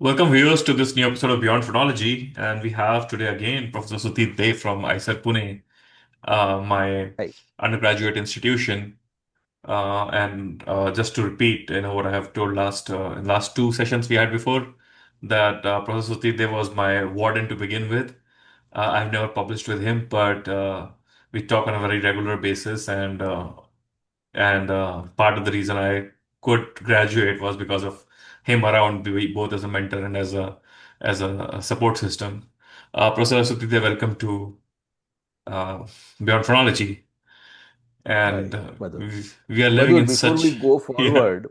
Welcome viewers to this new episode of Beyond Phrenology, and we have today again Professor Sutrth Dey from ISER Pune, my Right. undergraduate institution. And just to repeat, what I have told in last two sessions we had before, that Professor Sutrth Dey was my warden to begin with. I've never published with him, but we talk on a very regular basis, and part of the reason I could graduate was because of him around, both as a mentor and as a support system. Professor Sutrith, welcome to Beyond Phrenology, and Hi, Madhur. we are living Madhur, in before we such go yeah, forward,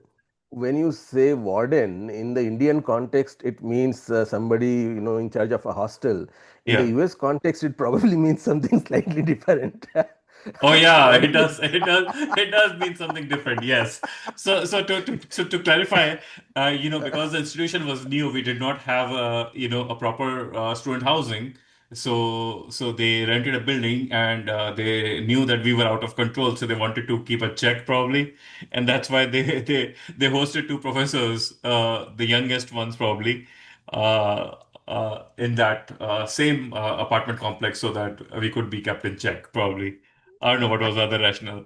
when you say warden, in the Indian context, it means somebody, in charge of a hostel. In the yeah. US context, it probably means something slightly different. Oh yeah, What it do you does. It does. It does mean something different. Yes. So to clarify, because the institution was new, we did not have a proper student housing. So they rented a building, and they knew that we were out of control, so they wanted to keep a check probably, and that's why they hosted two professors, the youngest ones probably, uh, in that same apartment complex, so that we could be kept in check probably. I don't know what was the other rationale.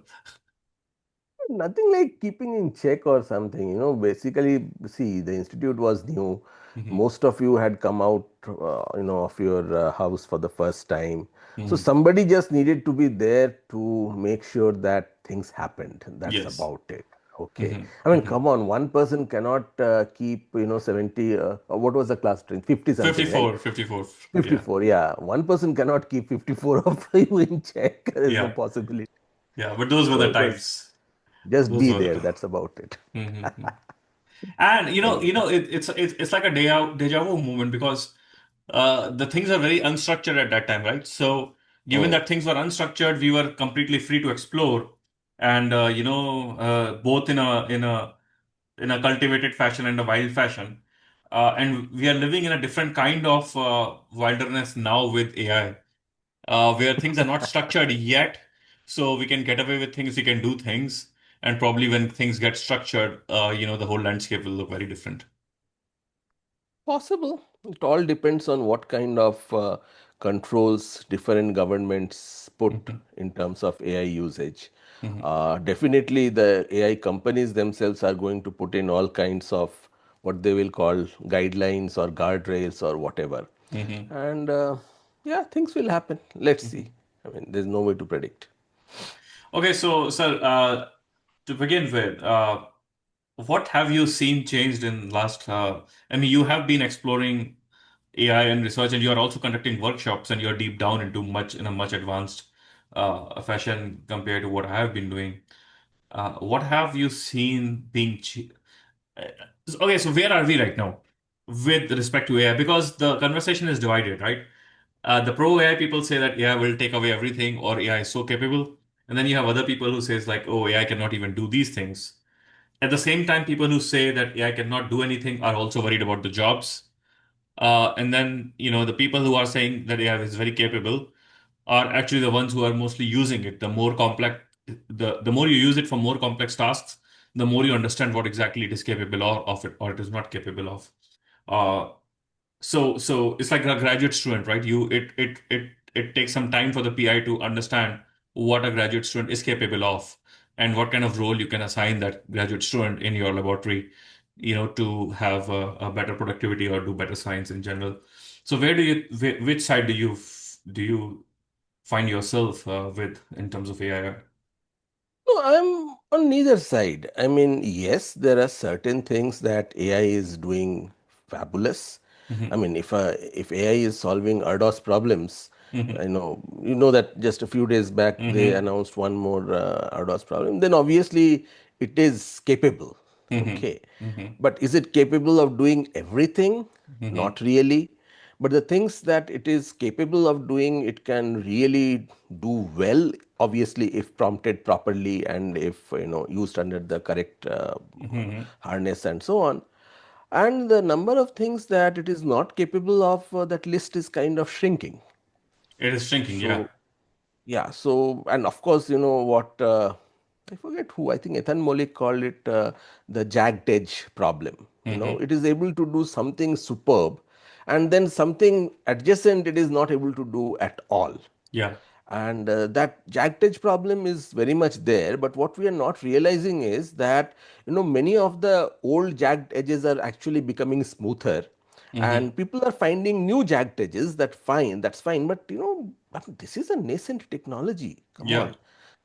Nothing like keeping in check or something, basically, see, the institute was new. Hmm. Most of you had come out, of your house for the first time. So Hmm. somebody just needed to be there to make sure that things happened. That's Yes. about it. Okay. Hmm. I mean, Hmm. come on, one person cannot keep, 70, what was the class strength? 50 something, right? 54, 54. Yeah. 54, yeah. One person cannot keep 54 of you in check. There's no Yeah. possibility. Yeah. But those were So the it was times. just Those be were the there. times. That's about it. Hmm. And Anyway, it's like a deja vu moment because the things are very unstructured at that time, right? So given hmm. that things were unstructured, we were completely free to explore, and both in a cultivated fashion and a wild fashion. And we are living in a different kind of wilderness now with AI, where things are not structured yet. So we can get away with things, we can do things. And probably when things get structured, the whole landscape will look very different. Possible. It all depends on what kind of controls different governments put Hmm. in terms of AI usage. Hmm. Definitely, the AI companies themselves are going to put in all kinds of what they will call guidelines or guardrails or whatever. Hmm. And yeah, things will happen. Let's see. Hmm. I mean, there's no way to predict. Okay, so, sir, to begin with, what have you seen changed in last? I mean, you have been exploring AI and research, and you are also conducting workshops, and you're deep down into much in a much advanced fashion compared to what I have been doing. What have you seen being? Uh, Okay, so where are we right now with respect to AI? Because the conversation is divided, right? The pro AI people say that AI will take away everything, or AI is so capable, and then you have other people who says like, oh, AI cannot even do these things. At the same time, people who say that AI cannot do anything are also worried about the jobs. And then, the people who are saying that AI is very capable are actually the ones who are mostly using it. The more you use it for more complex tasks, the more you understand what exactly it is capable of it or it is not capable of. Uh, so it's like a graduate student, right? It takes some time for the PI to understand what a graduate student is capable of and what kind of role you can assign that graduate student in your laboratory, to have a better productivity or do better science in general. So which side do you find yourself with in terms of AI? No, I'm on neither side. I mean, yes, there are certain things that AI is doing fabulous. I Hmm. mean, if AI is solving RDOS problems, Hmm. you know that just a few days back they Hmm. announced one more RDOS problem. Then obviously it is capable. Hmm. Okay, Hmm. but is it capable of doing everything? Hmm. Not really. But the things that it is capable of doing, it can really do well, obviously, if prompted properly and if used under the correct Hmm. harness and so on. And the number of things that it is not capable of, that list is kind of shrinking. It is shrinking, yeah. So yeah, so and of course, what I forget who, I think Ethan Mollick called it the jagged edge problem. Hmm. It is able to do something superb, and then something adjacent it is not able to do at all. Yeah. And that jagged edge problem is very much there, but what we are not realizing is that many of the old jagged edges are actually becoming smoother, Hmm. and people are finding new jagged edges. That's fine, but I mean, this is a nascent technology, come Yeah. on.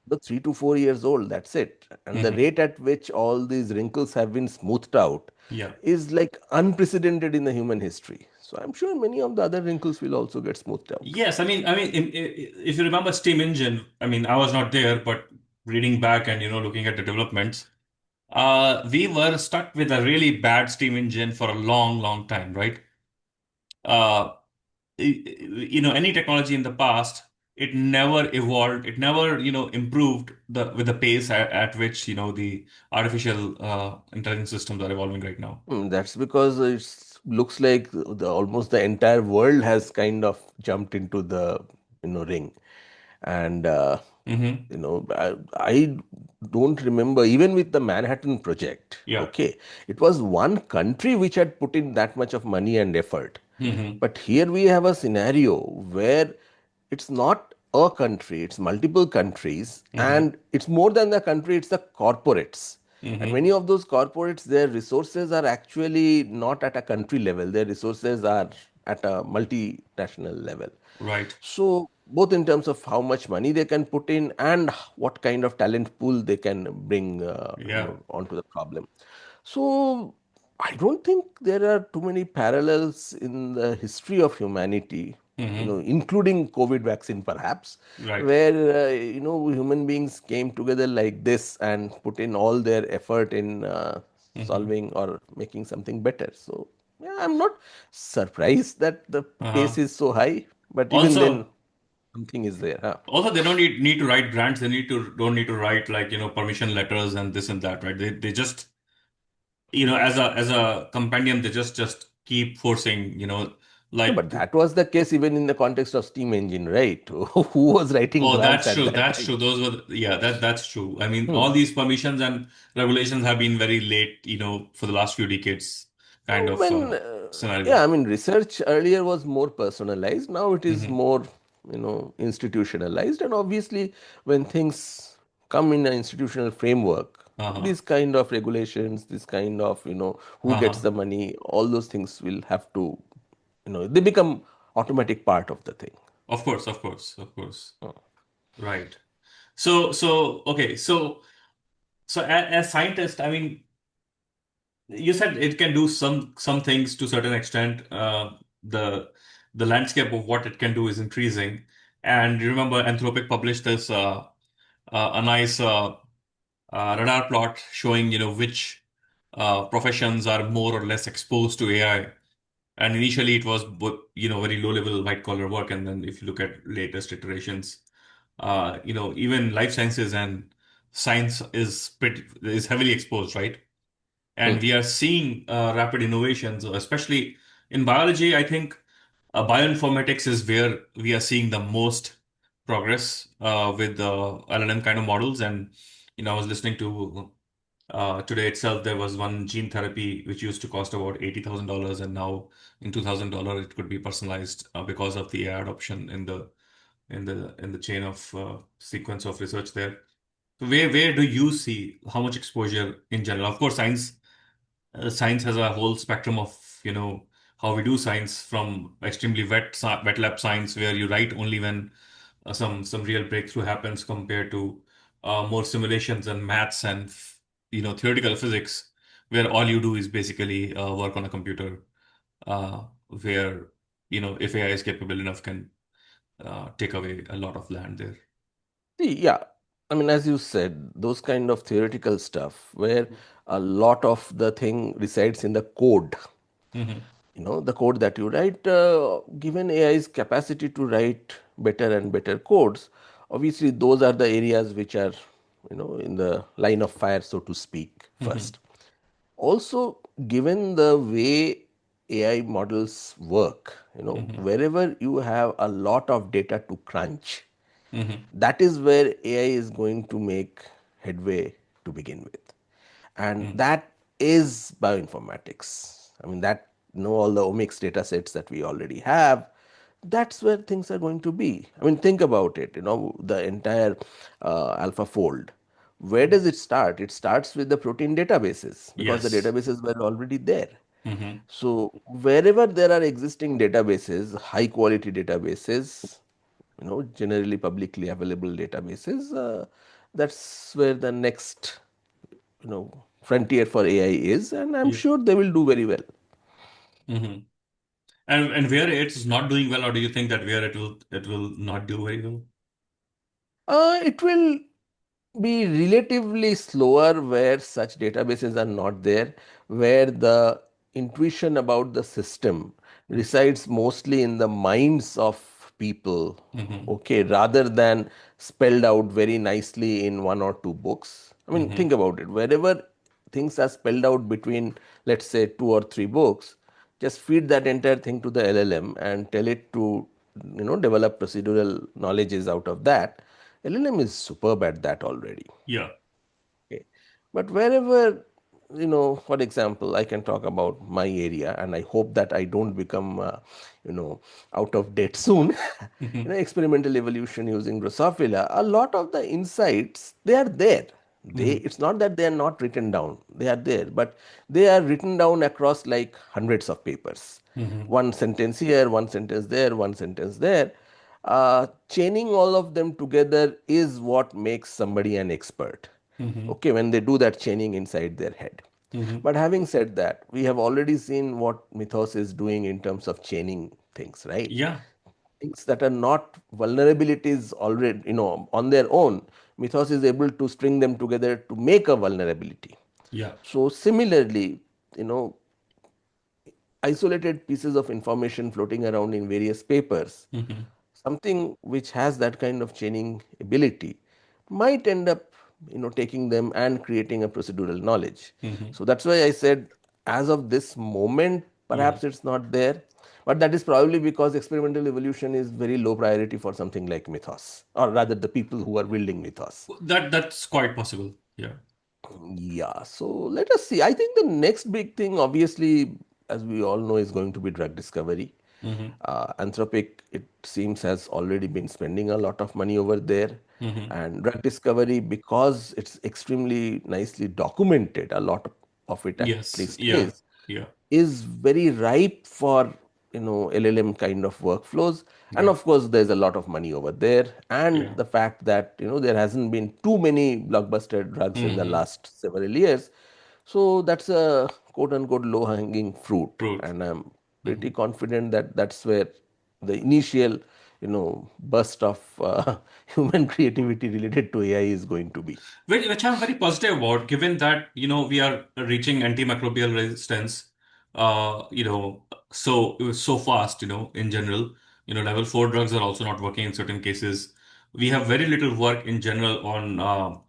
The 3 to 4 years old, that's it, and the Hmm. rate at which all these wrinkles have been smoothed out Yeah. is like unprecedented in the human history. So I'm sure many of the other wrinkles will also get smoothed out. Yes, if you remember steam engine, I mean, I was not there, but reading back and looking at the developments, we were stuck with a really bad steam engine for a long, long time, right? Uh, any technology in the past, it never evolved, it never, improved with the pace at which, the artificial intelligence systems are evolving right now. That's because it looks like almost the entire world has kind of jumped into the ring, and Hmm. I don't remember even with the Manhattan Project. Yeah. Okay, it was one country which had put in that much of money and effort, Hmm. but here we have a scenario where it's not a country, it's multiple countries, Hmm. and it's more than the country, it's the corporates. And Hmm. many of those corporates, their resources are actually not at a country level, their resources are at a multinational level. Right. So, both in terms of how much money they can put in and what kind of talent pool they can bring Yeah. onto the problem. So, I don't think there are too many parallels in the history of humanity, Hmm. including COVID vaccine perhaps, Right. where human beings came together like this and put in all their effort in Hmm. solving or making something better. So, yeah, I'm not surprised that the pace Uh-huh. is so high, but even then, Also, something is there. Huh? they don't need to write grants. They don't need to write like permission letters and this and that, right? They just as a compendium they just keep forcing No, like but that was the case even in the context of steam engine, right? Who was writing oh, grants that's at true, that that's time? true. Those were yeah, that's true. I mean, Hmm. all these permissions and regulations have been very late, for the last few decades, kind of When, scenario. yeah, I mean, research earlier was more personalized. Now it is Hmm. more, institutionalized. And obviously, when things come in an institutional framework, Uh-huh. these kind of regulations, this kind of, who gets Uh-huh. the money, all those things will have to, they become automatic part of the thing. Of course, of course, of course. Right. So okay, so as scientist, I mean, you said it can do some things to a certain extent. The the landscape of what it can do is increasing. And you remember Anthropic published this a nice radar plot showing which professions are more or less exposed to AI. And initially it was very low level white collar work, and then if you look at latest iterations, even life sciences and science is heavily exposed, right? And we Hmm. are seeing rapid innovations, especially in biology. I think bioinformatics is where we are seeing the most progress with the LLM kind of models. And I was listening to today itself, there was one gene therapy which used to cost about $80,000, and now in $2,000 it could be personalized because of the AI adoption in the chain of sequence of research there. So where do you see how much exposure in general? Of course, science has a whole spectrum of how we do science, from extremely wet lab science where you write only when some real breakthrough happens, compared to more simulations and maths and theoretical physics where all you do is basically work on a computer, uh, where if AI is capable enough, can take away a lot of land there. See, yeah, I mean, as you said, those kind of theoretical stuff where a lot of the thing resides in the code. Hmm. The code that you write, given AI's capacity to write better and better codes, obviously those are the areas which are, in the line of fire, so to speak, Hmm. first. Also, given the way AI models work, Hmm. wherever you have a lot of data to crunch, Hmm. that is where AI is going to make headway to begin with. And Mm. that is bioinformatics. I mean, that all the omics data sets that we already have, that's where things are going to be. I mean, think about it, the entire AlphaFold. Where does it start? It starts with the protein databases because the Yes. databases were already there. Hmm. So wherever there are existing databases, high quality databases, generally publicly available databases, that's where the next, frontier for AI is, and I'm Yeah. sure they will do very well. Hmm. And where it's not doing well, or do you think that where it will not do very well? It will be relatively slower where such databases are not there, where the intuition about the system resides mostly in the minds of people, Mm-hmm. okay, rather than spelled out very nicely in one or two books. I mean, Mm-hmm. think about it. Wherever things are spelled out between, let's say, two or three books, just feed that entire thing to the LLM and tell it to, develop procedural knowledges out of that. LLM is superb at that already. Yeah. Okay. But wherever, for example, I can talk about my area, and I hope that I don't become, you know, out of date soon. Mm-hmm. Experimental evolution using Drosophila, a lot of the insights, they are there. Mm-hmm. It's not that they are not written down, they are there, but they are written down across like hundreds of papers. Mm-hmm. One sentence here, one sentence there, one sentence there. Chaining all of them together is what makes somebody an expert, Mm-hmm. okay, when they do that chaining inside their head. Mm-hmm. But having said that, we have already seen what Mythos is doing in terms of chaining things, right? Yeah. Things that are not vulnerabilities already, on their own, Mythos is able to string them together to make a vulnerability. Yeah. So similarly, you know isolated pieces of information floating around in various papers, Mm-hmm. something which has that kind of chaining ability might end up, taking them and creating a procedural knowledge. Mm-hmm. So that's why I said, as of this moment, Yeah. perhaps it's not there. But that is probably because experimental evolution is very low priority for something like Mythos, or rather the people who are building Mythos. That's quite possible. Yeah. Yeah, so let us see. I think the next big thing, obviously, as we all know, is going to be drug discovery. Mm-hmm. Anthropic, it seems, has already been spending a lot of money over there. Mm-hmm. And drug discovery, because it's extremely nicely documented, a lot of it at Yes. least Yeah. Yeah. is very ripe for, LLM kind of workflows. And Yeah. of course, there's a lot of money over there, and Yeah. the fact that, there hasn't been too many blockbuster drugs in the Mm-hmm. last several years. So that's a quote unquote low hanging fruit, Truth. and I'm Mm-hmm. pretty confident that that's where the initial, burst of human creativity related to AI is going to be. Which I'm very positive about, given that, we are reaching antimicrobial resistance, so fast, in general. Level 4 drugs are also not working in certain cases. We have very little work in general on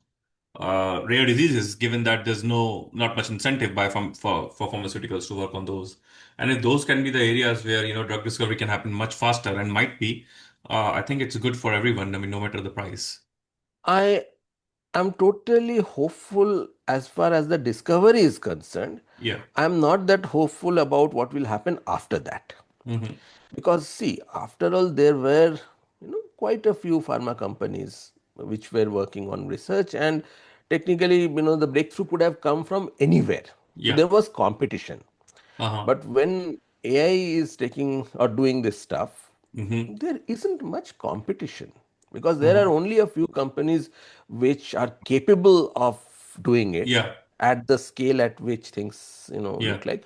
rare diseases, given that there's not much incentive for pharmaceuticals to work on those. And if those can be the areas where, drug discovery can happen much faster and might be, I think it's good for everyone. I mean, no matter the price. I am totally hopeful as far as the discovery is concerned. Yeah. I'm not that hopeful about what will happen after that. Hmm. Because see, after all, there were, quite a few pharma companies which were working on research, and technically, the breakthrough could have come from anywhere. So Yeah. there was competition. Uh-huh. But when AI is taking or doing this stuff, Mm-hmm. there isn't much competition, because there are Mm-hmm. only a few companies which are capable of doing it Yeah. at the scale at which things, Yeah. look like,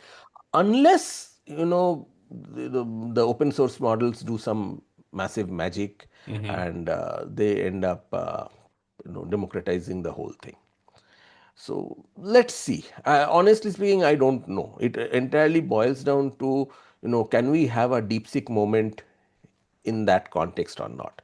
unless, the open source models do some massive magic, Mm-hmm. and they end up, democratizing the whole thing. So let's see. Honestly speaking, I don't know. It entirely boils down to, can we have a DeepSeek moment in that context or not?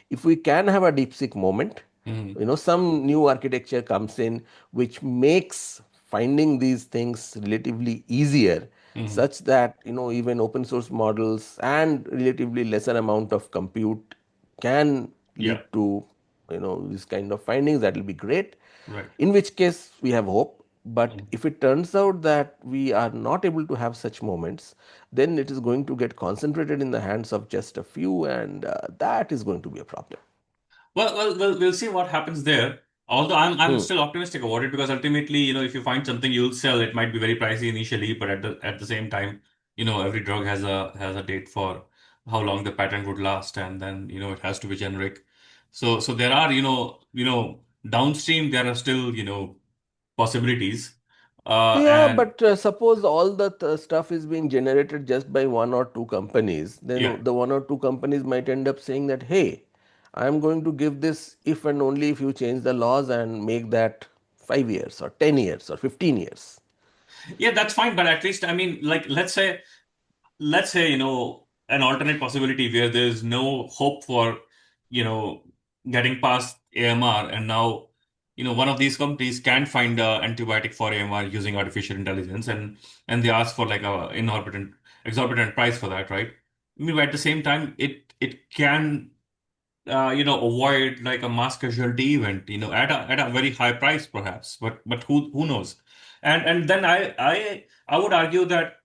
If we can have a DeepSeek moment, Mm-hmm. some new architecture comes in which makes finding these things relatively easier, Mm-hmm. such that, even open source models and relatively lesser amount of compute can lead Yeah. to these kind of findings, that will be great. Right. In which case we have hope. But Mhm. if it turns out that we are not able to have such moments, then it is going to get concentrated in the hands of just a few, and that is going to be a problem. We'll see what happens there. Although I'm Hmm. still optimistic about it because ultimately, if you find something you'll sell, it might be very pricey initially, but at the same time, every drug has a date for how long the patent would last, and then it has to be generic. So there are downstream there are still possibilities, Yeah, and but suppose all the stuff is being generated just by one or two companies, yeah. then the one or two companies might end up saying that, hey, I am going to give this if and only if you change the laws and make that 5 years or 10 years or 15 years. Yeah, that's fine, but at least I mean, like, let's say, an alternate possibility where there's no hope for, you know, getting past AMR, and now, one of these companies can find a antibiotic for AMR using artificial intelligence, and they ask for like a exorbitant price for that, right? I mean, but at the same time, it can, avoid like a mass casualty event, at a very high price, perhaps, but who knows? And then I would argue that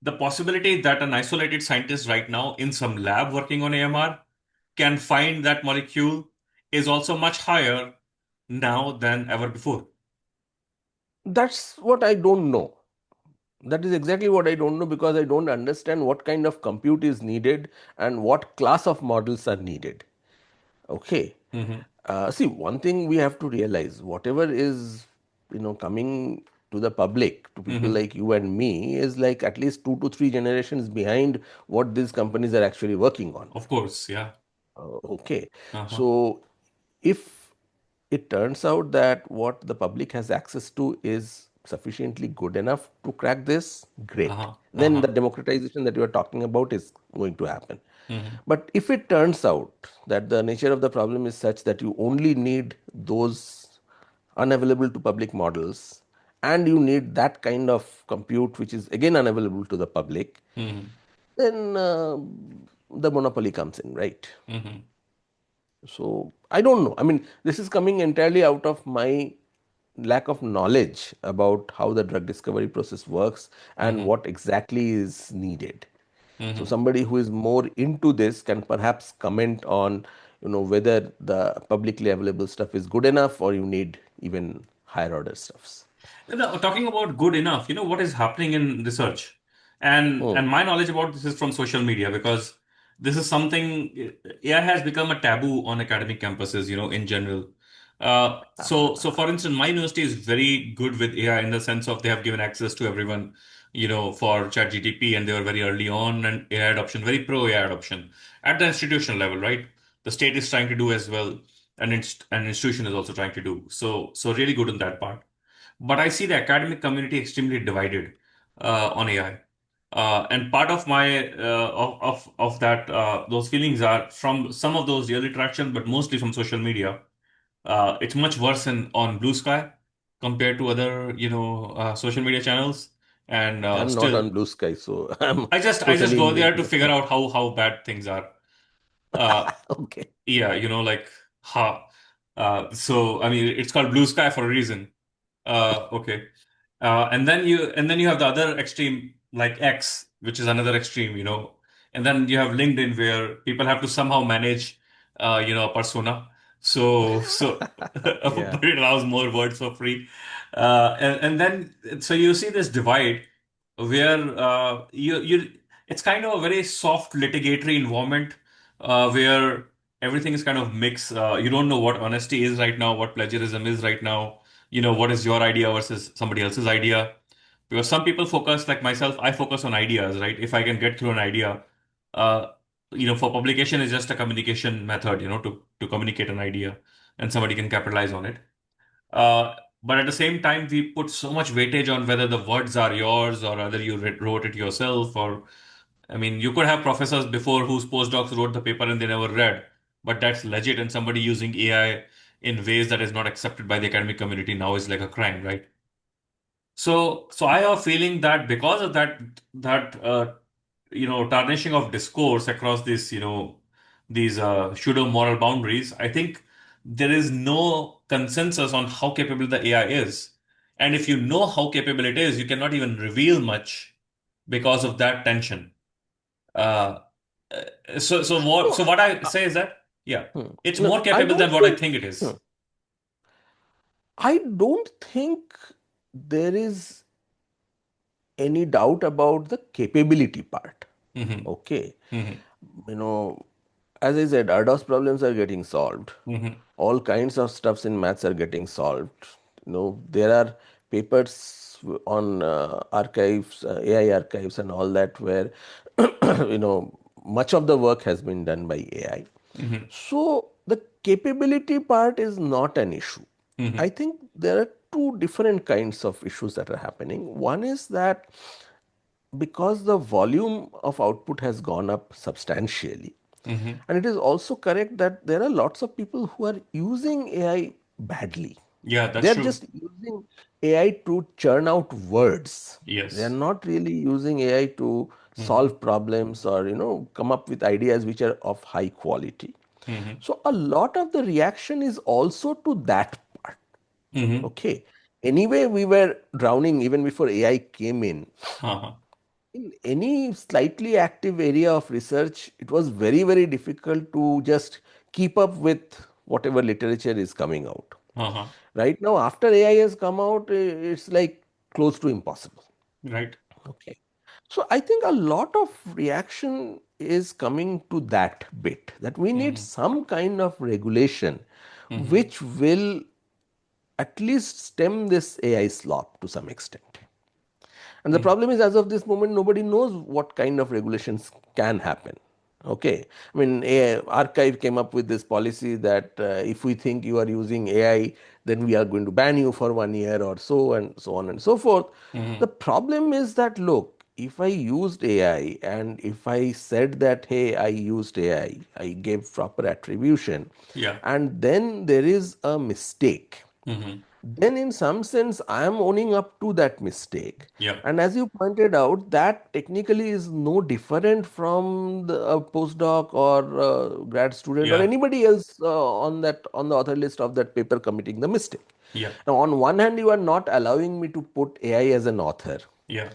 the possibility that an isolated scientist right now in some lab working on AMR can find that molecule is also much higher now than ever before. That's what I don't know. That is exactly what I don't know, because I don't understand what kind of compute is needed and what class of models are needed. Okay. Hmm. See, one thing we have to realize, whatever is, coming to the public, to people Hmm. like you and me, is like at least 2 to 3 generations behind what these companies are actually working on. Of course, yeah. Okay. Uh-huh. So if it turns out that what the public has access to is sufficiently good enough to crack this, great. Uh-huh. Then the Uh-huh. democratization that you are talking about is going to happen. Hmm. But if it turns out that the nature of the problem is such that you only need those unavailable to public models, and you need that kind of compute which is again unavailable to the public, Hmm. then the monopoly comes in, right? Hmm. So I don't know. I mean, this is coming entirely out of my lack of knowledge about how the drug discovery process works and Hmm. what exactly is needed. So Hmm. somebody who is more into this can perhaps comment on, whether the publicly available stuff is good enough or you need even higher order stuffs. Talking about good enough, what is happening in research, and Hmm. and my knowledge about this is from social media because this is something AI has become a taboo on academic campuses, in general. So for instance, my university is very good with AI in the sense of they have given access to everyone, for ChatGTP, and they were very early on and AI adoption, very pro AI adoption at the institutional level, right? The state is trying to do as well, and an institution is also trying to do so really good in that part. But I see the academic community extremely divided on AI. And part of my of that those feelings are from some of those real interactions, but mostly from social media. It's much worse on Blue Sky compared to other social media channels. And I'm not still, on Blue Sky, so I'm I just totally go immune there to to the figure problem. out how bad things are. Uh, Okay. yeah, like ha. So I mean, it's called Blue Sky for a reason. Okay. And then you have the other extreme like X, which is another extreme, and then you have LinkedIn where people have to somehow manage, a persona. So, Yeah. but it allows more words for free. And then so you see this divide where it's kind of a very soft litigatory environment where everything is kind of mixed. You don't know what honesty is right now, what plagiarism is right now, what is your idea versus somebody else's idea. Because some people focus, like myself, I focus on ideas, right? If I can get through an idea, uh, for publication is just a communication method, to communicate an idea and somebody can capitalize on it. But at the same time, we put so much weightage on whether the words are yours or whether you wrote it yourself. Or, I mean, you could have professors before whose postdocs wrote the paper and they never read, but that's legit. And somebody using AI in ways that is not accepted by the academic community now is like a crime, right? So I have a feeling that because of that tarnishing of discourse across these pseudo moral boundaries, I think there is no consensus on how capable the AI is. And if you know how capable it is, you cannot even reveal much because of that tension. Uh, so No, what I say is that, yeah, it's no, more capable than what I think it hmm, is. I don't think there is any doubt about the capability part. Hmm. Okay. Hmm. You know, as I said, RDOS problems are getting solved. Hmm. All kinds of stuffs in maths are getting solved. There are papers on archives, AI archives, and all that where much of the work has been done by AI. Hmm. So the capability part is not an issue. I Hmm. think there are two different kinds of issues that are happening. One is that because the volume of output has gone up substantially, Hmm. and it is also correct that there are lots of people who are using AI badly. Yeah, They that's are true. just using AI to churn out words. They are Yes. not really using AI to Hmm. solve problems or come up with ideas which are of high quality. Hmm. So a lot of the reaction is also to that part. Hmm. Okay. Anyway, we were drowning even before AI came in. Uh-huh. In any slightly active area of research, it was very, very difficult to just keep up with whatever literature is coming out. Uh-huh. Right now, after AI has come out, it's like close to impossible. Right. Okay. So I think a lot of reaction is coming to that bit, that we need Hmm. some kind of regulation Hmm. which will at least stem this AI slop to some extent. And the Hmm. problem is, as of this moment, nobody knows what kind of regulations can happen. Okay, I mean, archive came up with this policy that if we think you are using AI, then we are going to ban you for 1 year or so, and so on and so forth. The Hmm. problem is that, look, if I used AI and if I said that, hey, I used AI, I gave proper attribution, Yeah. and then there is a mistake, Hmm. then in some sense I am owning up to that mistake. Yeah. And as you pointed out, that technically is no different from a postdoc or a grad student or Yeah. anybody else on the author list of that paper committing the mistake. Yeah. Now, on one hand, you are not allowing me to put AI as an author. Yeah.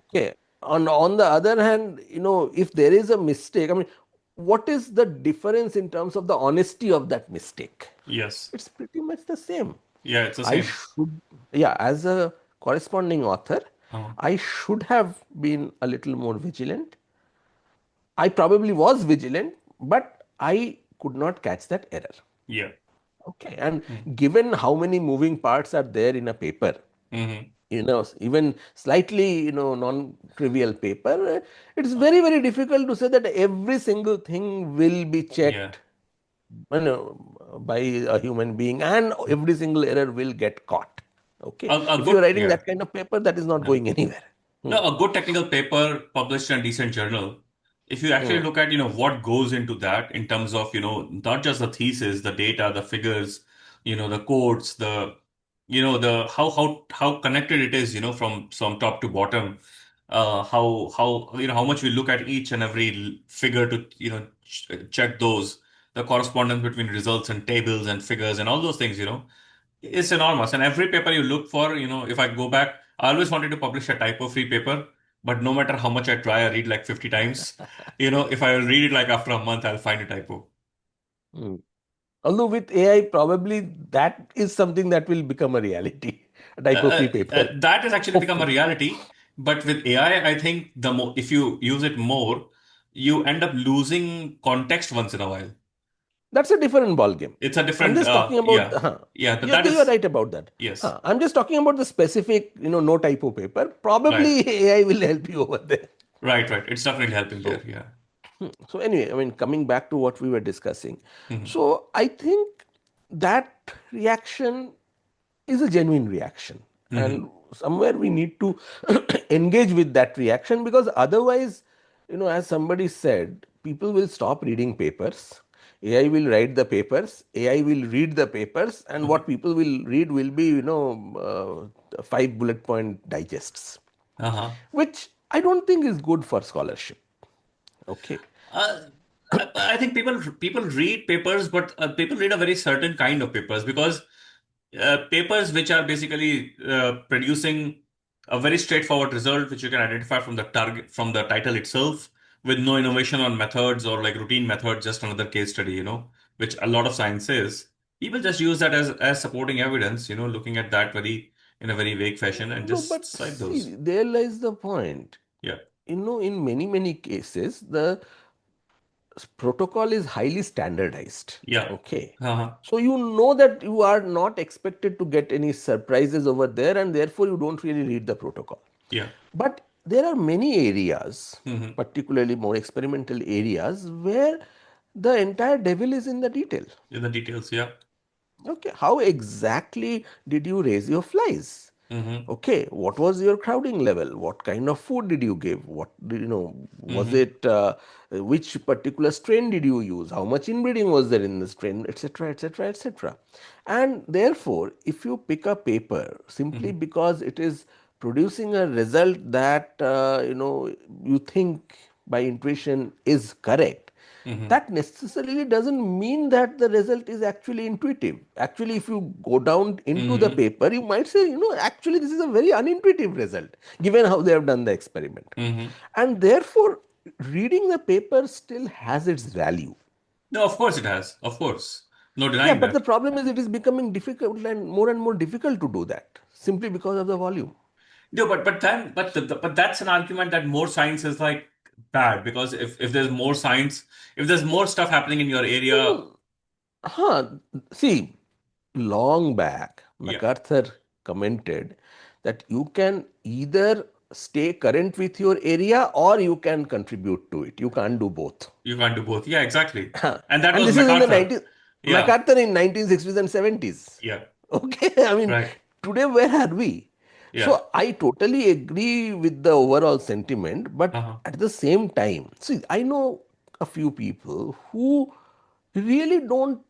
Okay. On the other hand, if there is a mistake, I mean, what is the difference in terms of the honesty of that mistake? Yes. It's pretty much the same. Yeah, it's the I same. should, yeah, as a corresponding author, Uh, I should have been a little more vigilant. I probably was vigilant, but I could not catch that error. yeah. Okay, and Mm-hmm. given how many moving parts are there in a paper, Mm-hmm. even slightly, non-trivial paper, it's very, very difficult to say that every single thing will be Yeah. checked, by a human being, and every single error will get caught. Okay, A if you are good, writing yeah. that kind of paper, that is not Yeah. going anywhere. Hmm. No, a good technical paper published in a decent journal. If you actually Hmm. look at, what goes into that in terms of, not just the thesis, the data, the figures, the codes, the how connected it is, from top to bottom. How much we look at each and every figure to, check those, the correspondence between results and tables and figures and all those things, it's enormous. And every paper you look for, if I go back, I always wanted to publish a typo-free paper, but no matter how much I try, I read like 50 times. If I read it like after a month, I'll find a typo. Hmm. Although with AI, probably that is something that will become a reality, a typo-free paper, That has actually become a hopefully. reality. But with AI, I think the more if you use it more, you end up losing context once in a while. That's a different ball game. It's a I'm different, just talking about, yeah, but you're, that you're is, right about that. yes, I'm just talking about the specific, no typo paper. right, Probably AI will help you over there. right, right. It's definitely helping there. So, Yeah. so anyway, I mean, coming back to what we were discussing. Hmm. So I think that reaction is a genuine reaction. And Hmm. somewhere we need to engage with that reaction, because otherwise, as somebody said, people will stop reading papers. AI will write the papers, AI will read the papers, and what people will read will be, five bullet point digests, Uh-huh. which I don't think is good for scholarship. Okay. I think people read papers, but people read a very certain kind of papers because papers which are basically producing a very straightforward result, which you can identify from the target from the title itself, with no innovation on methods or like routine methods, just another case study, which a lot of science is. People just use that as supporting evidence, looking at that very in a very vague fashion and No, just but cite those. see, there lies the point. Yeah, In many cases, the protocol is highly standardized. yeah, Okay. uh-huh. So you know that you are not expected to get any surprises over there, and therefore you don't really read the protocol. Yeah, But there are many areas, hmm, particularly more experimental areas, where the entire devil is in the detail. in the details. Yeah, Okay, how exactly did you raise your flies? hmm, Okay, what was your crowding level? What kind of food did you give? What did you know? Was hmm, it which particular strain did you use? How much inbreeding was there in the strain, etc., etc., etc. And therefore, if you pick a paper simply hmm, because it is producing a result that you think by intuition is correct, hmm, that necessarily doesn't mean that the result is actually intuitive. Actually, if you go down into the hmm, paper, you might say, actually, this is a very unintuitive result, given how they have done the experiment. hmm. And therefore, reading the paper still has its value. No, of course it has. Of course. No Yeah, denying but the that. problem is it is becoming difficult and more difficult to do that simply because of the volume. No, but that's an argument that more science is like bad because if there's more science, if there's more stuff happening in your No, area, no. Huh. See, long back, yeah, MacArthur commented that you can either stay current with your area or you can contribute to it. You can't do both. you can't do both. Yeah, exactly. And that And was this is in the MacArthur. 90s, Yeah, MacArthur in 1960s and 70s. yeah, Okay, I mean, right. today where are we? Yeah. So I totally agree with the overall sentiment, but Uh-huh. at the same time, see, I know a few people who really don't,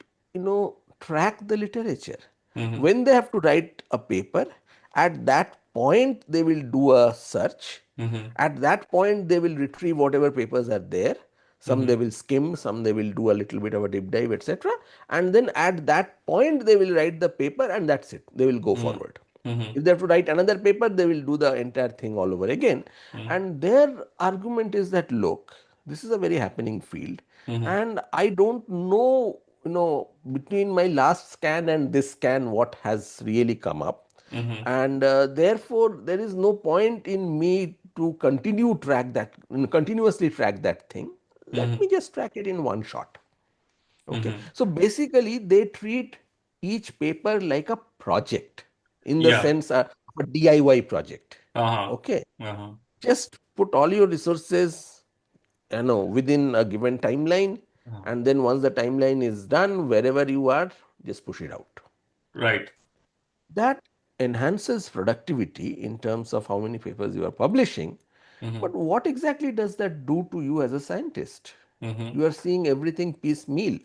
track the literature. Mm-hmm. When they have to write a paper, at that point they will do a search. Mm-hmm. At that point, they will retrieve whatever papers are there. Some they Mm-hmm. will skim, some they will do a little bit of a deep dive, etc. And then at that point, they will write the paper, and that's it. They will go forward. Mm-hmm. If they have to write another paper, they will do the entire thing all over again. And their argument is that, look, this is a very happening field, Mm-hmm. and I don't know, between my last scan and this scan, what has really come up. Mm-hmm. And therefore, there is no point in me to continuously track that thing. Let Mm-hmm. me just track it in one shot. Okay. Mm-hmm. So basically, they treat each paper like a project, in the Yeah. sense of a DIY project. Uh-huh. Okay. Uh-huh. Just put all your resources, within a given timeline, Uh-huh. and then once the timeline is done, wherever you are, just push it out. Right. That enhances productivity in terms of how many papers you are publishing. Mm-hmm. But what exactly does that do to you as a scientist? Mm-hmm. You are seeing everything piecemeal.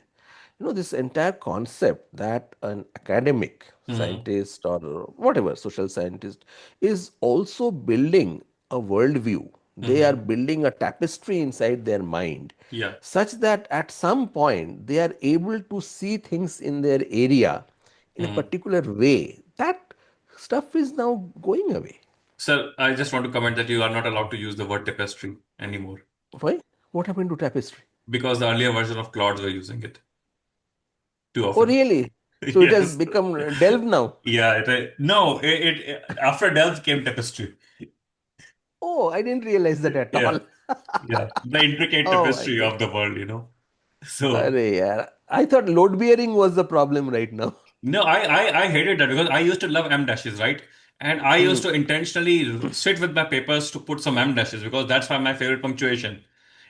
This entire concept that an academic Mm-hmm. scientist or whatever social scientist is also building a worldview. They are Mm-hmm. building a tapestry inside their mind, Yeah. such that at some point they are able to see things in their area in a Mm-hmm. particular way. That stuff is now going away. Sir, I just want to comment that you are not allowed to use the word tapestry anymore Why? What happened to tapestry? because the earlier version of Claude were using it too Oh, often. really? So it has Yes. become delve now. Yeah. No. After Delft came tapestry. Oh, I didn't realize that at Yeah. all. Yeah. The intricate Oh my tapestry God. of the world. So. Arey yaar. I thought load bearing was the problem right now. No, I hated that because I used to love M dashes, right? And I used Hmm. to intentionally sit with my papers to put some M dashes because that's why my favorite punctuation.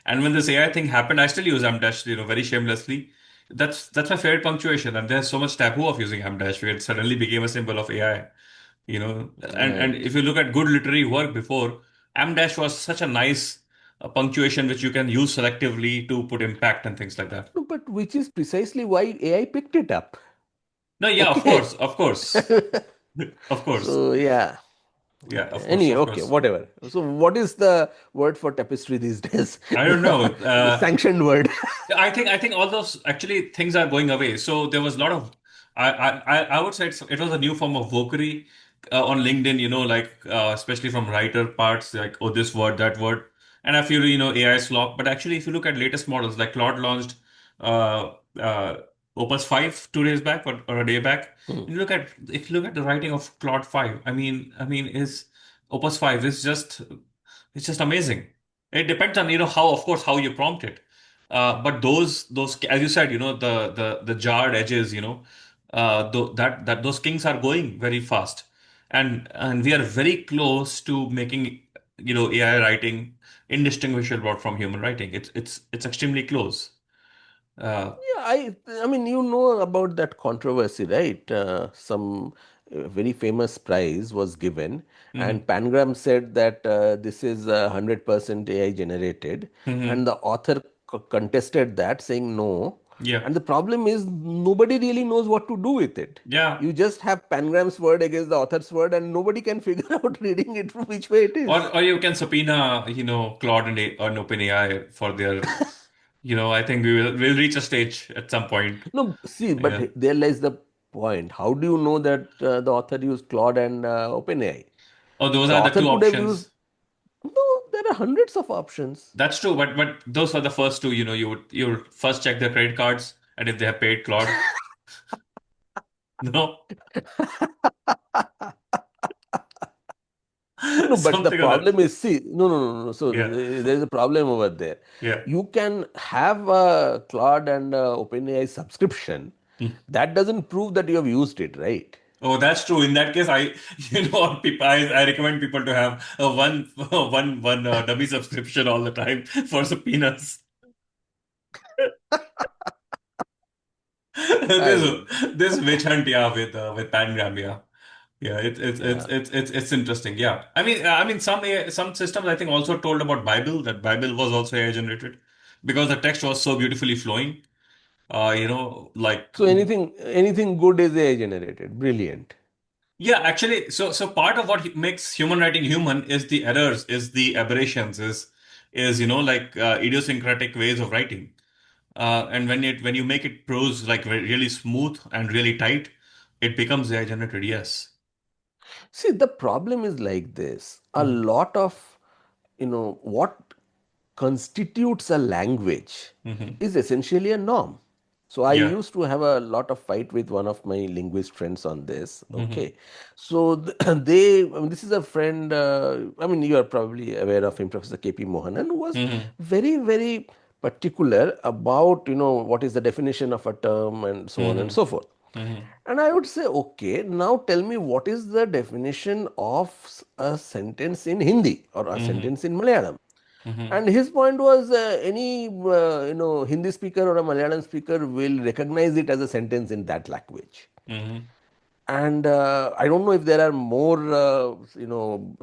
And when this AI thing happened, I still use M dash, very shamelessly. That's my favorite punctuation, and there's so much taboo of using M dash. It suddenly became a symbol of AI, And Right. if you look at good literary work before, M dash was such a nice punctuation which you can use selectively to put impact and things like that. No, but which is precisely why AI picked it up. No, yeah, Okay. of course, of So course. yeah. Yeah, of course, Any of okay, course. whatever. So, what is the word for tapestry these days? I don't know. The sanctioned word. I think all those actually things are going away. So there was a lot of I would say it was a new form of voquery on LinkedIn. Like especially from writer parts, like oh this word that word, and I feel AI slop. But actually, if you look at latest models, like Claude launched uh, uh, Opus 5 2 days back or a day back. Hmm. If you look at the writing of Claude 5, I mean is Opus 5 is just it's just amazing. It depends on how of course how you prompt it. But those as you said, the jarred edges, that those kings are going very fast, and we are very close to making AI writing indistinguishable from human writing. It's extremely close. Uh, Yeah, I mean, you know about that controversy, right? Some very famous prize was given, and mhm, Pangram said that this is 100% AI generated, and mhm. the author contested that, saying no. Yeah, And the problem is nobody really knows what to do with it. yeah. You just have Pangram's word against the author's word, and nobody can figure out reading it which way it is. Or you can subpoena Claude and OpenAI for their. I think we'll reach a stage at some point. No, see, but Yeah. there lies the point. How do you know that the author used Claude and OpenAI? Oh, those The are the author two could have used, options. no, there are hundreds of options. That's true, but those are the first two. You would first check their credit cards and if they have paid Claude. No, No, but the something like that. problem is, see, no. So Yeah, there is a problem over there. yeah. You can have a Claude and OpenAI subscription. Hmm. That doesn't prove that you have used it, right? Oh, that's true. In that case, people, I recommend people to have a one dummy subscription all the time for subpoenas. I This don't know. this witch hunt, yeah, with Pangram, yeah. Yeah, Yeah. it's interesting. Yeah, I mean some systems I think also told about Bible was also AI generated because the text was so beautifully flowing. Like So anything good is AI generated. Brilliant. yeah, actually, so part of what makes human writing human is the errors, is the aberrations, is like idiosyncratic ways of writing. And when you make it prose like really smooth and really tight, it becomes AI generated. Yes. See, the problem is like this. A Mm-hmm. lot of, what constitutes a language Mm-hmm. is essentially a norm. So I Yeah. used to have a lot of fight with one of my linguist friends on this. Mm-hmm. Okay, so I mean, this is a friend. I mean, you are probably aware of him, Professor KP Mohanan, who was Mm-hmm. very particular about what is the definition of a term and so on and Mm-hmm. so forth. Mm-hmm. And I would say, okay, now tell me what is the definition of a sentence in Hindi or a Mm-hmm. sentence in Malayalam. Mm-hmm. And his point was any Hindi speaker or a Malayalam speaker will recognize it as a sentence in that language. Mm-hmm. And I don't know if there are more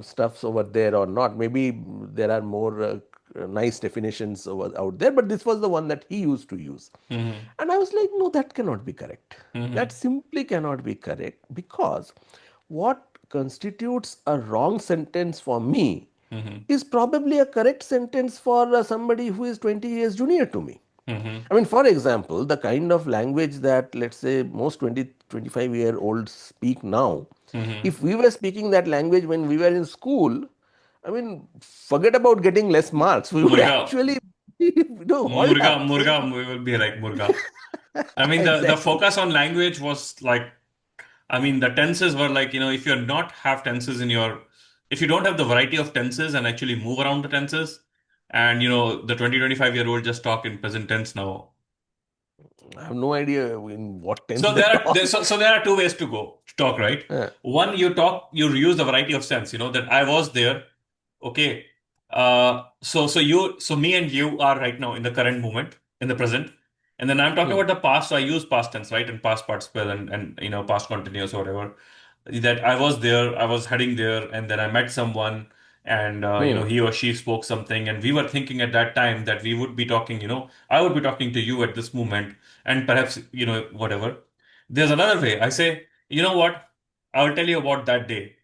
stuffs over there or not. Maybe there are more nice definitions out there, but this was the one that he used to use. Mm-hmm. And I was like, no, that cannot be correct. That Mm-hmm. simply cannot be correct, because what constitutes a wrong sentence for me Mm-hmm. is probably a correct sentence for somebody who is 20 years junior to me. Mm-hmm. I mean, for example, the kind of language that, let's say, most 20, 25-year-olds speak now, Mm-hmm. if we were speaking that language when we were in school, I mean, forget about getting less marks. We would Murga, actually hold murga, up murga. saying We will be like murga. I mean, the exactly. focus on language was like, I mean, the tenses were like, if you're not have tenses if you don't have the variety of tenses and actually move around the tenses, and the 20, 25-year-old just talk in present tense now. I have no idea in what tense So they talk. there are two ways to go to talk, right? Uh, One, you use the variety of sense, that I was there. Okay. So me and you are right now in the current moment, in the present. And then I'm talking hmm, about the past, so I use past tense, right? And past participle and past continuous or whatever. That I was there, I was heading there, and then I met someone, and hmm. he or she spoke something, and we were thinking at that time that we would be talking, I would be talking to you at this moment, and perhaps, whatever. There's another way. I say, you know what? I'll tell you about that day.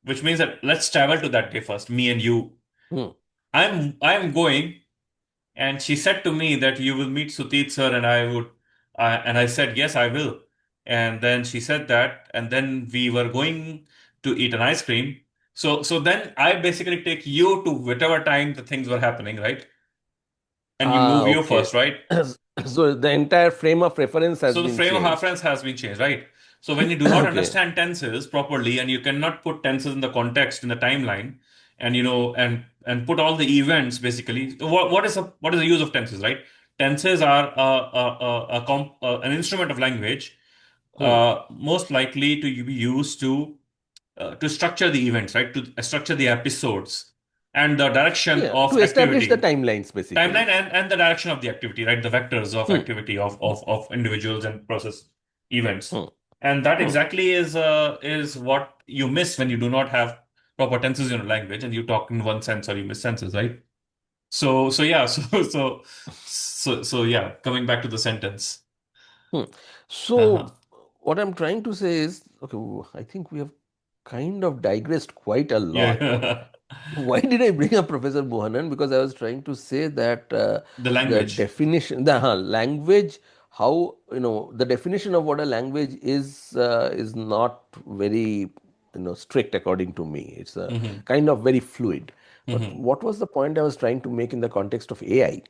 which means that let's travel to that day first, me and you. Hmm. I'm going, and she said to me that you will meet Sutit sir, and I would, and I said yes, I will. And then she said that, and then we were going to eat an ice cream. So then I basically take you to whatever time the things were happening, right? And you Ah, move you okay. first, right? So the entire frame of reference has So the been frame of changed. reference has been changed, right? So when you do not Okay. understand tenses properly and you cannot put tenses in the context in the timeline and and put all the events basically, what is the use of tenses, right? Tenses are an instrument of language Hmm. most likely to be used to structure the events, right? To structure the episodes and the direction Yeah, to of establish the activity, timelines timeline, basically. and the direction of the activity, right? The vectors of Hmm. activity of individuals and process events. Hmm. And that Hmm. exactly is what you miss when you do not have proper tenses in your language and you talk in one sense or you miss senses, right? So yeah, so yeah, coming back to the sentence. Hmm. So Uh-huh. what I'm trying to say is, okay, I think we have kind of digressed quite a lot. Yeah. Why did I bring up Professor Bohanan? Because I was trying to say that The the language. definition, the language, how the definition of what a language is not very strict according to me. It's a Hmm. kind of very fluid. But Hmm. what was the point I was trying to make in the context of AI?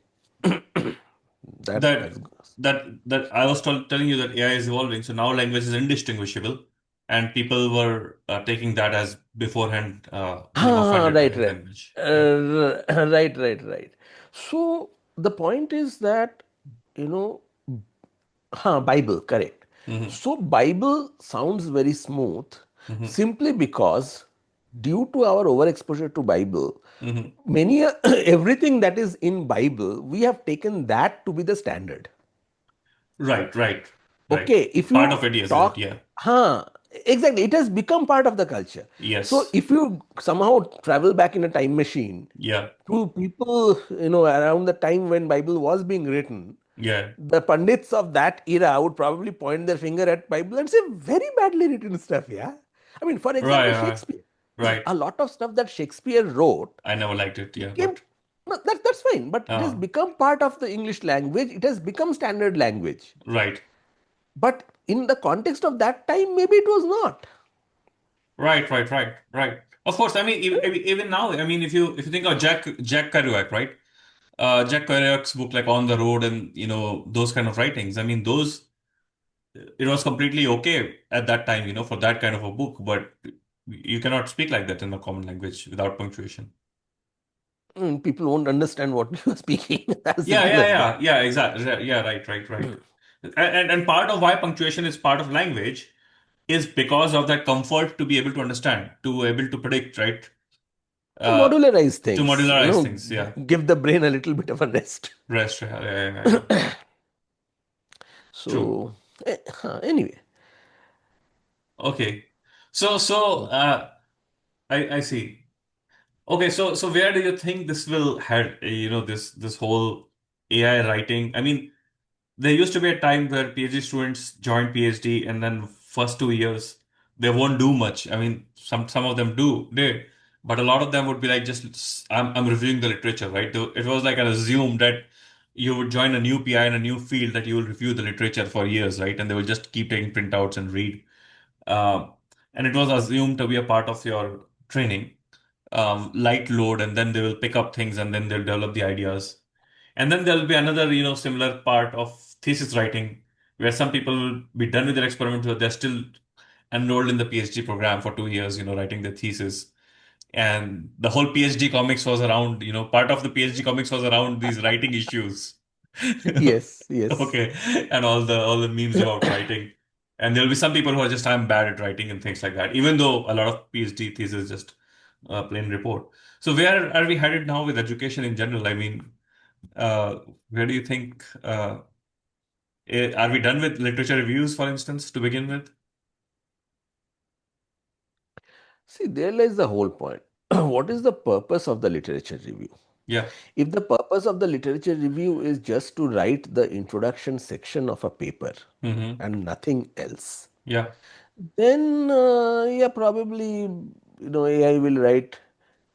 That that has. that I was telling you that AI is evolving, so now language is indistinguishable, and people were taking that as beforehand being Ah, offended by right, his right. language. Yeah. Right, right, right. So the point is that, you know, Bible, correct. Hmm. So Bible sounds very smooth Hmm. simply because due to our overexposure to Bible, Hmm. many everything that is in Bible, we have taken that to be the standard. Right, right, right. Okay, if Part of you it, yes, is it? talk, Yeah. exactly, it has become part of the culture. So Yes. if you somehow travel back in a time machine Yeah. to people, around the time when Bible was being written, Yeah. the pundits of that era would probably point their finger at Bible and say very badly written stuff. Yeah, I mean, for Right. example, Right. Shakespeare. Right. A lot of stuff that Shakespeare wrote I never liked it. Yeah, became, but no, that's fine, but it has uh, become part of the English language. It has become standard language. right. But in the context of that time, maybe it was not. Right, right, right, right. Of course, I mean, even now, I mean, if you think of Jack Kerouac, right? Jack Kerouac's book, like On the Road, and those kind of writings. I mean, those it was completely okay at that time, for that kind of a book. But you cannot speak like that in a common language without punctuation. People won't understand what you are speaking. As Yeah, simple yeah, as that. yeah, yeah, exactly. Yeah, right, right, right. And part of why punctuation is part of language is because of that comfort to be able to understand, to able to predict, right? To Uh, modularize to things, modularize things. Yeah, give the brain a little bit of a rest. rest. Yeah, yeah, yeah, yeah. True. So, anyway. Okay. So I see. Okay, so where do you think this will head? This whole AI writing. I mean, there used to be a time where PhD students joined PhD, and then first 2 years they won't do much. I mean, some of them did, but a lot of them would be like just I'm reviewing the literature, right? It was like an assumed that you would join a new PI in a new field that you will review the literature for years, right? And they will just keep taking printouts and read. Um, and it was assumed to be a part of your training, light load, and then they will pick up things and then they'll develop the ideas. And then there'll be another, similar part of thesis writing where some people will be done with their experiment, but they're still enrolled in the PhD program for 2 years, writing their thesis. And the whole PhD comics was around, part of the PhD comics was around these writing issues. Yes, yes. Okay. And all the memes about writing. And there'll be some people who are just, I'm bad at writing and things like that, even though a lot of PhD thesis is just a plain report. So where are we headed now with education in general? I mean, where do you think, are we done with literature reviews, for instance, to begin with? See, there lies the whole point. What is the purpose of the literature review? Yeah. If the purpose of the literature review is just to write the introduction section of a paper Mm-hmm. and nothing else, Yeah. then yeah, probably AI will write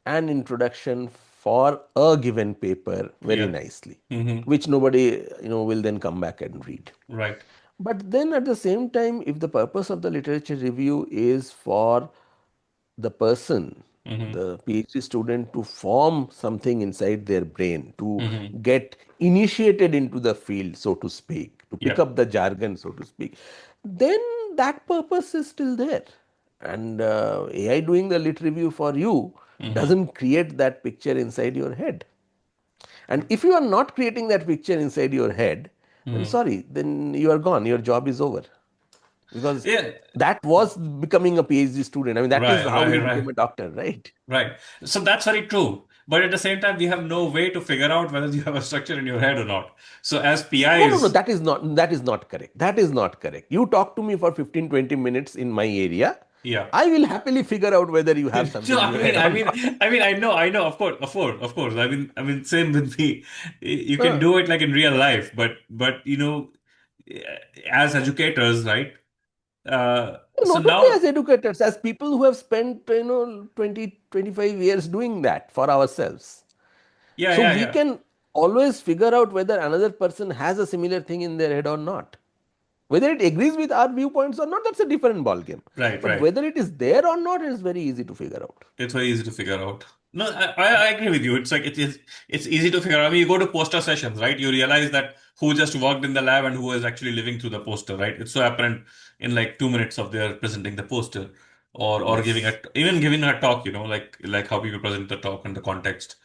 an introduction for a given paper very Yeah. nicely, Hmm. which nobody will then come back and read. Right. But then at the same time, if the purpose of the literature review is for the person, Hmm. the PhD student, to form something inside their brain, to Hmm. get initiated into the field, so to speak, to pick Yeah. up the jargon, so to speak, then that purpose is still there. And AI doing the lit review for you Hmm. doesn't create that picture inside your head. And if you are not creating that picture inside your head, then Hmm. sorry, then you are gone, your job is over. Because Yeah. that was becoming a PhD student. I mean, that is Right. how Right. you Right. became a doctor, right? Right. So that's very true. But at the same time, we have no way to figure out whether you have a structure in your head or not. So as No, no, no, PIs, that is not correct. That is not correct. You talk to me for 15-20 minutes in my area, yeah. I will happily figure out whether you have No, something in your head or not. I know, of course. Same with me. You can Uh, do it like in real life, but as educators, right? So Not only now, as educators, as people who have spent 20-25 years doing that for ourselves. yeah, So yeah, we yeah. can always figure out whether another person has a similar thing in their head or not. Whether it agrees with our viewpoints or not, that's a different ballgame. Right, But right. whether it is there or not is very easy to figure out. It's very easy to figure out. No, I agree with you. It's like it's easy to figure out. I mean, you go to poster sessions, right? You realize that who just worked in the lab and who is actually living through the poster, right? It's so apparent in like 2 minutes of their presenting the poster, or giving Yes. even giving a talk, like how people present the talk and the context.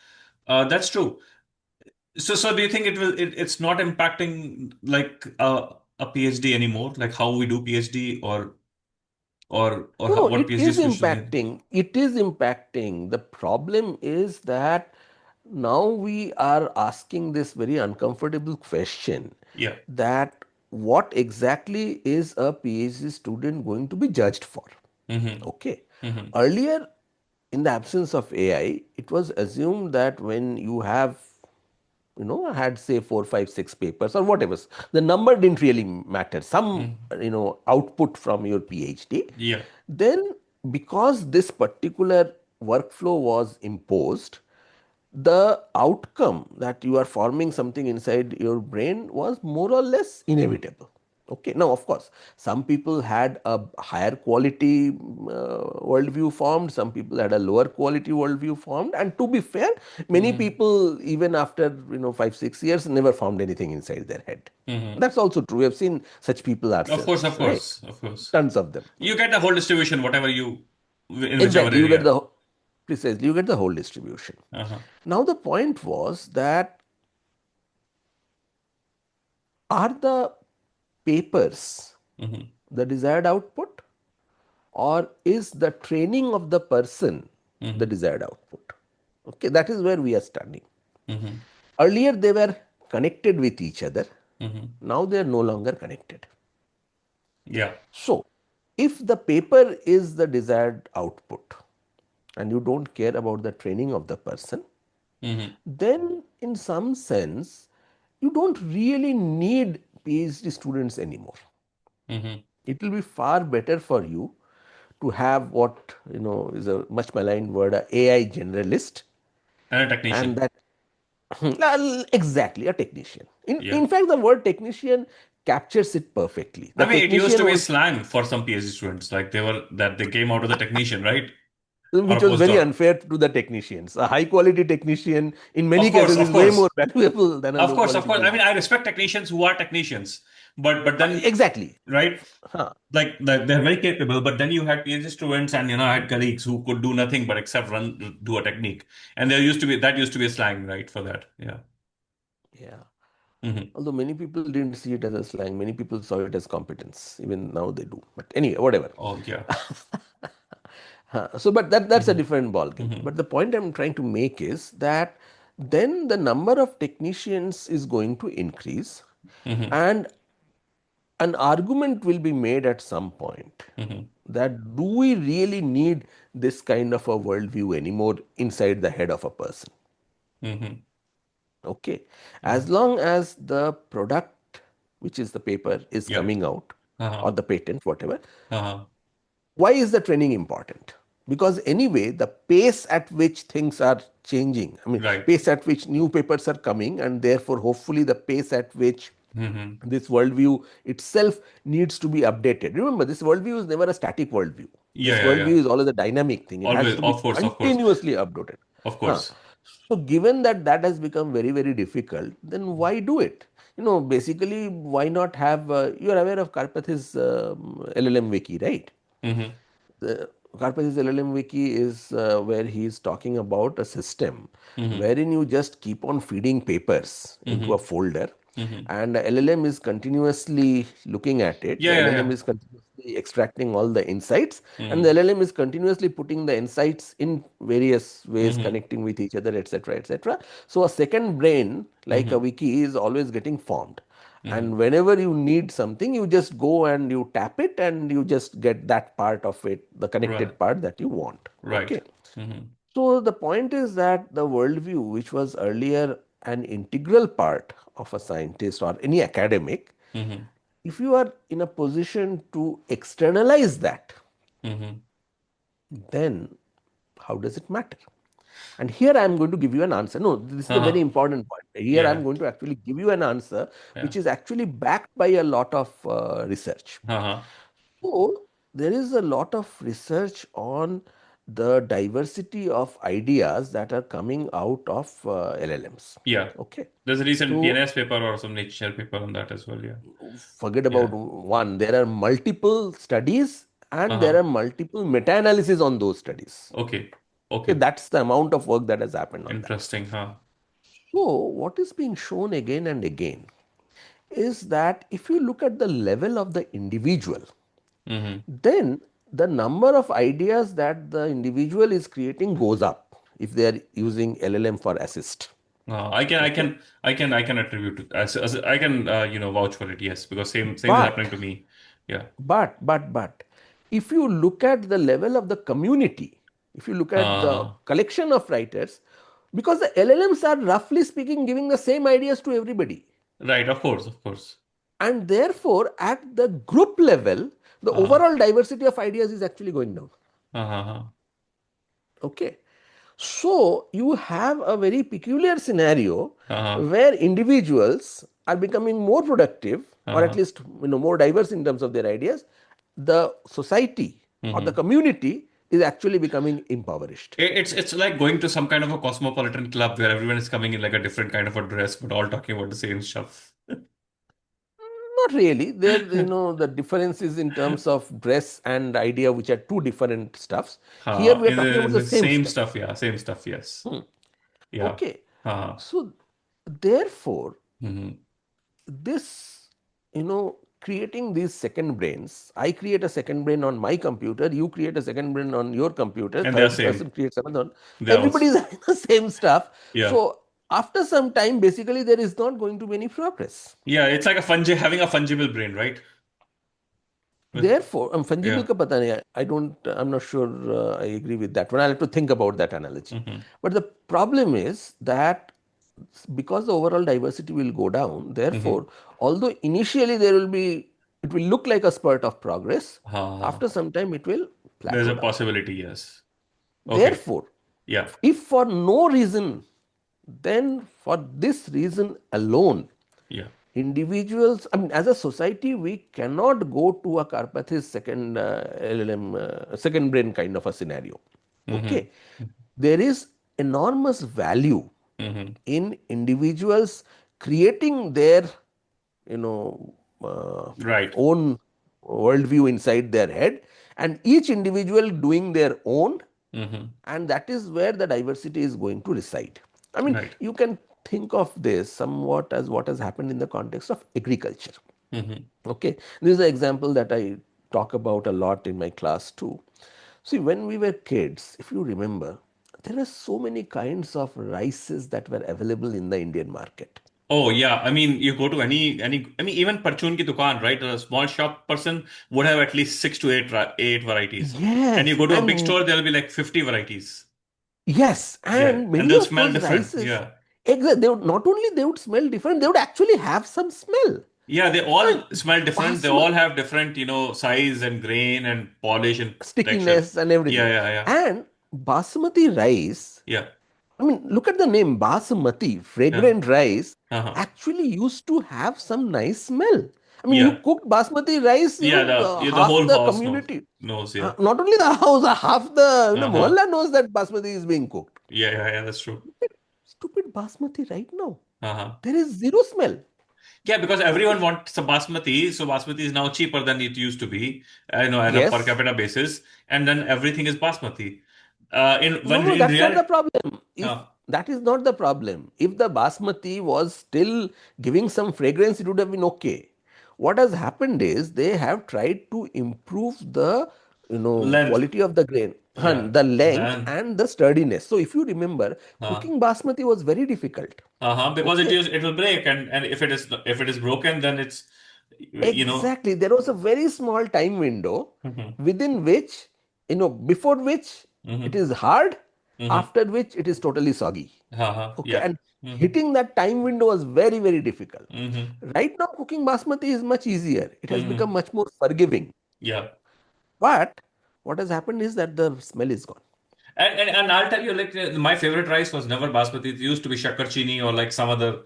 That's true. So do you think it's not impacting like a PhD anymore, like how we do PhD or No, no, what it PhD is students do? impacting. It is impacting. The problem is that now we are asking this very uncomfortable question, Yeah. that what exactly is a PhD student going to be judged for? Mm-hmm. Okay. Mm-hmm. Earlier, in the absence of AI, it was assumed that when you have had say 4, 5, 6 papers or whatever, the number didn't really matter, some Mm-hmm. output from your PhD, Yeah. then because this particular workflow was imposed, the outcome that you are forming something inside your brain was more or less inevitable. Okay, now of course, some people had a higher quality worldview formed, some people had a lower quality worldview formed, and to be fair, many Mm-hmm. people, even after 5, 6 years, never formed anything inside their head. Mm-hmm. That's also true. We have seen such people Of course, of ourselves, right? course, of course. Tons of them. You get the whole distribution, whatever you in whichever Exactly, you get area. the precisely, you get the whole distribution. Uh-huh. Now the point was that, are the papers Mm-hmm. the desired output, or is the training of the person the Mm-hmm. desired output? Okay, that is where we are standing. Mm-hmm. Earlier they were connected with each other, Mm-hmm. now they are no longer connected. Yeah. So, if the paper is the desired output and you don't care about the training of the person, Mm-hmm. then in some sense you don't really need PhD students anymore. Mm-hmm. It will be far better for you to have what is a much maligned word, a AI generalist, And a and technician. that well, exactly, a technician. In Yeah. in fact, the word technician captures it perfectly. The I mean, it used to technician be was, slang for some PhD students, like they came out of the technician, right? Or which a was very postdoc. unfair to the technicians. A high quality technician in many Of course, cases of is way more course, valuable than a of low course, of quality course. I mean, PhD. I respect technicians who are technicians, but then Exactly. right, Huh. like they're very capable. But then you had PhD students, and I had colleagues who could do nothing but except run do a technique, and there used to be a slang, right, for that. Yeah. Yeah. Hmm. Although many people didn't see it as a slang, many people saw it as competence. Even now they do. But anyway, whatever. Oh yeah. So, but that's a Hmm. different ball game. Hmm. But the point I'm trying to make is that then the number of technicians is going to increase, Hmm. and an argument will be made at some point Hmm. that, do we really need this kind of a worldview anymore inside the head of a person? Hmm. Okay, Hmm. as long as the product, which is the paper, is Yeah. coming out, or Uh-huh. the patent, whatever, Uh-huh. why is the training important? because anyway the pace at which things are changing, I mean Right. pace at which new papers are coming, and therefore hopefully the pace at which Mm-hmm. this worldview itself needs to be updated. Remember, this worldview is never a static worldview. Yeah, This yeah, yeah. worldview is always a dynamic thing. It has Always, to be of course, of course, continuously updated. of Huh. course. So, given that that has become very, very difficult, then why do it? Basically, why not have? You are aware of Karpathy's LLM wiki, right? Mm-hmm. The Karpathy's LLM wiki is where he is talking about a system Mm-hmm. wherein you just keep on feeding papers into a Mm-hmm. folder, Mm-hmm. and the LLM is continuously looking at it. Yeah, The yeah, LLM yeah. is continuously extracting all the insights, and the Mm-hmm. LLM is continuously putting the insights in various ways, Mm-hmm. connecting with each other, etc., etc. So a second brain, like a Mm-hmm. wiki, is always getting formed. Mm-hmm. And whenever you need something, you just go and you tap it, and you just get that part of it, the Right. connected part that you want. Right. Okay. Mm-hmm. So the point is that the worldview, which was earlier an integral part of a scientist or any academic, Mm-hmm. if you are in a position to externalize that, Mm-hmm. then how does it matter? And here I am going to give you an answer. No, this is a very Uh-huh. important point. Here I am Yeah. going to actually give you an answer Yeah. which is actually backed by a lot of research. Uh-huh. So there is a lot of research on the diversity of ideas that are coming out of LLMs. Yeah. Okay. There's a recent So PNS paper or some nature paper on that as well. Yeah. forget about Yeah. one. There are multiple studies and there Uh-huh. are multiple meta-analysis on those studies. Okay. Okay, Okay. that's the amount of work that has happened on that. Interesting, huh? So what is being shown again and again is that if you look at the level of the individual, Mm-hmm. then the number of ideas that the individual is creating goes up if they are using LLM for assist. I can, I Okay. can, I can attribute to as I can, vouch for it. Yes, because same is But, happening to me. Yeah. but, if you look at the level of the community, if you look at the Uh, collection of writers, because the LLMs are roughly speaking giving the same ideas to everybody. right. Of course, of course. And therefore, at the group level, the Uh, overall diversity of ideas is actually going down. uh, Okay. So you have a very peculiar scenario uh, where individuals are becoming more productive, or at uh, least more diverse in terms of their ideas. The society or the mm-hmm. community is actually becoming impoverished. It's like going to some kind of a cosmopolitan club where everyone is coming in like a different kind of a dress, but all talking about the same stuff. Not really. There, the difference is in terms of dress and idea, which are two different stuffs. Here we are talking about In the the same same stuff. stuff, yeah, same stuff, yes. Yeah. Okay. Uh, So therefore, mm-hmm. this, creating these second brains, I create a second brain on my computer, you create a second brain on your computer, And they're third same. person creates another one. They're Everybody also, is having the same stuff. yeah. So after some time, basically, there is not going to be any progress. Yeah, it's like a having a fungible brain, right? With, Therefore, fungible yeah. ka pata nahi, I'm not sure I agree with that one. I'll have to think about that analogy. Mm-hmm. But the problem is that because the overall diversity will go down, Mm-hmm. therefore, although initially it will look like a spurt of progress, Uh, after some time it will there's plateau a down. possibility, yes. Okay. Therefore, Yeah. if for no reason, then for this reason alone, Yeah. individuals, I mean, as a society, we cannot go to a Karpathy's second LLM, second brain kind of a scenario. Mm-hmm. Okay. There is enormous value Mm-hmm. in individuals creating their, you know, uh, Right. own worldview inside their head, and each individual doing their own, Mm-hmm. and that is where the diversity is going to reside. I mean, Right. you can think of this somewhat as what has happened in the context of agriculture. Mm-hmm. Okay, this is an example that I talk about a lot in my class too. See, when we were kids, if you remember, there are so many kinds of rices that were available in the Indian market. Oh yeah, I mean, you go to I mean, even Parchun ki dukaan, right? A small shop person would have at least six to eight varieties, and you Yes, go to a big and store, there'll be like 50 varieties. yes, Yeah, and and many they'll of smell those different. rices, Yeah, they would not only they would smell different, they would actually have some smell. Yeah, they And all smell different. They all basmati have different, size and grain and polish and texture. stickiness and Yeah, everything. yeah, yeah, And basmati rice, yeah, I mean, look at the name basmati, yeah. fragrant rice, Uh-huh. actually used to have some nice smell. I mean, you Yeah, cooked basmati rice, yeah. The half whole the house knows community, knows. Yeah. not only the house, half the Uh-huh. mohalla knows that basmati is being cooked. Yeah, yeah, yeah. That's true. Look at stupid basmati right now. Uh-huh. There is zero smell. Yeah, because Okay. everyone wants a basmati, so basmati is now cheaper than it used to be, at a per Yes. capita basis, and then everything is basmati. In No, when no, in that's not reality, the problem. If uh, that is not the problem, if the basmati was still giving some fragrance, it would have been okay. What has happened is they have tried to improve the length, quality of the grain, yeah, the length then, and the sturdiness. So if you remember, uh, cooking basmati was very difficult. because Okay. it will break, and if it is broken, then it's, you know, Exactly. There was a very small time window hmm within which, before which it hmm is hard, hmm after which it is totally soggy. Okay. yeah, And hmm hitting that time window was very, very difficult. hmm Right now, cooking basmati is much easier. It has become hmm much more forgiving. yeah. But what has happened is that the smell is gone. And I'll tell you, like, my favorite rice was never basmati. It used to be shakarchini or like some other,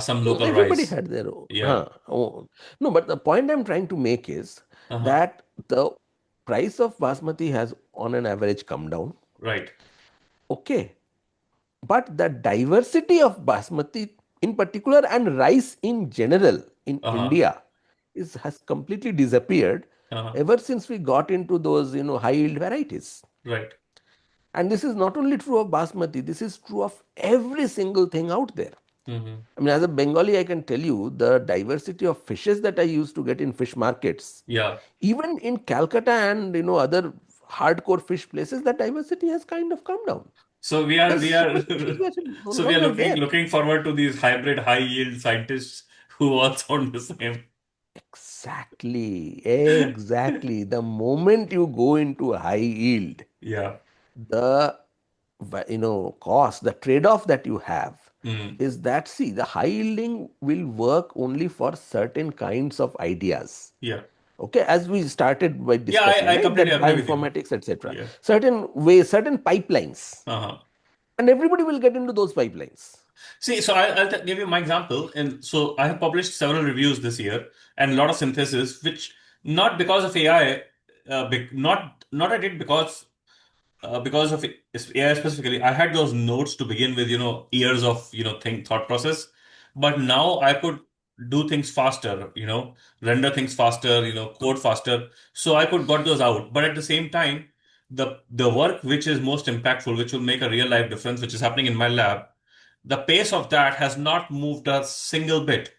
some No, local everybody rice. had their own. Yeah. No, but the point I'm trying to make is Uh-huh. that the price of basmati has on an average come down. Right. Okay. But the diversity of basmati in particular and rice in general in Uh-huh. India has completely disappeared Uh-huh. ever since we got into those high yield varieties. Right. And this is not only true of basmati, this is true of every single thing out there. hmm I mean, as a Bengali, I can tell you the diversity of fishes that I used to get in fish markets, Yeah. even in Calcutta and other hardcore fish places, that diversity has kind of come down So because so many fishes were no so we are longer looking there. looking forward to these hybrid high yield scientists who all sound the same. Exactly, exactly. The moment you go into high yield, Yeah. the cost, the trade-off that you have Mm. is that, see, the high yielding will work only for certain kinds of ideas. Yeah. Okay, as we started by Yeah, discussing, I right, completely that agree with you. bioinformatics, etc. Yeah. Certain ways, certain pipelines, Uh-huh. and everybody will get into those pipelines. See, so I'll give you my example. And so I have published several reviews this year and a lot of synthesis, which not because of AI, not I did because of AI specifically. I had those notes to begin with, years of thought process, but now I could do things faster, render things faster, code faster. So I could got those out, but at the same time, the work which is most impactful, which will make a real life difference, which is happening in my lab, the pace of that has not moved a single bit.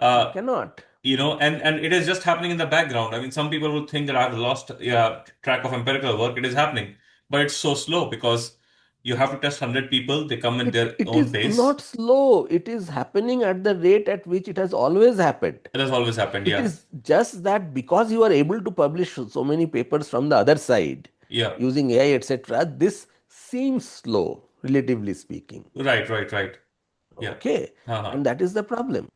You Uh, cannot. and it is just happening in the background. I mean, some people will think that I've lost, track of empirical work. It is happening, but it's so slow because you have to test 100 people. They come at It, their it own is pace. not slow. It is happening at the rate at which it has always happened. It has always happened. It Yeah, is just that because you are able to publish so many papers from the other side yeah, using AI, etc., this seems slow, relatively speaking. right, right, right. Yeah, Okay. uh-huh. And that is the problem.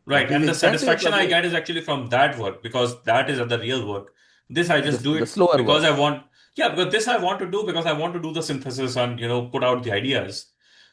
Right. That is And the exactly the satisfaction I problem. get is actually from that work because that is the real work. This I just do The it slower because I work. want, yeah, because this I want to do because I want to do the synthesis and put out the ideas.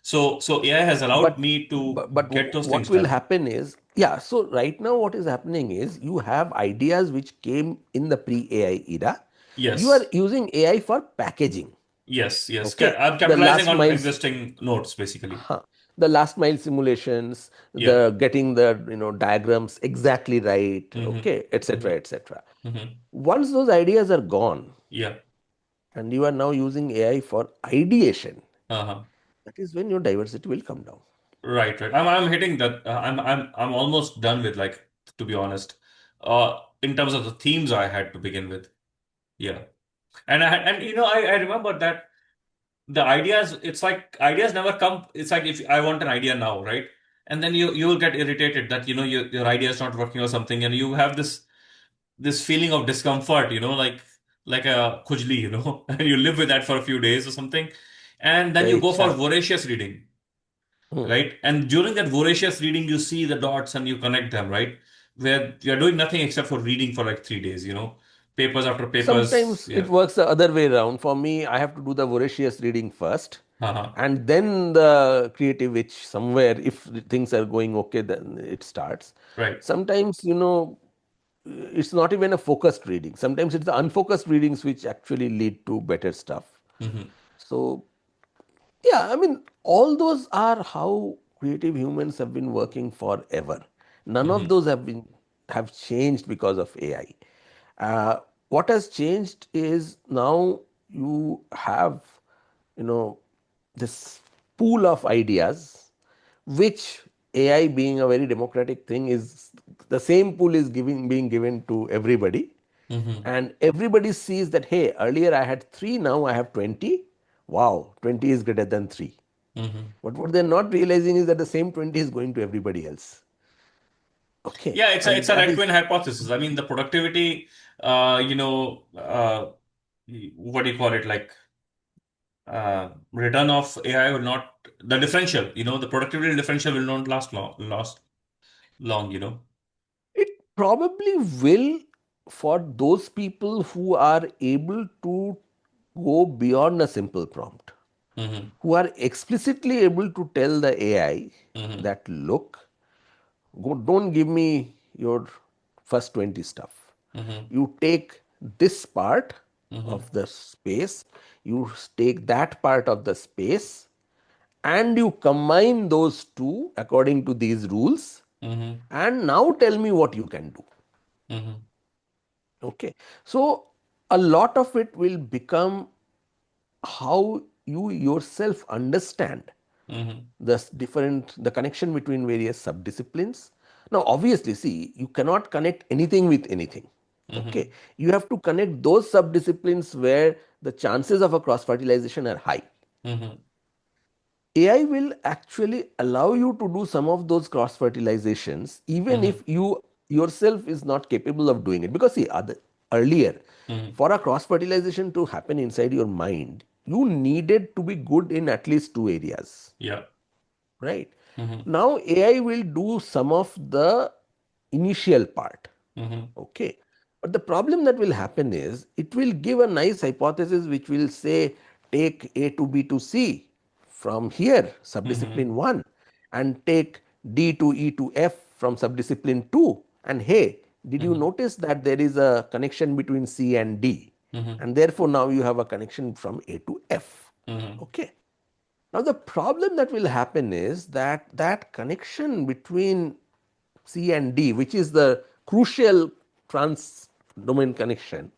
So AI has allowed But, me to but get those what things will done. happen is, yeah, so right now what is happening is you have ideas which came in the pre-AI era. You are Yes. using AI for packaging. Yes, yes. Okay. I'm The capitalizing last on miles existing nodes, basically. Huh. The last mile simulations, Yeah. the getting the diagrams exactly right, Mm-hmm. okay, etc., Mm-hmm. etc. Mm-hmm. Once those ideas are gone, Yeah. and you are now using AI for ideation, Uh-huh. that is when your diversity will come down. Right, right. I'm hitting that. I'm almost done with, like, to be honest. In terms of the themes I had to begin with. Yeah. And I remember that the ideas, it's like ideas never come. It's like if I want an idea now, right? And then you will get irritated that your idea is not working or something, and you have this feeling of discomfort, like a khujli, and you live with that for a few days or something, and then you go for Exactly. voracious reading. Hmm. right? And during that voracious reading, you see the dots and you connect them, right? Where you're doing nothing except for reading for like 3 days, papers after papers. Sometimes it Yeah. works the other way around. For me, I have to do the voracious reading first, Uh-huh. and then the creative itch somewhere. If the things are going okay, then it starts. Right. Sometimes, it's not even a focused reading. Sometimes it's the unfocused readings which actually lead to better stuff. Mm-hmm. So, yeah, I mean, all those are how creative humans have been working forever. None of Mm-hmm. those have changed because of AI. What has changed is now you have, you know, this pool of ideas, which AI being a very democratic thing is the same pool is giving being given to everybody, Mm-hmm. and everybody sees that, hey, earlier I had 3, now I have 20. Wow, 20 is greater than 3. Mm-hmm. But what they're not realizing is that the same 20 is going to everybody else. Okay, Yeah, it's a and it's a that red is twin hypothesis. I mean, the productivity, uh, you know, uh, what do you call it? Like return of AI will not the differential. The productivity differential will not last long. it probably will, for those people who are able to go beyond a simple prompt, Mm-hmm. who are explicitly able to tell the AI Mm-hmm. that, look, don't give me your first 20 stuff. Mm-hmm. You take this part Mm-hmm. of the space, you take that part of the space, and you combine those two according to these rules, Mm-hmm. and now tell me what you can do. Mm-hmm. Okay, so a lot of it will become how you yourself understand Mm-hmm. the connection between various subdisciplines. Now obviously, see, you cannot connect anything with anything. Okay, Mm-hmm. you have to connect those subdisciplines where the chances of a cross fertilization are high. Mm-hmm. AI will actually allow you to do some of those cross fertilizations even Mm-hmm. if you yourself is not capable of doing it, because see, earlier, Mm-hmm. for a cross fertilization to happen inside your mind, you needed to be good in at least two areas, Yeah. right? Mm-hmm. Now AI will do some of the initial part. Mm-hmm. Okay. But the problem that will happen is it will give a nice hypothesis which will say, take A to B to C from here, Mm-hmm. subdiscipline 1, and take D to E to F from subdiscipline 2. And hey, did you Mm-hmm. notice that there is a connection between C and D? Mm-hmm. And therefore, now you have a connection from A to F. Mm-hmm. Okay. Now, the problem that will happen is that that connection between C and D, which is the crucial trans domain connection,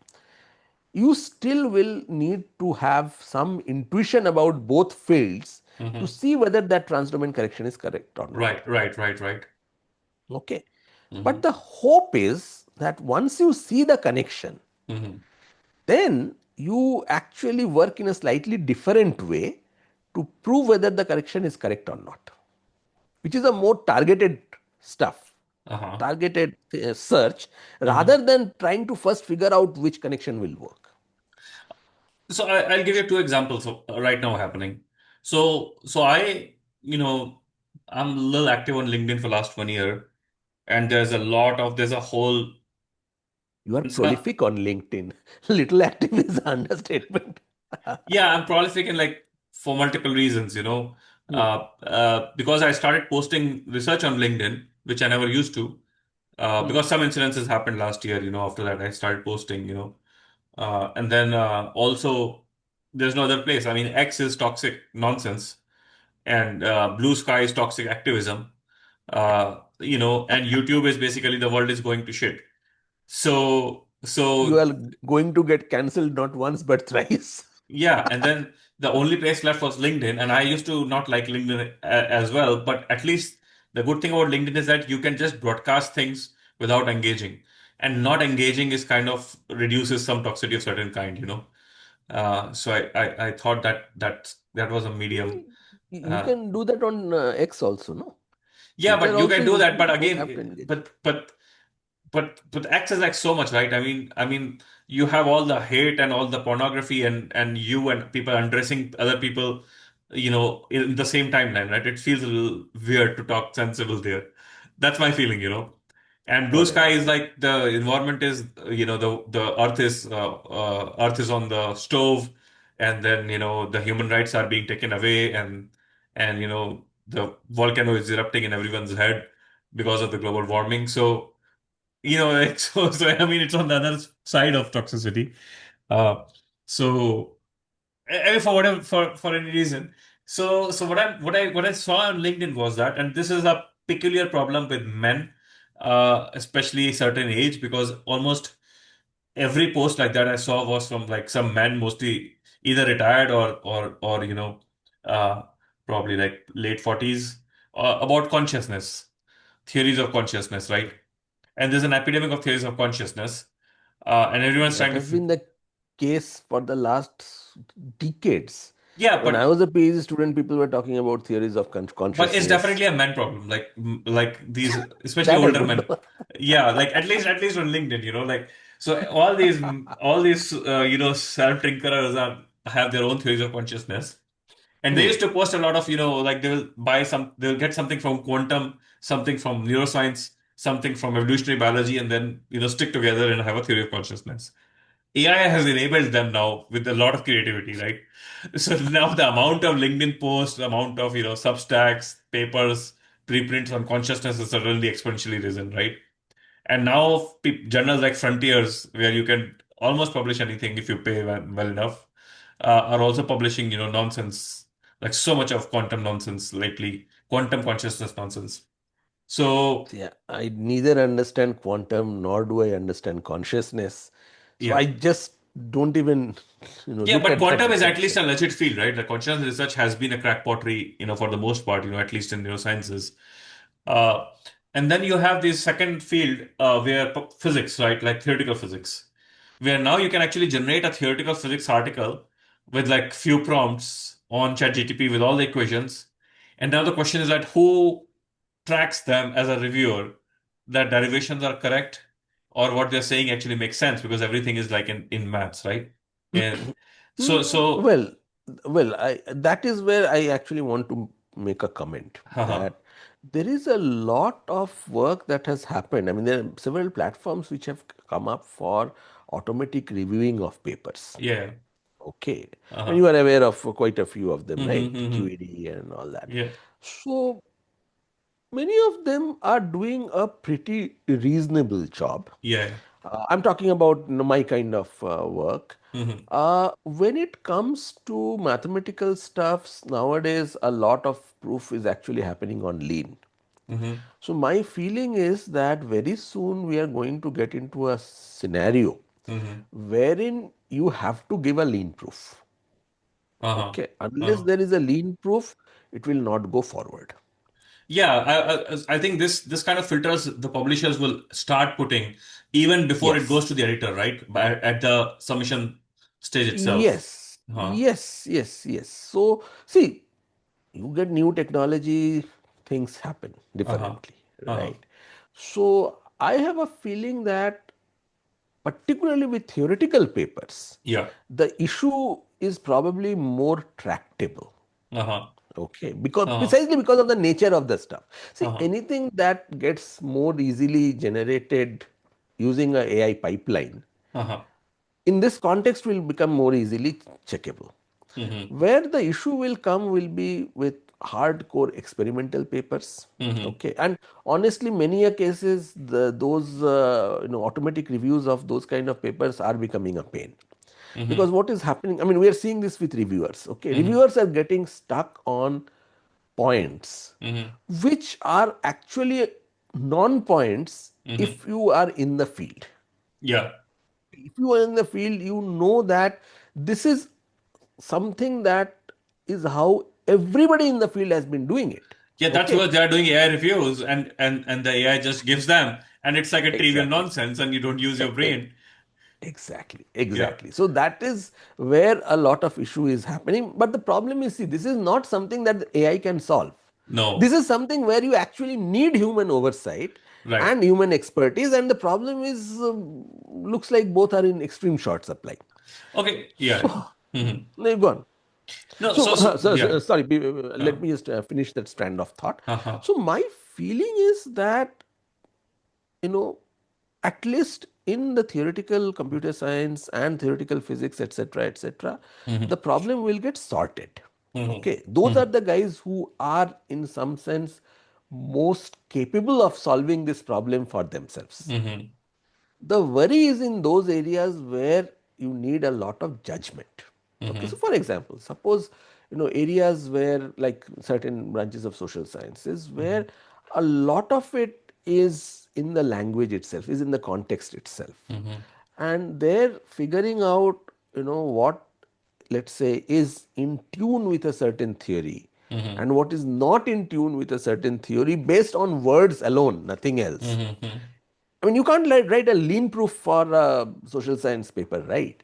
you still will need to have some intuition about both fields to Mm-hmm. see whether that trans domain connection is correct or not. Right. Right. Right. Right. Okay. Mm-hmm. But the hope is that once you see the connection, Mm-hmm. then you actually work in a slightly different way to prove whether the correction is correct or not, which is a more targeted stuff, Uh-huh. targeted search, Mm-hmm. rather than trying to first figure out which connection will work. So I'll give you two examples of right now happening. So you know, I'm a little active on LinkedIn for last 1 year, and there's a whole. You are It's not, prolific on LinkedIn. Little active is an understatement. yeah, I'm prolific in like for multiple reasons. Hmm. Because I started posting research on LinkedIn, which I never used to. Hmm. Because some incidences happened last year. After that I started posting. And then also there's no other place. I mean, X is toxic nonsense, and Blue Sky is toxic activism. And YouTube is basically the world is going to shit. So, You so are going to get cancelled not once but thrice. yeah, and then the only place left was LinkedIn, and I used to not like LinkedIn as well. But at least the good thing about LinkedIn is that you can just broadcast things without engaging, and not engaging is kind of reduces some toxicity of certain kind. So I thought that was a medium. You Uh, can do that on X also, no? yeah, Twitter but you also can do you that. But don't have to again, engage. but X is like so much, right? I mean, you have all the hate and all the pornography and you and people undressing other people. in the same timeline, right? It feels a little weird to talk sensible there. That's my feeling. And blue sky Correct. is like the environment is, the earth is on the stove, and then, the human rights are being taken away, and the volcano is erupting in everyone's head because of the global warming. So, I mean, it's on the other side of toxicity. Uh, so. For whatever, for any reason. So what I saw on LinkedIn was that, and this is a peculiar problem with men, especially certain age, because almost every post like that I saw was from like some men, mostly either retired or uh, probably like late 40s, about consciousness, theories of consciousness, right? And there's an epidemic of theories of consciousness, and everyone's That trying to has been the case for the last decades. yeah, When I was a PhD student, people were talking about theories of but it's consciousness. definitely a man problem. Like these, especially That I older don't men. know. Yeah, like at least on LinkedIn, like so all these self tinkerers are have their own theories of consciousness, and they used Hmm. to post a lot of like they'll get something from quantum, something from neuroscience, something from evolutionary biology, and then stick together and have a theory of consciousness. AI has enabled them now with a lot of creativity, right? So now the amount of LinkedIn posts, the amount of Substacks, papers, preprints on consciousness has suddenly exponentially risen, right? And now journals like Frontiers, where you can almost publish anything if you pay well enough, are also publishing nonsense, like so much of quantum nonsense lately, quantum consciousness nonsense. So Yeah, I neither understand quantum nor do I understand consciousness. So yeah. I just don't even, Yeah, look but at quantum that is at least section. a legit field, right? The consciousness research has been a crack pottery, for the most part, at least in neurosciences. Uh, and then you have this second field where physics, right? Like theoretical physics, where now you can actually generate a theoretical physics article with like few prompts on ChatGPT with all the equations. And now the question is that who tracks them as a reviewer that derivations are correct or what they're saying actually makes sense because everything is like in maths, right? And so, so, Well, that is where I actually want to make a comment haha, that there is a lot of work that has happened. I mean, there are several platforms which have come up for automatic reviewing of papers. yeah, Okay. And uh-huh, you are aware of quite a few of them, right? mm-hmm, mm-hmm, QED and all that. yeah, So many of them are doing a pretty reasonable job. yeah, I'm talking about my kind of work. mm-hmm, When it comes to mathematical stuffs, nowadays a lot of proof is actually happening on lean. mm-hmm, So my feeling is that very soon we are going to get into a scenario mm-hmm, wherein you have to give a lean proof. uh-huh, Okay, unless uh-huh. there is a lean proof, it will not go forward. Yeah, I think this kind of filters the publishers will start putting even before it goes to Yes, the editor, right? At the submission stage itself. yes, Huh. yes. So, see, you get new technology, things happen Uh-huh. differently, Uh-huh. right? So, I have a feeling that, particularly with theoretical papers, Yeah. the issue is probably more tractable. Uh-huh. Okay, because Uh-huh. precisely because of the nature of the stuff. See, Uh-huh. anything that gets more easily generated using a AI pipeline, Uh-huh. in this context will become more easily checkable. Mm-hmm. Where the issue will come will be with hardcore experimental papers. Mm-hmm. Okay, and honestly, many a cases those automatic reviews of those kind of papers are becoming a pain because Mm-hmm. what is happening? I mean, we are seeing this with reviewers. Okay, Mm-hmm. reviewers are getting stuck on points Mm-hmm. which are actually non-points Mm-hmm. if you are in the field. Yeah. If you are in the field, you know that this is something that is how everybody in the field has been doing it. Yeah, that's Okay, what they're doing AI reviews and the AI just gives them and it's like a trivial exactly. nonsense and you don't use E- your e- brain. Exactly, Yeah. exactly. So that is where a lot of issue is happening. But the problem is, see, this is not something that the AI can solve. This No. is something where you actually need human oversight Right. and human expertise. And the problem is, looks like both are in extreme short supply. Okay. Yeah. So, Mhm. no, go on. No, So, yeah. sorry, Uh, let me just finish that strand of thought. uh-huh. So, my feeling is that, you know, at least in the theoretical computer science and theoretical physics, etc., etc., the Mm-hmm. problem will get sorted. Okay, Mm-hmm. those Mm-hmm. are the guys who are, in some sense, most capable of solving this problem for themselves. Mm-hmm. The worry is in those areas where you need a lot of judgment. Okay, so Mm-hmm. for example, suppose, areas where, like certain branches of social sciences, where a lot of it is in the language itself, is in the context itself, Mm-hmm. and they're figuring out, what, let's say, is in tune with a certain theory Mm-hmm. and what is not in tune with a certain theory based on words alone, nothing else. Mm-hmm. I mean, you can't write a lean proof for a social science paper, right?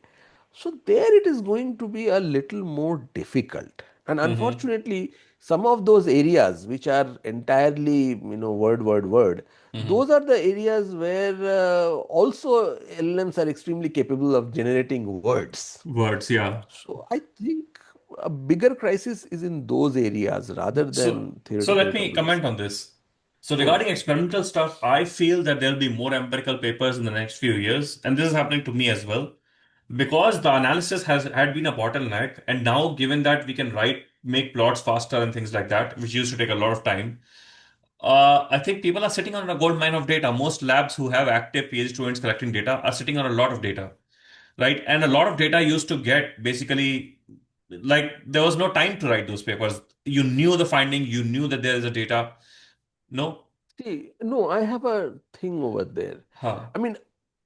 So there it is going to be a little more difficult. And Mm-hmm. unfortunately, some of those areas which are entirely, word, word, word, Mm-hmm. those are the areas where also LLMs are extremely capable of generating words. Words, yeah. So I think a bigger crisis is in those areas rather So, than so theoretical let me computer comment on science. this. So Hmm. regarding experimental stuff, I feel that there'll be more empirical papers in the next few years, and this is happening to me as well, because the analysis has had been a bottleneck, and now given that we can make plots faster and things like that, which used to take a lot of time, I think people are sitting on a gold mine of data. Most labs who have active PhD students collecting data are sitting on a lot of data, right? And a lot of data used to get basically like there was no time to write those papers. You knew the finding, you knew that there is a data. No? See, no, I have a thing over there. Huh. I mean,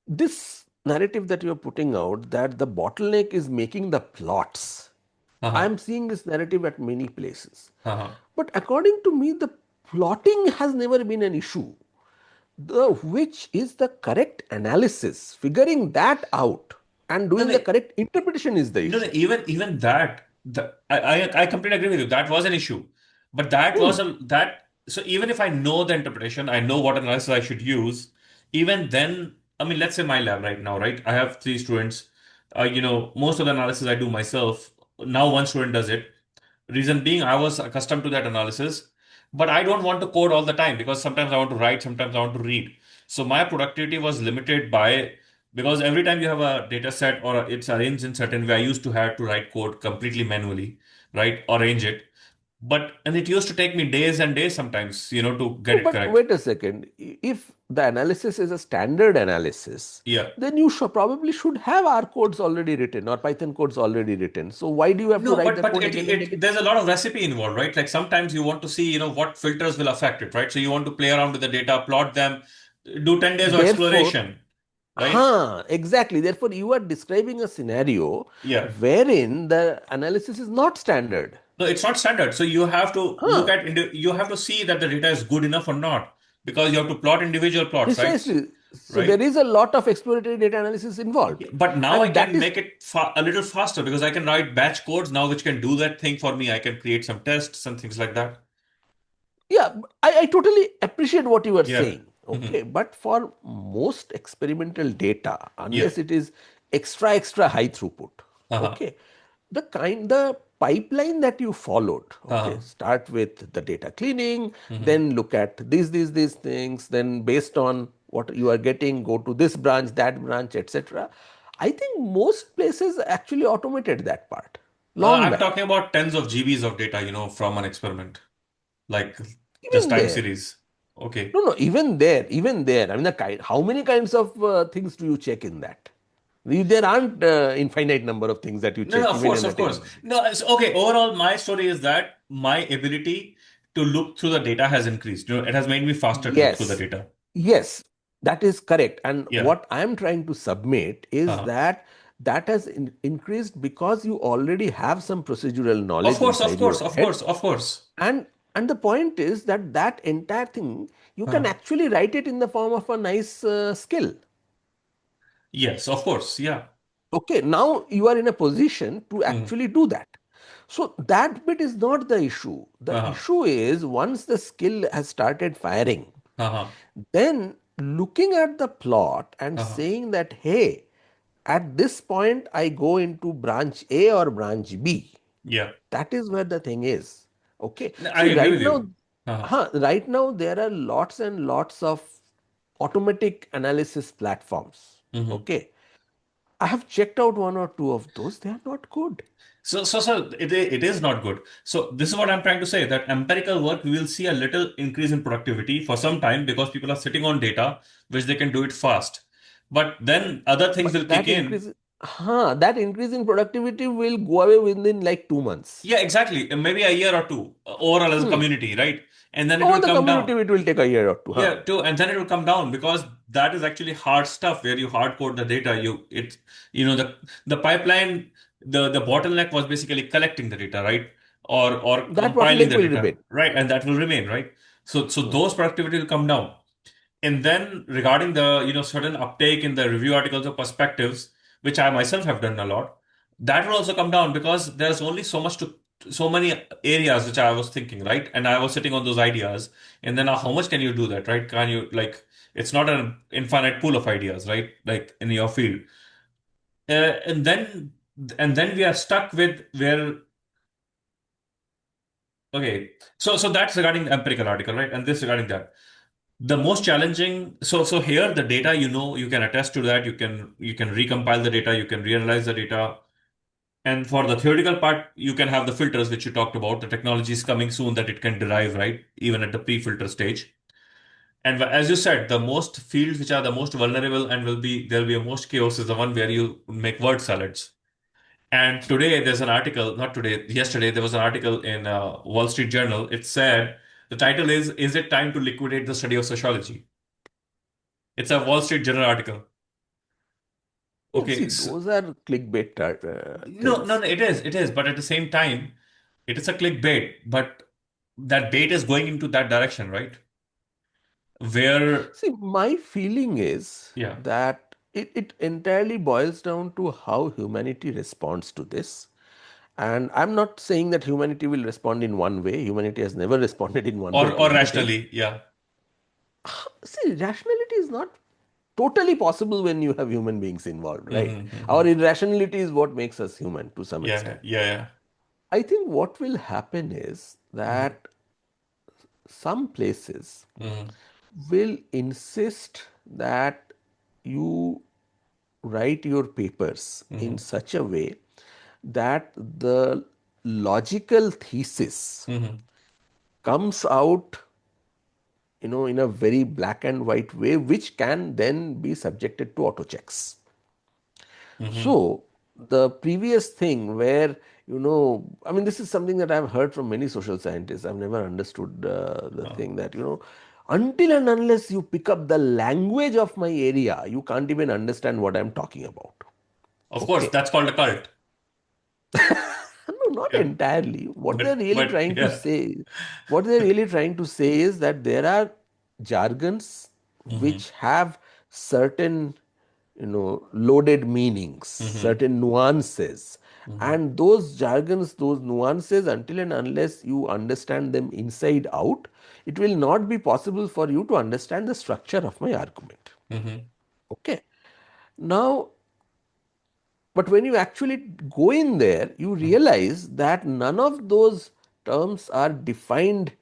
this narrative that you're putting out, that the bottleneck is making the plots. Uh-huh. I'm seeing this narrative at many places. Uh-huh. But according to me, the plotting has never been an issue. Which is the correct analysis, figuring that out and No, doing no, the correct interpretation is the no, no, issue. even that, I completely agree with you. That was an issue, but that Hmm. was a that. So even if I know the interpretation, I know what analysis I should use. Even then, I mean, let's say my lab right now, right? I have three students. Most of the analysis I do myself. Now one student does it. Reason being, I was accustomed to that analysis, but I don't want to code all the time because sometimes I want to write, sometimes I want to read. So my productivity was limited by because every time you have a data set or it's arranged in certain way, I used to have to write code completely manually, right? Arrange it. And it used to take me days and days sometimes, to get No, it but correct. wait a second. If the analysis is a standard analysis, Yeah. then you probably should have R codes already written or Python codes already written. So why do you have to No, write but the but code it again and it again? there's a lot of recipe involved, right? Like sometimes you want to see, what filters will affect it, right? So you want to play around with the data, plot them, do 10 days of Therefore, exploration, right? exactly. Therefore, you are describing a scenario Yeah. wherein the analysis is not standard. No, it's not standard. So you have to Huh, you have to see that the data is good enough or not because you have to plot individual plots, right? precisely. So there Right? is a lot of exploratory data analysis Yeah, involved. but now I And that can is, make it a little faster because I can write batch codes now, which can do that thing for me. I can create some tests and things like that. yeah, I totally appreciate what you are Yeah. saying. Hmm. Okay, but for most experimental data, Yeah. unless it is extra high throughput, Uh-huh. okay, the pipeline that you followed, okay, Uh-huh. start with the data cleaning, Hmm. then look at these things, then based on what you are getting, go to this branch, that branch, etc. I think most places actually automated that part long I'm back. talking about tens of GBs of data, from an experiment, like just Even time there. series. Okay. No, no, even there. I mean, how many kinds of things do you check in that? There aren't infinite number of things that you No, no, check, of even course, in a of course. table. No, okay. Overall, my story is that my ability to look through the data has increased. It has made me faster to look through the Yes, data. yes, that is correct. And Yeah. what I am trying to submit is Uh-huh. that that has increased because you already have some procedural Of knowledge course, of inside your course, of head. course, of course. And the point is that that entire thing, you can Uh-huh. actually write it in the form of a nice skill. Yes, of course. Yeah. Okay, now you are in a position to Mm-hmm. actually do that. So that bit is not the issue. The Uh-huh. issue is once the skill has started firing, Uh-huh. then looking at the plot and Uh-huh. saying that, hey, at this point I go into branch A or branch B. Yeah. That is where the thing is. Okay. I See, agree with right you. now, Uh-huh. right now there are lots and lots of automatic analysis platforms. Mhm. Okay. I have checked out one or two of those. They are not good. So it is not good. So this is what I'm trying to say, that empirical work, we will see a little increase in productivity for some time because people are sitting on data, which they can do it fast. But then other things But will kick in. that increase in productivity will go away within like 2 months. Yeah, exactly. Maybe a year or two overall as a Hmm. community, right? And then it will Over the come community, down. it will take a year or two, huh? Yeah, too, and then it will come down because that is actually hard stuff where you hard code the data. The pipeline, the bottleneck was basically collecting the data, right? Or That compiling bottleneck the will data, remain. right? And that will remain, right? So Hmm. those productivity will come down. And then regarding the, certain uptake in the review articles or perspectives, which I myself have done a lot, that will also come down because there's only so many areas which I was thinking, right? And I was sitting on those ideas. And then how much can you do that, right? Can you, like, it's not an infinite pool of ideas, right? Like in your field. And then we are stuck with where, okay, so that's regarding the empirical article, right? And this regarding that. The most challenging, so here the data, you can attest to that, you can recompile the data, you can reanalyze the data. And for the theoretical part, you can have the filters which you talked about. The technology is coming soon that it can derive, right? Even at the pre-filter stage. And as you said, the most fields which are the most vulnerable and there'll be a most chaos is the one where you make word salads. And today there's an article, not today, yesterday there was an article in Wall Street Journal. It said the title is it time to liquidate the study of sociology? It's a Wall Street Journal article. Yeah, see, Okay, so, those are clickbait no, no, things. no, it is, but at the same time, it is a clickbait, but that bait is going into that direction, right? Where, See, my feeling is yeah, that it entirely boils down to how humanity responds to this. And I'm not saying that humanity will respond in one way. Humanity has never responded in one way to or anything. rationally, yeah. See, rationality is not totally possible when you have human beings involved, right? Mm-hmm, Our mm-hmm. irrationality is what makes us human to some Yeah, extent. yeah, yeah. I think what will happen is Mm-hmm, that some places mm-hmm, will insist that you write your papers in mm-hmm, such a way that the logical thesis mm-hmm, comes out, in a very black and white way, which can then be subjected to auto checks. mm-hmm. So the previous thing where, I mean, this is something that I've heard from many social scientists. I've never understood the Uh, thing that, until and unless you pick up the language of my area, you can't even understand what I'm talking about. of course, Okay. that's called a cult. No, not Yeah, entirely. What they're really but trying to yeah. say, what they're really trying to say is that there are jargons Mm-hmm, which have certain, loaded meanings, mm-hmm, certain nuances. mm-hmm, And those jargons, those nuances, until and unless you understand them inside out, it will not be possible for you to understand the structure of my argument. mm-hmm, Okay. Now, but when you actually go in there, you realize that none of those terms are defined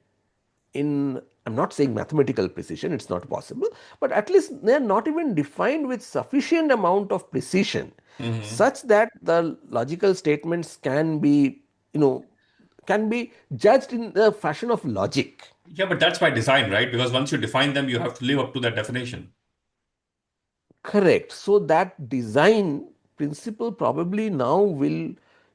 in, I'm not saying mathematical precision, it's not possible, but at least they are not even defined with sufficient amount of precision mm-hmm. such that the logical statements you know, can be judged in the fashion of logic. Yeah, but that's by design, right? Because once you define them, you have to live up to that definition. Correct. So that design principle probably now will,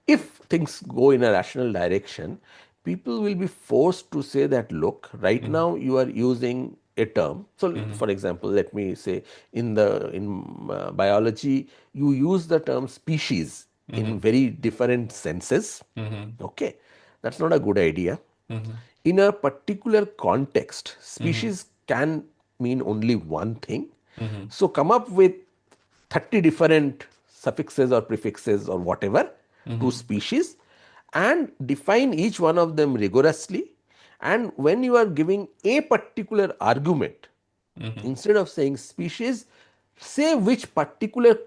if things go in a rational direction, people will be forced to say that, look, right Mm-hmm, now you are using a term. So, mm-hmm, for example, let me say in biology, you use the term species in mm-hmm, very different senses. mm-hmm, Okay, that's not a good idea. mm-hmm, In a particular context, mm-hmm, species can mean only one thing. mm-hmm, So come up with 30 different suffixes or prefixes or whatever to mm-hmm, species and define each one of them rigorously. And when you are giving a particular argument, mm-hmm, instead of saying species, say which particular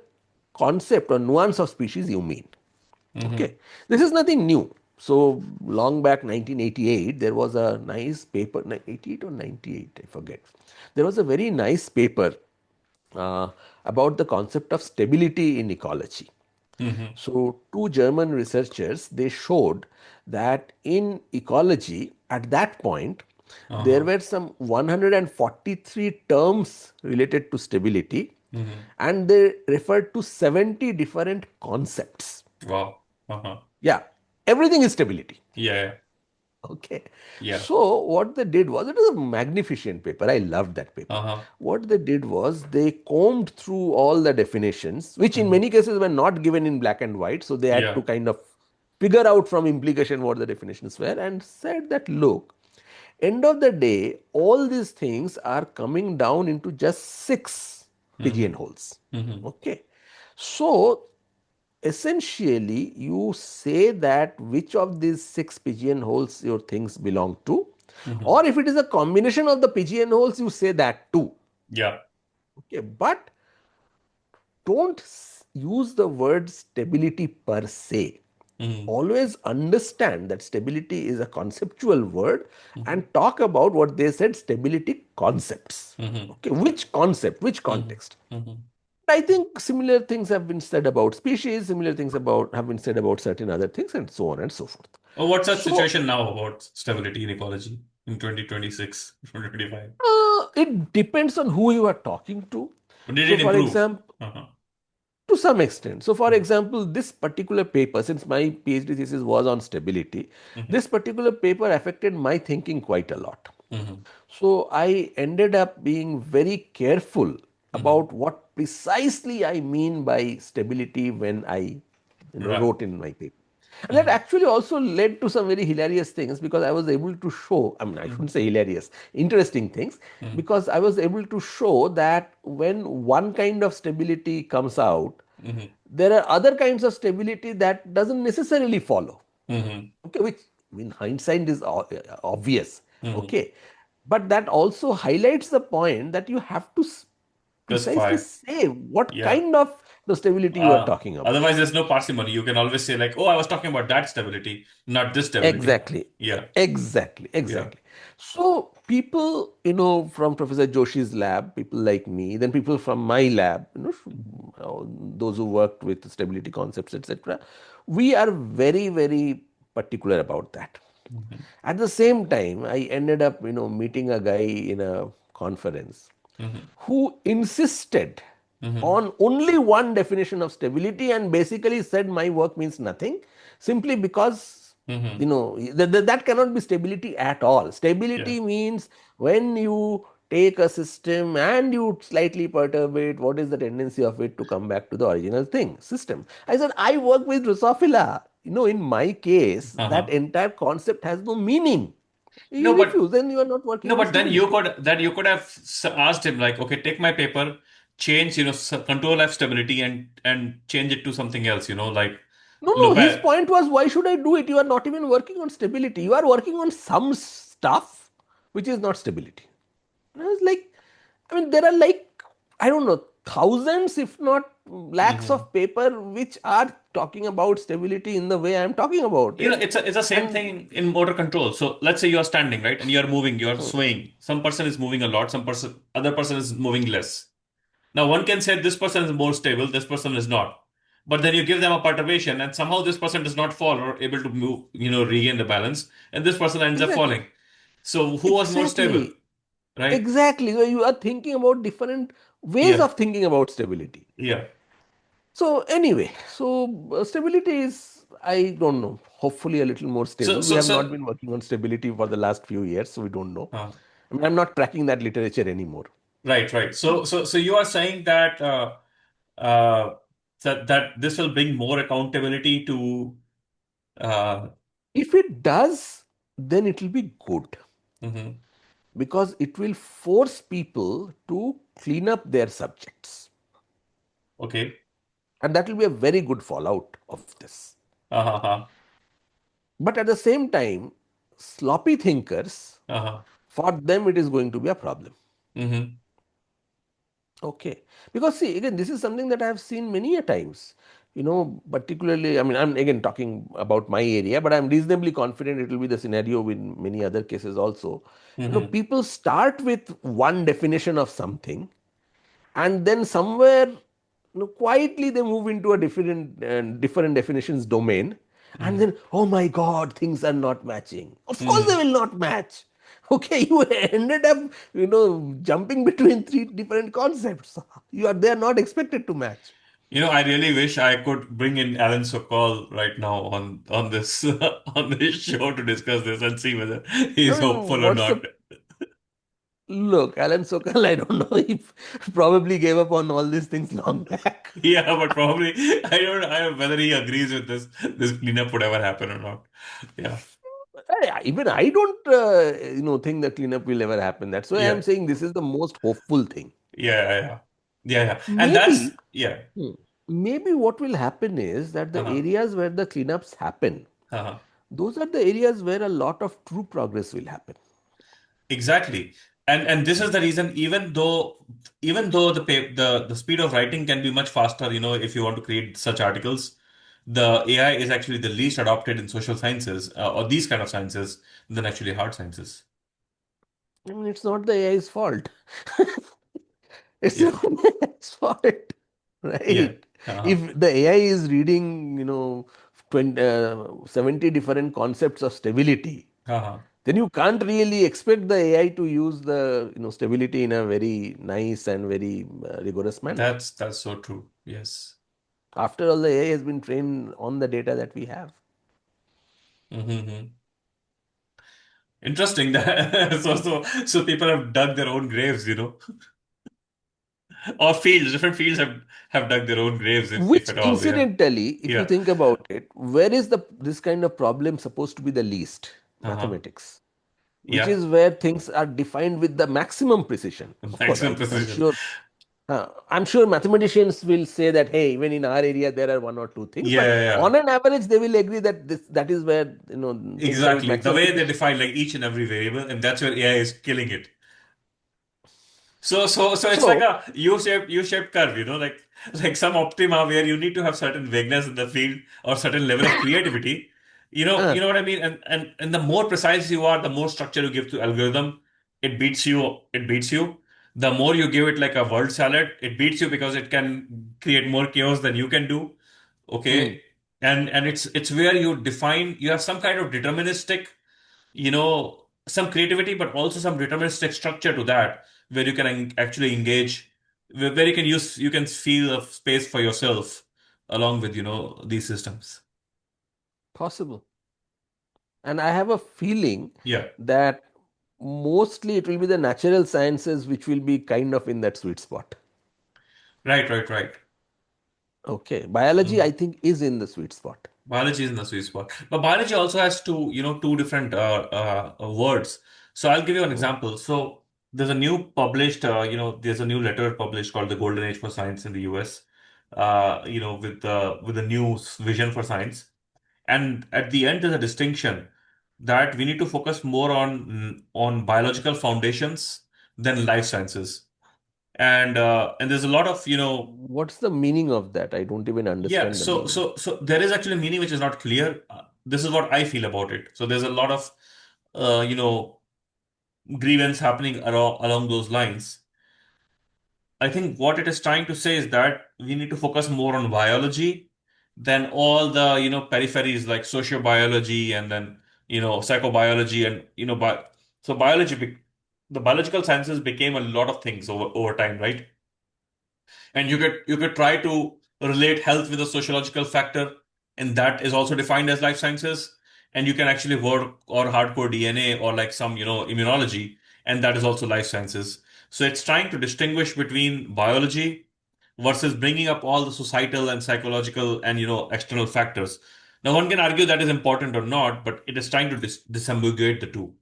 concept or nuance of species you mean. mm-hmm. Okay, this is nothing new. So long back 1988, there was a nice paper, 88 or 98, I forget. There was a very nice paper uh, about the concept of stability in ecology. Mm-hmm. So two German researchers, they showed that in ecology at that point there Uh-huh. were some 143 terms related to stability, Mm-hmm. and they referred to 70 different concepts. Wow. Uh-huh. Yeah, everything is stability. Yeah. Okay. Yeah. So what they did was, it was a magnificent paper. I loved that paper. Uh-huh. What they did was they combed through all the definitions, which in Mm-hmm. many cases were not given in black and white. So they had to Yeah. kind of figure out from implication what the definitions were, and said that, look, end of the day, all these things are coming down into just six Mm-hmm. pigeonholes. Mm-hmm. Okay. So essentially you say that which of these six pigeonholes your things belong to, Mm-hmm. or if it is a combination of the pigeonholes, you say that too. Yeah. Okay, but don't use the word stability per se. Mm-hmm. Always understand that stability is a conceptual word, Mm-hmm. and talk about what they said, stability concepts. Mm-hmm. Okay, which concept, which Mm-hmm. context. Mm-hmm. I think similar things have been said about species, similar things about have been said about certain other things, and so on and so forth. Oh, what's that So situation now about stability in ecology in 2026, 2025? it depends on who you are talking to. Did So, it for improve? example, Uh-huh. to some extent. So, for example, this particular paper, since my PhD thesis was on stability, Mm-hmm. this particular paper affected my thinking quite a lot. Mm-hmm. So I ended up being very careful Mm-hmm. about what precisely I mean by stability when I Right. wrote in my paper. And that Mm-hmm. actually also led to some very hilarious things, because I was able to show, I mean, I Mm-hmm. shouldn't say hilarious, interesting things, because I was able to show that when one kind of stability comes out, Mm-hmm. there are other kinds of stability that doesn't necessarily follow. Mm-hmm. Okay, which in hindsight is obvious. Mm-hmm. Okay, but that also highlights the point that you have to precisely Specify. say what Yeah. kind of the stability you are talking about. Otherwise, there's no parsimony. You can always say, like, oh, I was talking about that stability, not this stability. Exactly. Yeah. Exactly. Yeah. Exactly. So people, from Professor Joshi's lab, people like me, then people from my lab, those who worked with stability concepts, etc., we are very, very particular about that. Mm-hmm. At the same time, I ended up, meeting a guy in a conference Mm-hmm. who insisted Mm-hmm. on only one definition of stability, and basically said my work means nothing, simply because Mm-hmm. that cannot be stability at all. Yeah. Stability means when you take a system and you slightly perturb it, what is the tendency of it to come back to the original thing, system. I said, I work with Drosophila. In my case, that Uh-huh. entire concept has no meaning. You No, but refuse, then you are not working no, on but then you stability. could have asked him, like, okay, take my paper, change, control F stability, and change it to something else, like No, no, look his at. point was, why should I do it? You are not even working on stability. You are working on some stuff which is not stability. And I was like, I mean, there are like, I don't know, thousands, if not lakhs Mhm. of paper which are talking about stability in the way I am talking about it. It's the same And thing in motor control. So let's say you're standing, right, and you're moving, you're swaying. Some person is moving a lot, other person is moving less. Now, one can say this person is more stable, this person is not. But then you give them a perturbation, and somehow this person does not fall or able to move, regain the balance, and this person ends up exactly, falling. So, who was more stable, exactly, right? exactly. So you are thinking about different ways Yeah, of thinking about stability. yeah. So anyway, so stability is, I don't know, hopefully a little more So, stable. We so, have so, not been working on stability for the last few years, so we don't know. uh, I mean, I'm not tracking that literature anymore. right, right. So you are saying that uh, that this will bring more accountability to. Uh, If it does, then it will be good, mhm. because it will force people to clean up their subjects. Okay. And that will be a very good fallout of this. Uh-huh. But at the same time, sloppy thinkers, Uh-huh. for them it is going to be a problem. Mm-hmm. Okay. Because see, again, this is something that I have seen many a times. particularly, I mean, I'm again talking about my area, but I'm reasonably confident it will be the scenario in many other cases also. Hmm. People start with one definition of something, and then somewhere, quietly they move into a different definitions domain, and Hmm. then, oh my God, things are not matching. Of course, they Hmm. will not match. Okay, you ended up, jumping between three different concepts. They are not expected to match. I really wish I could bring in Alan Sokol right now on this on this show to discuss this and see whether I he's mean, hopeful or what's not. the look? Alan Sokal, I don't know, he probably gave up on all these things long back. Yeah, but probably I don't know whether he agrees with this cleanup would ever happen or not. Yeah, Even I don't, think the cleanup will ever happen. That's why I'm yeah, saying this is the most hopeful thing. yeah, yeah, yeah, yeah. And that's Maybe, yeah. hmm, maybe what will happen is that the Uh-huh. areas where the cleanups happen, Uh-huh. those are the areas where a lot of true progress will happen. Exactly. And this is the reason, even though the speed of writing can be much faster, if you want to create such articles, the AI is actually the least adopted in social sciences, or these kind of sciences, than actually hard sciences. I mean, it's not the AI's fault. It's Yeah. not the AI's fault, Yeah. right? Uh-huh. If the AI is reading, 20, 70 different concepts of stability, Uh-huh. then you can't really expect the AI to use the stability in a very nice and very rigorous manner. That's so true. Yes. After all, the AI has been trained on the data that we have. Mm-hmm. Interesting that so people have dug their own graves, or different fields have dug their own graves if Which at all. Yeah. incidentally, if you Yeah. think about it, where is the this kind of problem supposed to be the least? Uh-huh. Mathematics, which Yeah. is where things are defined with the maximum precision. Of course, Maximum precision. I'm sure mathematicians will say that, hey, even in our area there are one or two things, Yeah, but yeah, yeah. on an average they will agree that that is where things are with Exactly. The maximum way they precision. define like each and every variable, and that's where AI is killing it. So it's like So, a U-shaped curve, like some optima where you need to have certain vagueness in the field or certain level of creativity. You uh, know what I mean? And the more precise you are, the more structure you give to algorithm, it beats you. The more you give it like a word salad, it beats you because it can create more chaos than you can do. hmm, Okay. And it's where you have some kind of deterministic, some creativity, but also some deterministic structure to that, where you can actually engage, where you can feel a space for yourself along with, these systems. possible. And I have a feeling Yeah. that mostly it will be the natural sciences which will be kind of in that sweet spot. Right, right, right. Okay, biology Mm. I think is in the sweet spot. Biology is in the sweet spot. But biology also has two different words. So I'll give you an Hmm. example. So there's a new letter published called The Golden Age for Science in the US, with a new vision for science. And at the end, there's a distinction that we need to focus more on biological foundations than life sciences. And there's a lot of, What's the meaning of that? I don't even yeah, understand the meaning. so there is actually meaning which is not clear. This is what I feel about it. So there's a lot of uh, you know grievance happening along those lines. I think what it is trying to say is that we need to focus more on biology than all the, peripheries like sociobiology and then, psychobiology and, so the biological sciences became a lot of things over time, right? And you could try to relate health with a sociological factor, and that is also defined as life sciences. And you can actually work or hardcore DNA or like some, immunology, and that is also life sciences. So it's trying to distinguish between biology versus bringing up all the societal and psychological and, external factors. Now one can argue that is important or not, but it is trying to disambiguate the two.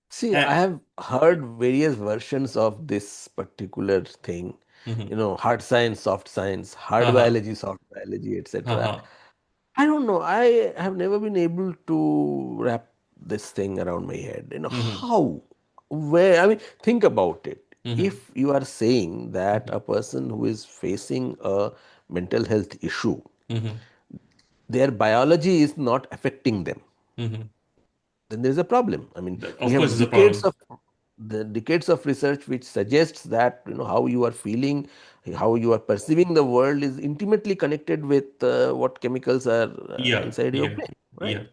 See, I And, have heard various versions of this particular thing, hmm. hard science, soft science, hard Uh-huh. biology, soft biology, etc. Uh-huh. I don't know. I have never been able to wrap this thing around my head. Hmm. How? Where? I mean, think about it. Hmm. If you are saying that Hmm. a person who is facing a mental health issue, Mm-hmm. their biology is not affecting them, Mm-hmm. then there is a problem. I mean, we Of course, have it's a problem. decades of research which suggests that how you are feeling, how you are perceiving the world is intimately connected with what chemicals are Yeah, inside your yeah, brain, right? yeah.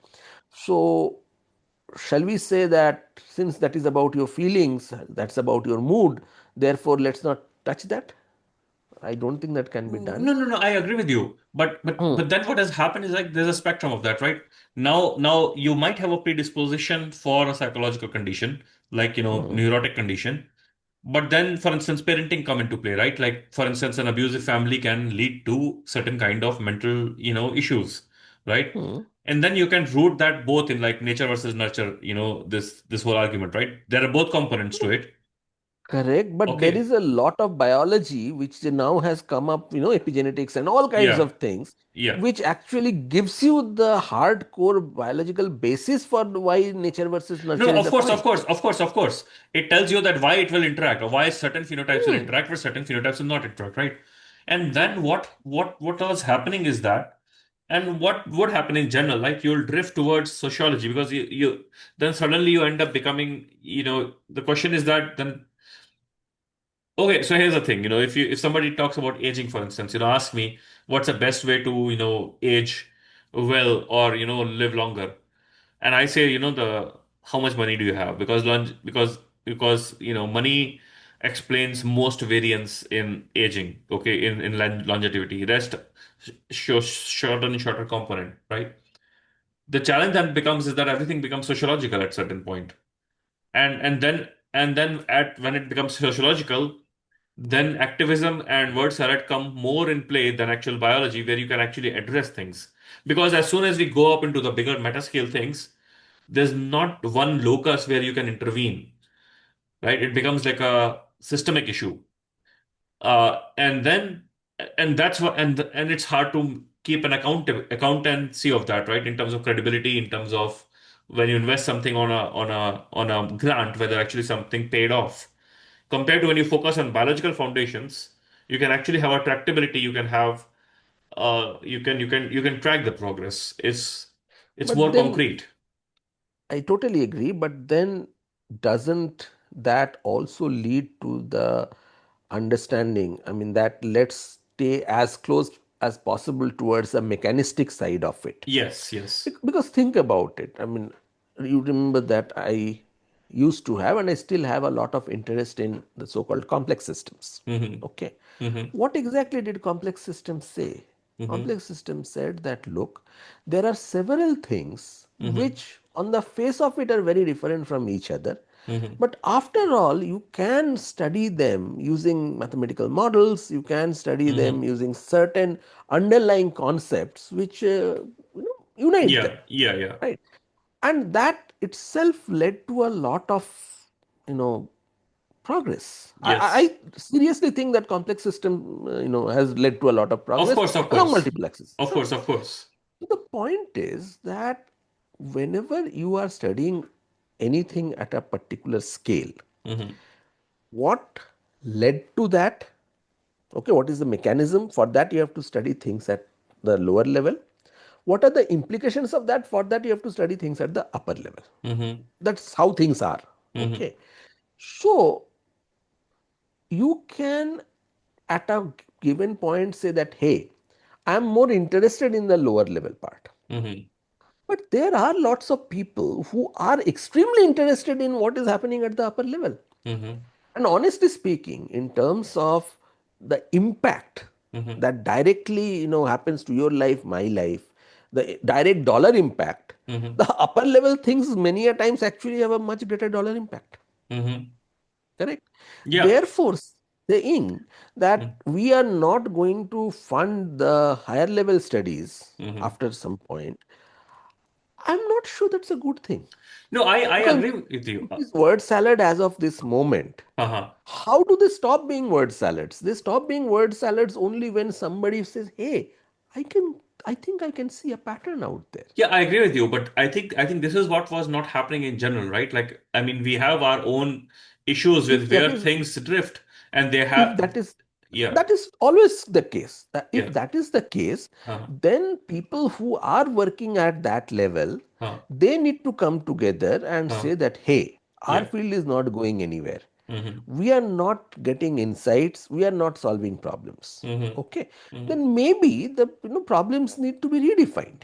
So, shall we say that since that is about your feelings, that's about your mood, therefore let's not touch that? I don't think that can be done. No, no, no. I agree with you. But Hmm. then what has happened is like there's a spectrum of that, right? Now you might have a predisposition for a psychological condition, like Hmm. neurotic condition. But then, for instance, parenting come into play, right? Like, for instance, an abusive family can lead to certain kind of mental, issues, right? Hmm. And then you can root that both in like nature versus nurture, this whole argument, right? There are both components to it. Correct, but there Okay. is a lot of biology which now has come up, epigenetics and all kinds Yeah. of things, Yeah. which actually gives you the hardcore biological basis for why nature versus No, nurture no, is of a course, of point. course, of course, of course. It tells you that why it will interact or why certain phenotypes will Hmm. interact with certain phenotypes will not interact, right? And then what was happening is that, and what would happen in general, like you'll drift towards sociology because you then suddenly you end up becoming, the question is that then okay, so here's the thing, if somebody talks about aging, for instance, ask me what's the best way to, age well or, live longer. And I say, the how much money do you have? Because money explains most variance in aging, okay, in longevity. Rest shows shorter and shorter component, right? The challenge then becomes is that everything becomes sociological at certain point. And then at when it becomes sociological, then activism and word salad come more in play than actual biology, where you can actually address things. Because as soon as we go up into the bigger metascale things, there's not one locus where you can intervene, right? It becomes like a systemic issue. And then, and that's what, and it's hard to keep an accountancy of that, right? In terms of credibility, in terms of when you invest something on a grant, whether actually something paid off. Compared to when you focus on biological foundations, you can actually have a tractability. You can have, you can track the progress. It's But more then concrete. I totally agree, but then doesn't that also lead to the understanding? I mean, that let's stay as close as possible towards the mechanistic side of it. Yes, yes. Because think about it. I mean, you remember that I used to have and I still have a lot of interest in the so called complex systems. Mm-hmm. Okay. Mm-hmm. What exactly did complex systems say? Mm-hmm. Complex systems said that look, there are several things Mm-hmm. which on the face of it are very different from each other. Mm-hmm. But after all, you can study them using mathematical models, you can study them Mm-hmm. using certain underlying concepts which unite them, Yeah, yeah, yeah. right? And that itself led to a lot of you know progress. Yes. I seriously think that complex system has led to a lot of Of progress course, of along course. multiple axes. Of So course, of course. the point is that whenever you are studying anything at a particular scale, Mm-hmm. what led to that? Okay, what is the mechanism? For that, you have to study things at the lower level. What are the implications of that? For that, you have to study things at the upper level. Mm-hmm. That's how things are. Mm-hmm. Okay. So you can at a given point say that, hey, I am more interested in the lower level part. Mm-hmm. But there are lots of people who are extremely interested in what is happening at the upper level. Mm-hmm. And honestly speaking, in terms of the impact Mm-hmm. that directly happens to your life, my life, the direct dollar impact, Mm-hmm. the upper level things many a times actually have a much greater dollar impact. Mm-hmm. Correct? Yeah. Therefore, saying that we are not going to fund the higher level studies Mm-hmm. after some point, I'm not sure that's a good thing. No, I Because agree with you. this word salad as of this moment, Uh-huh. how do they stop being word salads? They stop being word salads only when somebody says, hey, I can I think I can see a pattern out there. Yeah, I agree with you, but I think this is what was not happening in general, right? Like, I mean, we have our own issues If with that where is things drift, and they if have, that is Yeah. That is always the case. If Yeah. that is the case, Uh-huh. then people who are working at that level, Huh. they need to come together and Huh. say that, hey, our Yeah. field is not going anywhere. Mm-hmm. We are not getting insights. We are not solving problems. Mm-hmm. Okay, Mm-hmm. then maybe the problems need to be redefined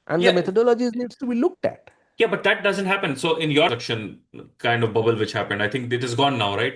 and the Yeah. methodologies needs to be looked at. Yeah, but that doesn't happen. So in your construction kind of bubble which happened, I think it is gone now, right?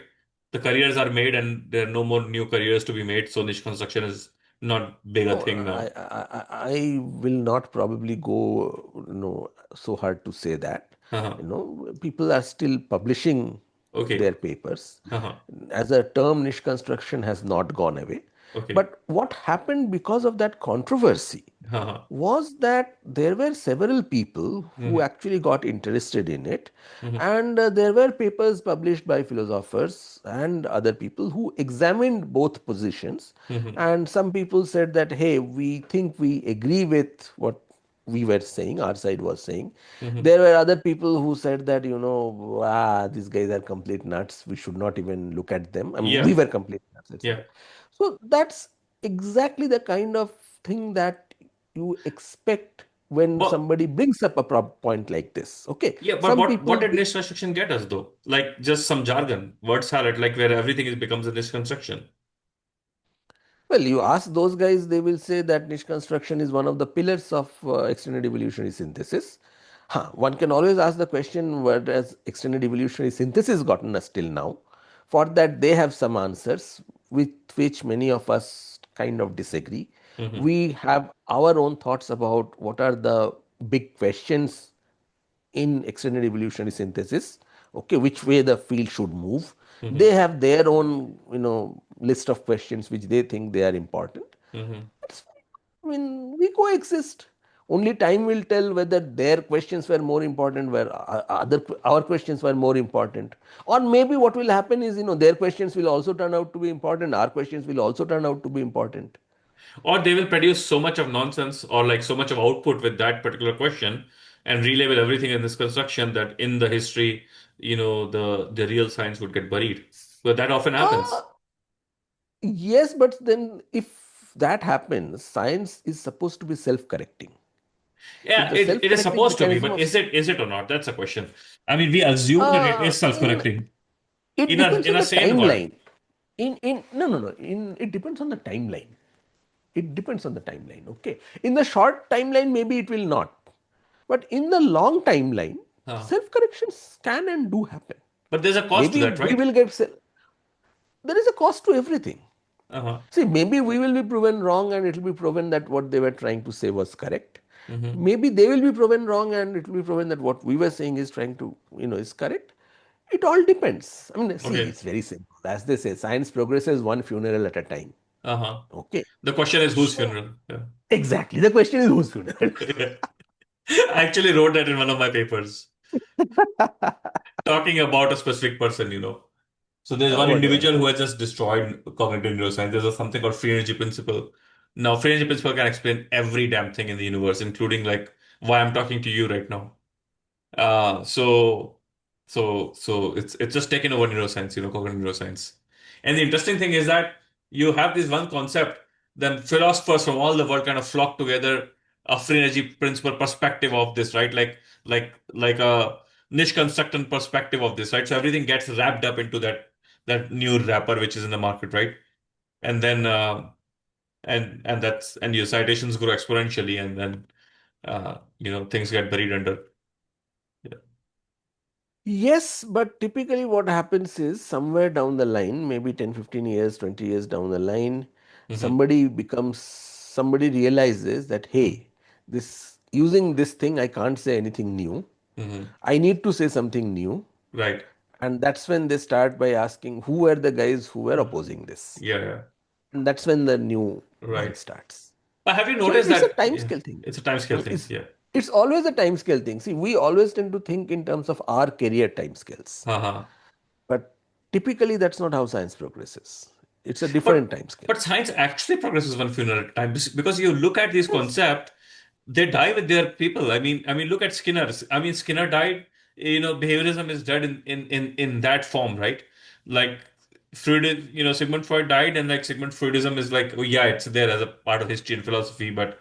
The careers are made and there are no more new careers to be made. So niche construction is not big a No, thing now. I will not probably go, so hard to say that. Uh-huh. People are still publishing their Okay. papers. Uh-huh. As a term, niche construction has not gone away. Okay. But what happened because of that controversy Uh-huh. was that there were several people who Mm-hmm. actually got interested in it, Mm-hmm. and there were papers published by philosophers and other people who examined both positions, Mm-hmm. and some people said that, hey, we think we agree with what we were saying, our side was saying. Mm-hmm. There were other people who said that, these guys are complete nuts, we should not even look at them. I mean, we Yeah. were complete nuts, Yeah. etc. So that's exactly the kind of thing that you expect when But somebody brings up a point like this. Okay, yeah, but some what people, did niche construction get us though? Like just some jargon, word salad, like where everything is becomes a niche construction. well, you ask those guys, they will say that niche construction is one of the pillars of extended evolutionary synthesis. Huh, one can always ask the question, where has extended evolutionary synthesis gotten us till now? For that, they have some answers with which many of us kind of disagree. Mm-hmm. We have our own thoughts about what are the big questions in extended evolutionary synthesis, okay, which way the field should move. They Mm-hmm. have their own, list of questions which they think they are important. Mm-hmm. That's fine. I mean, we coexist. Only time will tell whether their questions were more important, where our questions were more important, or maybe what will happen is, their questions will also turn out to be important. Our questions will also turn out to be important. Or they will produce so much of nonsense or like so much of output with that particular question and relay with everything in this construction that in the history, the real science would get buried. But that often Uh, happens. yes, but then if that happens, science is supposed to be self-correcting. If Yeah, the it is self-correcting supposed to be, mechanism but of is it or not? That's a question. I mean, we assume that it is in self-correcting it in a depends in on a the sane world. timeline. In no no no in It depends on the timeline. It depends on the timeline. Okay, in the short timeline maybe it will not, but in the long timeline, Uh, self-corrections can and do happen. but there's a cost to Maybe that, we right? will get there is a cost to everything. Uh-huh. See, maybe we will be proven wrong and it will be proven that what they were trying to say was correct. Hmm. Maybe they will be proven wrong and it will be proven that what we were saying is trying to, is correct. It all depends. I mean, see, Okay. it's very simple. As they say, science progresses one funeral at a time. Uh-huh. Okay. The question is whose So, funeral? Yeah. exactly. The question is whose funeral? Yeah. I actually wrote that in one of my papers, talking about a specific person. So there's one Whatever individual who happened. has just destroyed cognitive neuroscience. There's something called free energy principle. Now, free energy principle can explain every damn thing in the universe, including like why I'm talking to you right now. Uh, so, so it's just taken over neuroscience, cognitive neuroscience. And the interesting thing is that you have this one concept, then philosophers from all the world kind of flock together, a free energy principle perspective of this, right? Like a niche constructant perspective of this, right? So everything gets wrapped up into that new wrapper which is in the market, right? And then and your citations grow exponentially, and then things get buried under. Yeah. Yes, but typically what happens is somewhere down the line, maybe 10, 15 years, 20 years down the line, Hmm. somebody realizes that, hey, this using this thing, I can't say anything new. Hmm. I need to say something new. Right. And that's when they start by asking who were the guys who were Uh, opposing this. Yeah, yeah. And that's when the new one Right. starts. But have you So noticed it's a that? time Yeah, scale thing. it's a time scale Mm, thing. It's Yeah. it's always a time scale thing. See, we always tend to think in terms of our career time scales. Uh-huh. But typically that's not how science progresses. It's a different But time scale. but science actually progresses one funeral at a time because you look at these Yes. concepts, they die with their people. I mean, look at Skinner. I mean, Skinner died. Behaviorism is dead in that form, right? Like Sigmund Freud died, and like Sigmund Freudism is like, oh yeah, it's there as a part of history and philosophy, but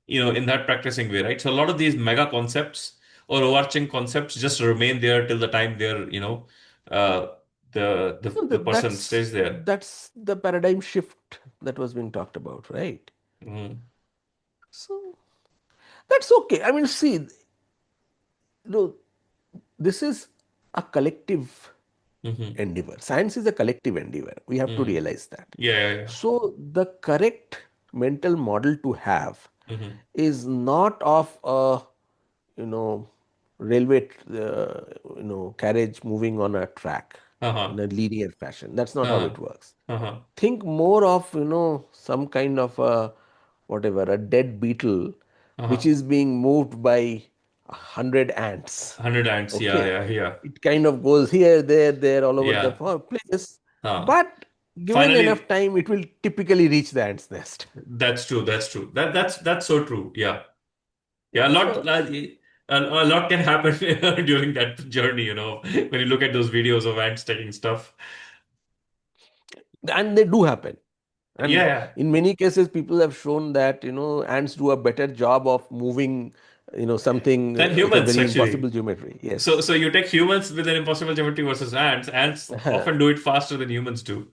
in that practicing way, right? So a lot of these mega concepts or overarching concepts just remain there till the time uh, No, the person stays there. that's the paradigm shift that was being talked about, right? Mm-hmm. So that's okay. I mean, see, this is a collective Mm-hmm. endeavor. Science is a collective endeavor. We have to Mm-hmm. realize that. Yeah, yeah, So the correct mental model to have yeah. Mm-hmm. is not of a you know railway carriage moving on a track in Uh-huh. a linear fashion. That's not how Uh-huh. it works. Uh-huh. Think more of some kind of a whatever, a dead beetle which Uh-huh. is being moved by 100 ants. 100 ants. Yeah, Okay, yeah, yeah. it kind of goes here, there, all over the Yeah. place, Uh, but given enough Finally, time it will typically reach the ant's nest. that's true. That's true. That's so true. Yeah. Yeah, So, a lot can happen during that journey, when you look at those videos of ants taking stuff. and they do happen. Yeah, And yeah. in many cases, people have shown that ants do a better job of moving something Then with a humans, very actually. impossible geometry. So, Yes. so you take humans with an impossible geometry versus ants. Ants often do it faster than humans do.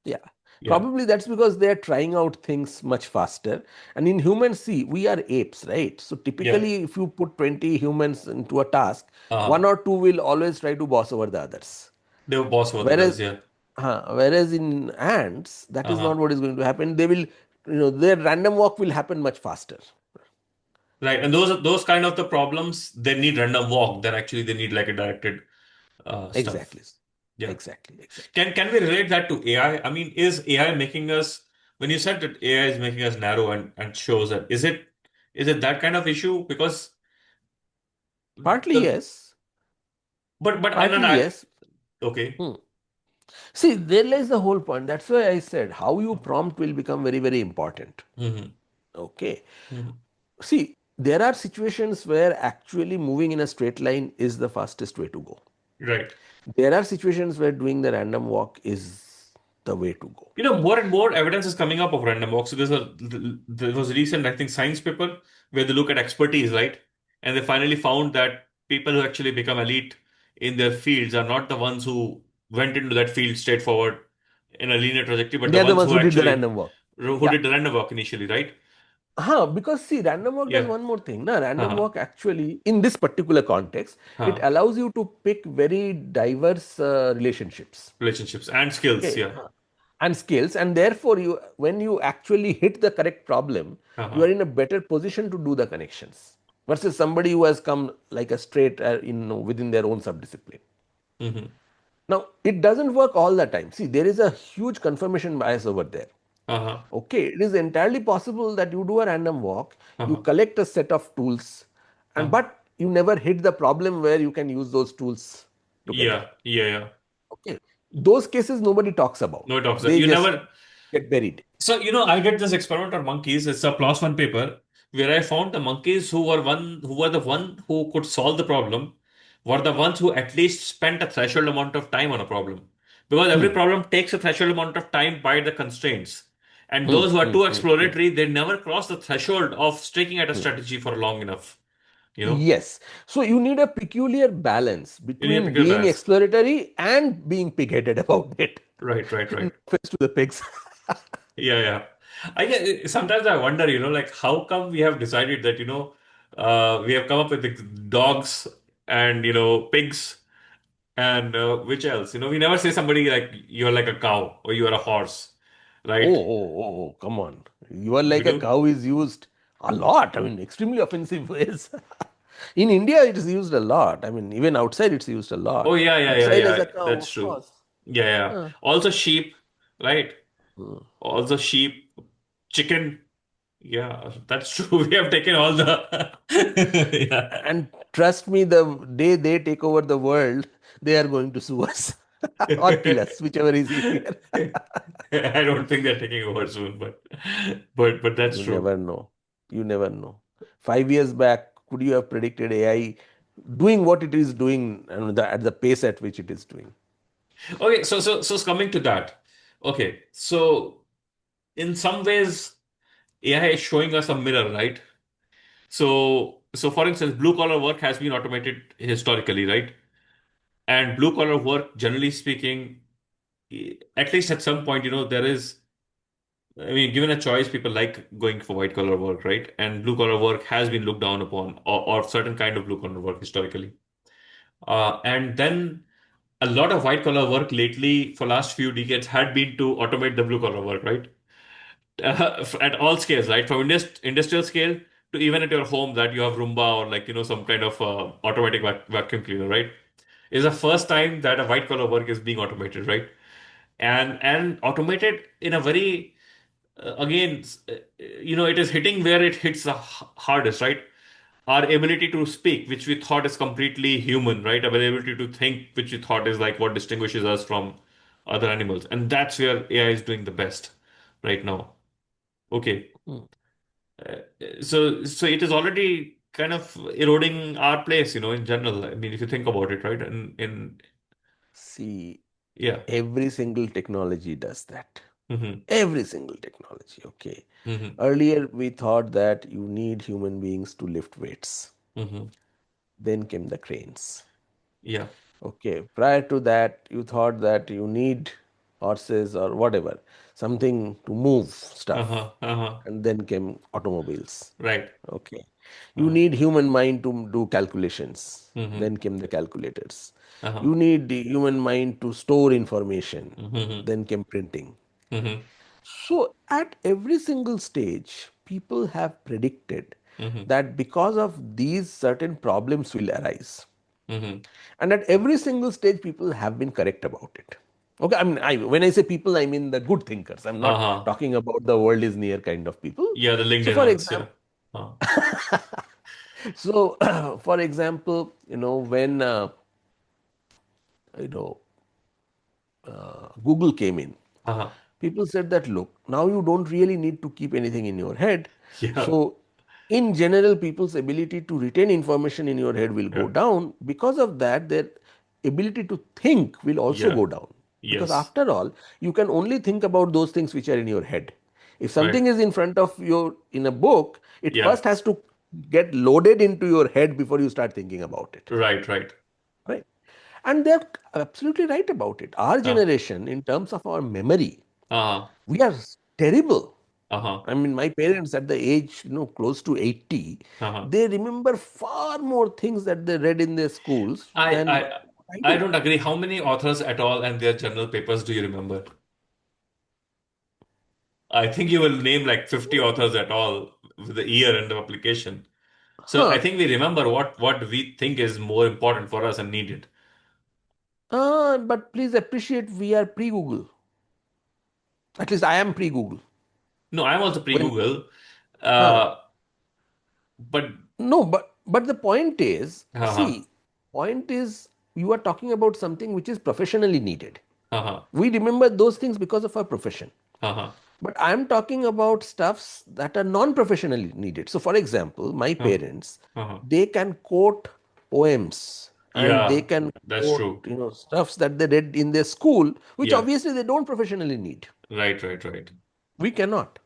Yeah, Yeah. probably that's because they are trying out things much faster. And in humans, see, we are apes, right? So Yeah. typically, if you put 20 humans into a task, one Uh, or two will always try to boss over the others. they were boss over Whereas, others. Yeah. whereas in ants, that is not Uh-huh. what is going to happen. They will, their random walk will happen much faster. Right. And those kind of the problems, they need random walk than actually they need like a directed stuff. Exactly. Yeah. Exactly. Exactly. Can we relate that to AI? I mean, is AI making us, when you said that AI is making us narrow and shows that, is it that kind of issue? Because Partly the yes. but and then Partly I yes. okay. Hmm. See, there lies the whole point. That's why I said how you prompt will become very, very important. Hmm. Okay. Hmm. See, there are situations where actually moving in a straight line is the fastest way to go. Right. There are situations where doing the random walk is the way to go. More and more evidence is coming up of random walk. So there was a recent, I think, science paper where they look at expertise, right? And they finally found that people who actually become elite in their fields are not the ones who went into that field straightforward in a linear trajectory, but They the are the ones ones who who did the actually random walk. who Yeah. did the random walk initially, right? Because see, random walk does Yeah. one more thing. Na? Random Uh-huh. walk actually, in this particular context, it Uh-huh. allows you to pick very diverse relationships. Relationships and skills. Okay. Yeah. And skills, and therefore, when you actually hit the correct problem, you are Uh-huh. in a better position to do the connections versus somebody who has come like a straight within their own subdiscipline. Mm-hmm. Now, it doesn't work all the time. See, there is a huge confirmation bias over there. Uh-huh. Okay, it is entirely possible that you do a random walk, you Uh-huh. collect a set of tools, and Uh-huh. but you never hit the problem where you can use those tools together. Yeah. Yeah. Yeah. Okay, those cases nobody talks about. No talks. They You just never. get buried. So, I did this experiment on monkeys. It's a plus one paper where I found the monkeys who were the one who could solve the problem were the ones who at least spent a threshold amount of time on a problem. Because every Hmm. problem takes a threshold amount of time by the constraints. And Hmm. those who are Hmm. too Hmm. Hmm. exploratory, they never cross the threshold of sticking at a Hmm. strategy for long enough. You know? Yes. So you need a peculiar balance You need a between bigger being mass. exploratory and being pig-headed about it. Right, right, No right. offense to the pigs. Yeah, yeah. I get sometimes I wonder, like how come we have decided that, we have come up with the dogs and pigs and which else? We never say somebody like you're like a cow or you are a horse, right? Come on. You are We like a do. cow is used a lot. I mean, extremely offensive ways. In India, it is used a lot. I mean, even outside, it's used a Oh lot. yeah, yeah, But yeah, style as yeah. a cow, That's of true. course. Yeah, yeah. Huh. Also sheep, right? Hmm. Also sheep, chicken. Yeah, that's true. We have taken all the yeah. And trust me, the day they take over the world, they are going to sue us or kill us, whichever is easier. I don't think they're taking over soon, but that's You true. never know. You never know. 5 years back, could you have predicted AI doing what it is doing and at the pace at which it is doing? Okay, so coming to that. Okay, so in some ways, AI is showing us a mirror, right? So for instance, blue collar work has been automated historically, right? And blue collar work, generally speaking, at least at some point, there is. I mean, given a choice, people like going for white collar work, right? And blue collar work has been looked down upon, or certain kind of blue collar work historically. And then a lot of white collar work lately, for last few decades, had been to automate the blue collar work, right? At all scales, right? From industrial scale to even at your home that you have Roomba or like some kind of automatic vacuum cleaner, right? Is the first time that a white collar work is being automated, right? And automated in a very again, it is hitting where it hits the hardest, right? Our ability to speak, which we thought is completely human, right? Our ability to think, which we thought is like what distinguishes us from other animals. And that's where AI is doing the best right now. Okay. Hmm. Uh, so it is already kind of eroding our place, in general. I mean, if you think about it, right? In See, yeah. every single technology does that. Hmm. Every single technology, okay. Hmm. Earlier, we thought that you need human beings to lift weights. Hmm. Then came the cranes. Yeah. Okay, prior to that, you thought that you need horses or whatever, something to move stuff. Uh-huh. Uh-huh. And then came automobiles. Right. Okay, you Uh-huh. need human mind to do calculations. Hmm. Then came the calculators. Uh-huh. You need the human mind to store information. Hmm. Then came printing. Hmm. So, at every single stage, people have predicted Hmm. that because of these certain problems will arise. Hmm. And at every single stage, people have been correct about it. Okay, I mean, when I say people, I mean the good thinkers. I'm not Uh-huh. talking about the world is near kind of people. Yeah, the So, LinkedIn for ones, yeah. example, Uh, so for example, when you know Google came in, uh-huh. people said that look, now you don't really need to keep anything in your head. Yeah. So, in general, people's ability to retain information in your head will go Yeah. down. Because of that, their ability to think will also Yeah. go down. Because Yes. after all, you can only think about those things which are in your head. If Right. something is in front of you in a book, it Yeah. first has to get loaded into your head before you start thinking about it. Right. Right. Right? And they're absolutely right about it. Our Uh, generation, in terms of our memory, uh-huh. we are terrible. Uh-huh. I mean, my parents at the age, close to 80, Uh-huh. they remember far more things that they read in their schools I than I I I do. don't agree. How many authors at all and their journal papers do you remember? I think you will name like 50 authors at all with the year and the publication. So I Huh. think we remember what we think is more important for us and needed. But please appreciate we are pre-Google. At least I am pre-Google. No, I'm also When, pre-Google. huh. Uh, but No, but the point is, uh-huh. see, point is you are talking about something which is professionally needed. Uh-huh. We remember those things because of our profession. Uh-huh. But I'm talking about stuffs that are non-professionally needed. So, for example, my Uh-huh. parents, Uh-huh. they can quote poems and they Yeah, can that's quote, true. stuffs that they read in their school, which Yeah. obviously they don't professionally need. Right, right, right. We cannot.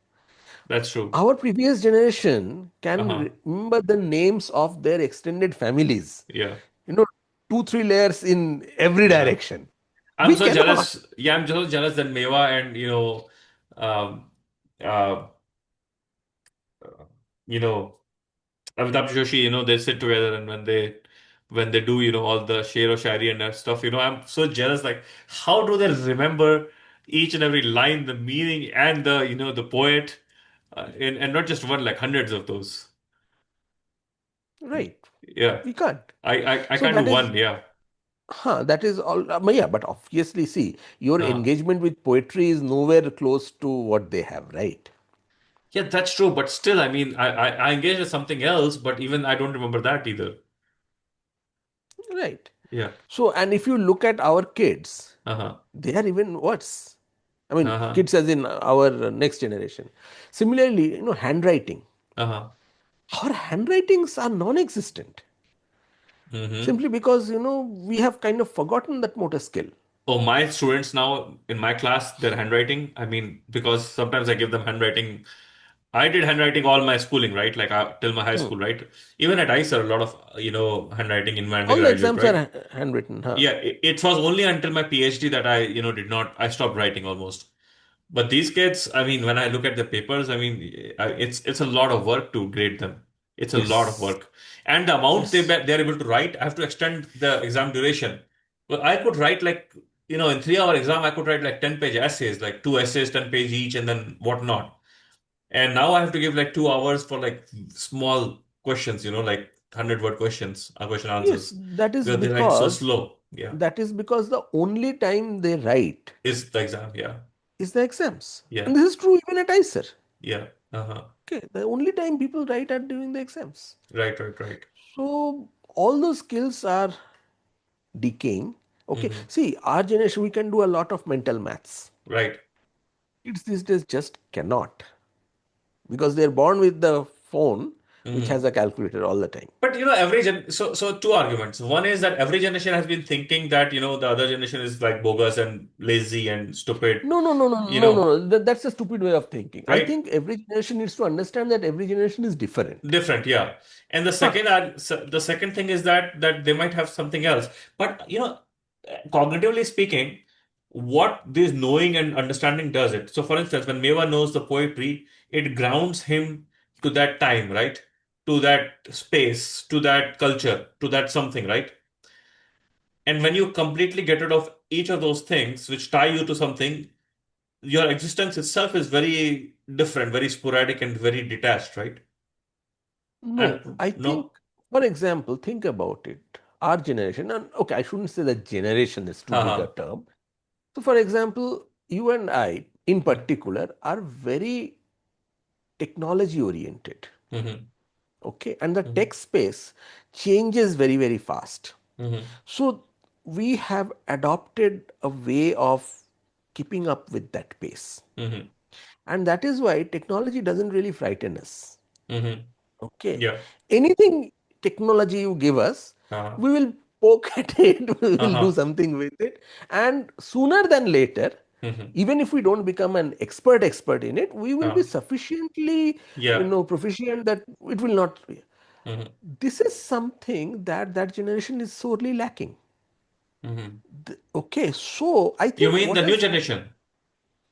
That's true. Our previous generation can Uh-huh. remember the names of their extended families, Yeah. you know, two, three layers in every Yeah. direction. I'm We so cannot. jealous. Yeah, I'm so jealous that Meva and um uh uh, you know Amitabh Joshi, they sit together and when they do, all the sher or shayari and that stuff, I'm so jealous. Like, how do they remember each and every line, the meaning and the poet, and not just one, like hundreds of those. Right. Yeah. We can't. I So can't do that is one. Yeah. That is all. Yeah, but obviously, see, your Uh, engagement with poetry is nowhere close to what they have, right? yeah, that's true. But still, I mean, I engaged with something else, but even I don't remember that either. Right. Yeah. So, and if you look at our kids, Uh-huh. they are even worse. I mean, Uh-huh. kids as in our next generation. Similarly, handwriting. Uh-huh. Our handwritings are non-existent Mm-hmm. simply because we have kind of forgotten that motor skill. Oh, my students now in my class, their handwriting, I mean, because sometimes I give them handwriting. I did handwriting all my schooling, right? Like till my high Hmm. school, right? Even at ICER, a lot of, handwriting in my All the undergraduate, exams are right? handwritten, huh? Yeah, it was only until my PhD that I, I stopped writing almost. But these kids, I mean, when I look at the papers, I mean, it's a lot of work to grade them. It's a lot of Yes. work, and the amount Yes. they're able to write, I have to extend the exam duration. Well, I could write like, in 3 hour exam, I could write like 10-page essays, like two essays, 10 page each, and then whatnot. And now I have to give like 2 hours for like small questions, like 100-word questions, question Yes, answers, that is because they write so because slow. Yeah, the only time they write is the exam. Yeah, is the exams. yeah, And this is true even at ICER. yeah. Uh-huh. Okay, the only time people write are during the exams. Right, right, right. So all those skills are decaying. Okay, Hmm. see, our generation, we can do a lot of mental maths. Right. Kids these days just cannot because they're born with the phone which has Hmm. a calculator all the time. But so two arguments. One is that every generation has been thinking that the other generation is like bogus and lazy and stupid, No, no, no, no, you no, no, know, no. That's a stupid way of thinking. I right? think every generation needs to understand that every generation is different. Different, yeah. And Huh. the second thing is that they might have something else. But cognitively speaking, what this knowing and understanding does it. So, for instance, when Meva knows the poetry, it grounds him to that time, right? To that space, to that culture, to that something, right? And when you completely get rid of each of those things which tie you to something, your existence itself is very different, very sporadic, and very detached, right? No, And I think, no, for example, think about it. Our generation, and okay, I shouldn't say that generation is too big a haha. term. So, for example, you and I, in particular, are very technology oriented. Mm-hmm. Okay, and the Mm-hmm. tech space changes very, very fast. Mm-hmm. So, we have adopted a way of keeping up with that pace. Mm-hmm. And that is why technology doesn't really frighten us. Mm-hmm. Okay. Yeah. Anything technology you give us, Uh-huh. we will poke at it, we will do Uh-huh. something with it. And sooner than later, Mm-hmm. even if we don't become an expert in it, we will be Uh, sufficiently, yeah. proficient that it will not. Mm-hmm. This is something that that generation is sorely lacking. Mm-hmm. Okay, so I You think mean what the new has generation?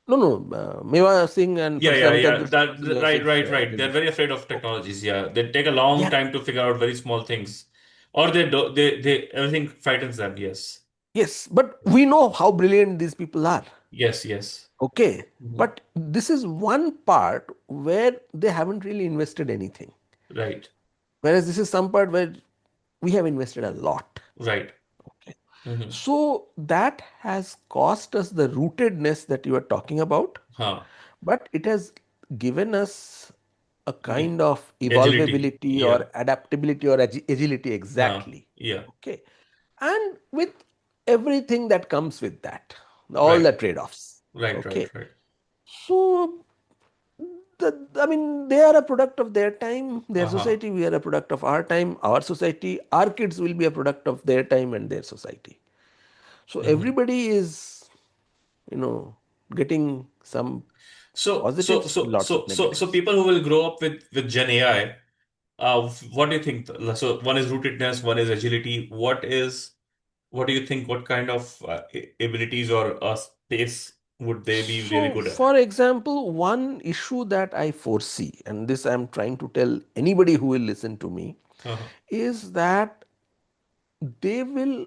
no, no, Meva Singh and Yeah, yeah, Parshuramisha, yeah. this That zero right, six right, right. They're generation. very afraid of Okay. technologies. Yeah, they take a long Yeah. time to figure out very small things, or they do, they everything frightens them. Yes. Yes, but we know how brilliant these people are. Yes, yes. Okay, Hmm. but this is one part where they haven't really invested anything. Right, Whereas this is some part where we have invested a lot. right. Okay. Mm-hmm. So that has cost us the rootedness that you are talking about, Huh. but it has given us a The kind of agility. evolvability Yeah. or adaptability or agility Huh. exactly. Yeah. Okay. And with everything that comes with that, all Right. the trade offs. Right. Okay. Right. Right. So, I mean, they are a product of their time, their Uh-huh. society. We are a product of our time, our society. Our kids will be a product of their time and their society. So, Mm-hmm. everybody is, getting some positives, lots of So negatives. people who will grow up with Gen AI, what do you think? So one is rootedness, one is agility. What do you think? What kind of abilities or space would they be really So, good at? for example, one issue that I foresee, and this I am trying to tell anybody who will listen to me, Uh-huh. is that they will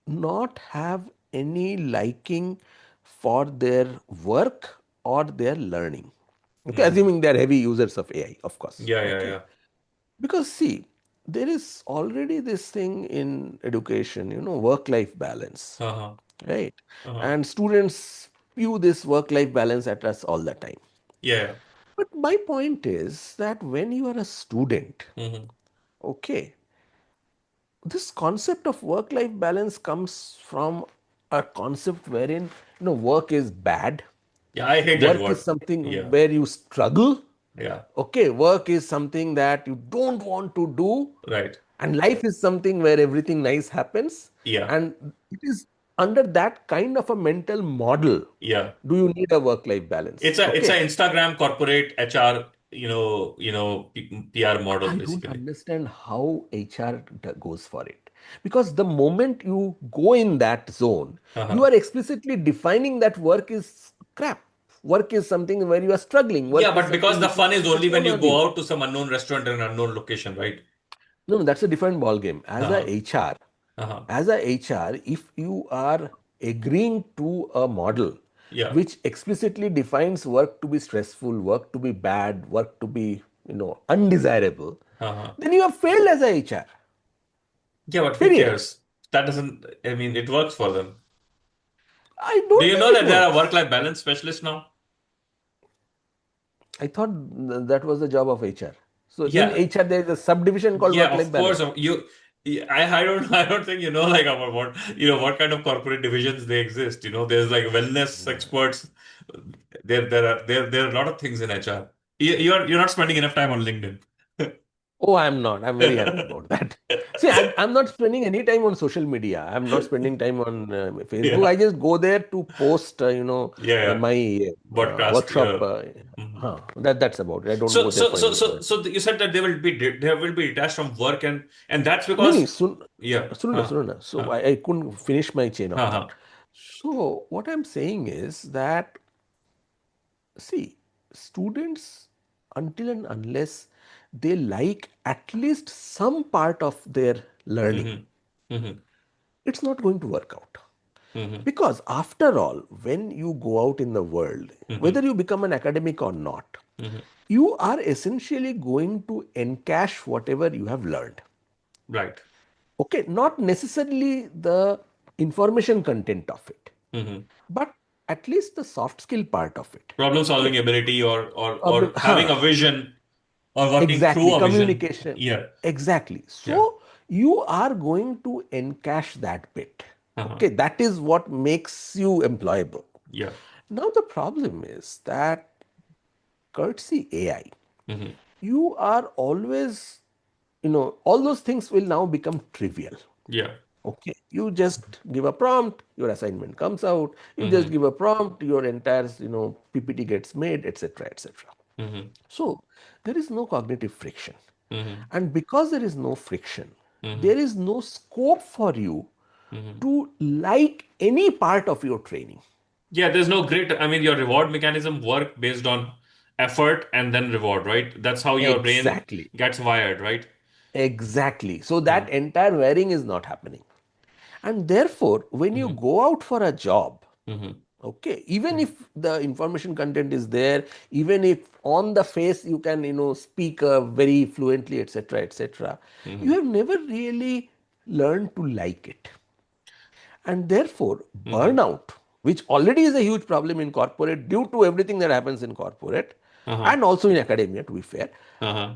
not have any liking for their work or their learning. Okay, Mm-hmm. assuming they are heavy users of AI, of course. Yeah, yeah, Okay, yeah. because see, there is already this thing in education, work life balance, Uh-huh. right? Uh-huh. And students spew this work life balance at us all the time. Yeah, But my point is that when you are a student, yeah. Mm-hmm. okay, this concept of work life balance comes from a concept wherein work is bad, Yeah, I hate that work is word. something Yeah, where you struggle, yeah. okay, work is something that you don't want to do, Right. and life is something where everything nice happens. Yeah. And it is, under that kind of a mental model, Yeah. do you need a work-life balance? It's a Okay. Instagram corporate HR, PR model I don't basically. understand how HR goes for it. Because the moment you go in that zone, you Uh-huh. are explicitly defining that work is crap. Work is something where you are struggling. Yeah, Work is but because something the which fun needs is to only get when done you early. go out to some unknown restaurant in an unknown location, right? No, no, that's a different ball game. Uh-huh. Uh-huh. As a HR, if you are agreeing to a model Yeah. which explicitly defines work to be stressful, work to be bad, work to be, undesirable, Uh-huh. then you have failed as a HR. Yeah, but who Period. cares? That doesn't, I mean, it works for them. I Do don't you think know it that there are works. work-life balance specialists now? I thought that was the job of HR. So in Yeah. HR, there is a subdivision called Yeah, work-life of course. balance. I don't I don't think you know like about what kind of corporate divisions they exist. There's like wellness experts. There are a lot of things in HR. You're not spending enough time on LinkedIn. Oh, I'm not. I'm very happy about that. See, I'm not spending any time on social media. I'm not spending time on Facebook. Yeah, I just go there to post, yeah, yeah. my Podcast. workshop. Mhm. That's about it. I don't So go there so for so any so other so thing. you said that they will be detached from work and that's No, no, because yeah. Suruna, Suruna. So Huh, I couldn't finish my chain of huh. thought. So what I'm saying is that, see, students, until and unless they like at least some part of their learning, Mm-hmm. Mm-hmm. it's not going to work out. Mm-hmm. Because after all, when you go out in the world, whether Mm-hmm. you become an academic or not, Mm-hmm. you are essentially going to encash whatever you have learned. Right. Okay, not necessarily the information content of it, Mm-hmm. but at least the soft skill part of it. Problem Okay, solving ability or having huh, a vision or working through exactly, a vision. communication, Yeah. exactly. Yeah. So you are going to encash that bit. Uh-huh. Okay, that is what makes you employable. Yeah. Now the problem is that courtesy AI, Mm-hmm. you are always, all those things will now become trivial. Yeah. Okay, you just give a prompt, your assignment comes out. You just Mm-hmm. give a prompt, your entire, PPT gets made, etc., etc. Mm-hmm. So there is no cognitive friction. Mm-hmm. And because there is no friction, Mm-hmm. there is no scope for you Mm-hmm. to like any part of your training. Yeah, there's no great, I mean, your reward mechanism work based on effort and then reward, right? That's how your brain Exactly. gets wired, right? Exactly. So Huh. that entire wearing is not happening. And therefore, when you Mm-hmm. go out for a job, Mm-hmm. okay, even if the information content is there, even if on the face you can, speak very fluently, etc., etc., you Mm-hmm. have never really learned to like it. And therefore, Mm-hmm. burnout, which already is a huge problem in corporate due to everything that happens in corporate Uh-huh. and also in academia, to be fair, Uh-huh.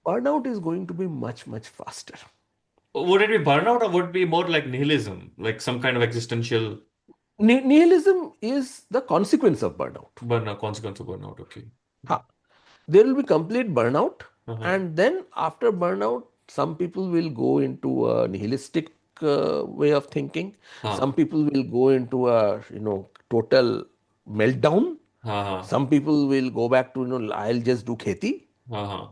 burnout is going to be much, much faster. Would it be burnout or would it be more like nihilism, like some kind of existential Nihilism is the consequence of burnout. burnout, consequence of burnout? Okay. Ha. There will be complete burnout, Uh-huh. and then after burnout, some people will go into a nihilistic way of thinking. Huh. Some people will go into a total meltdown. Uh-huh. Some people will go back to I'll just do kheti, Uh-huh.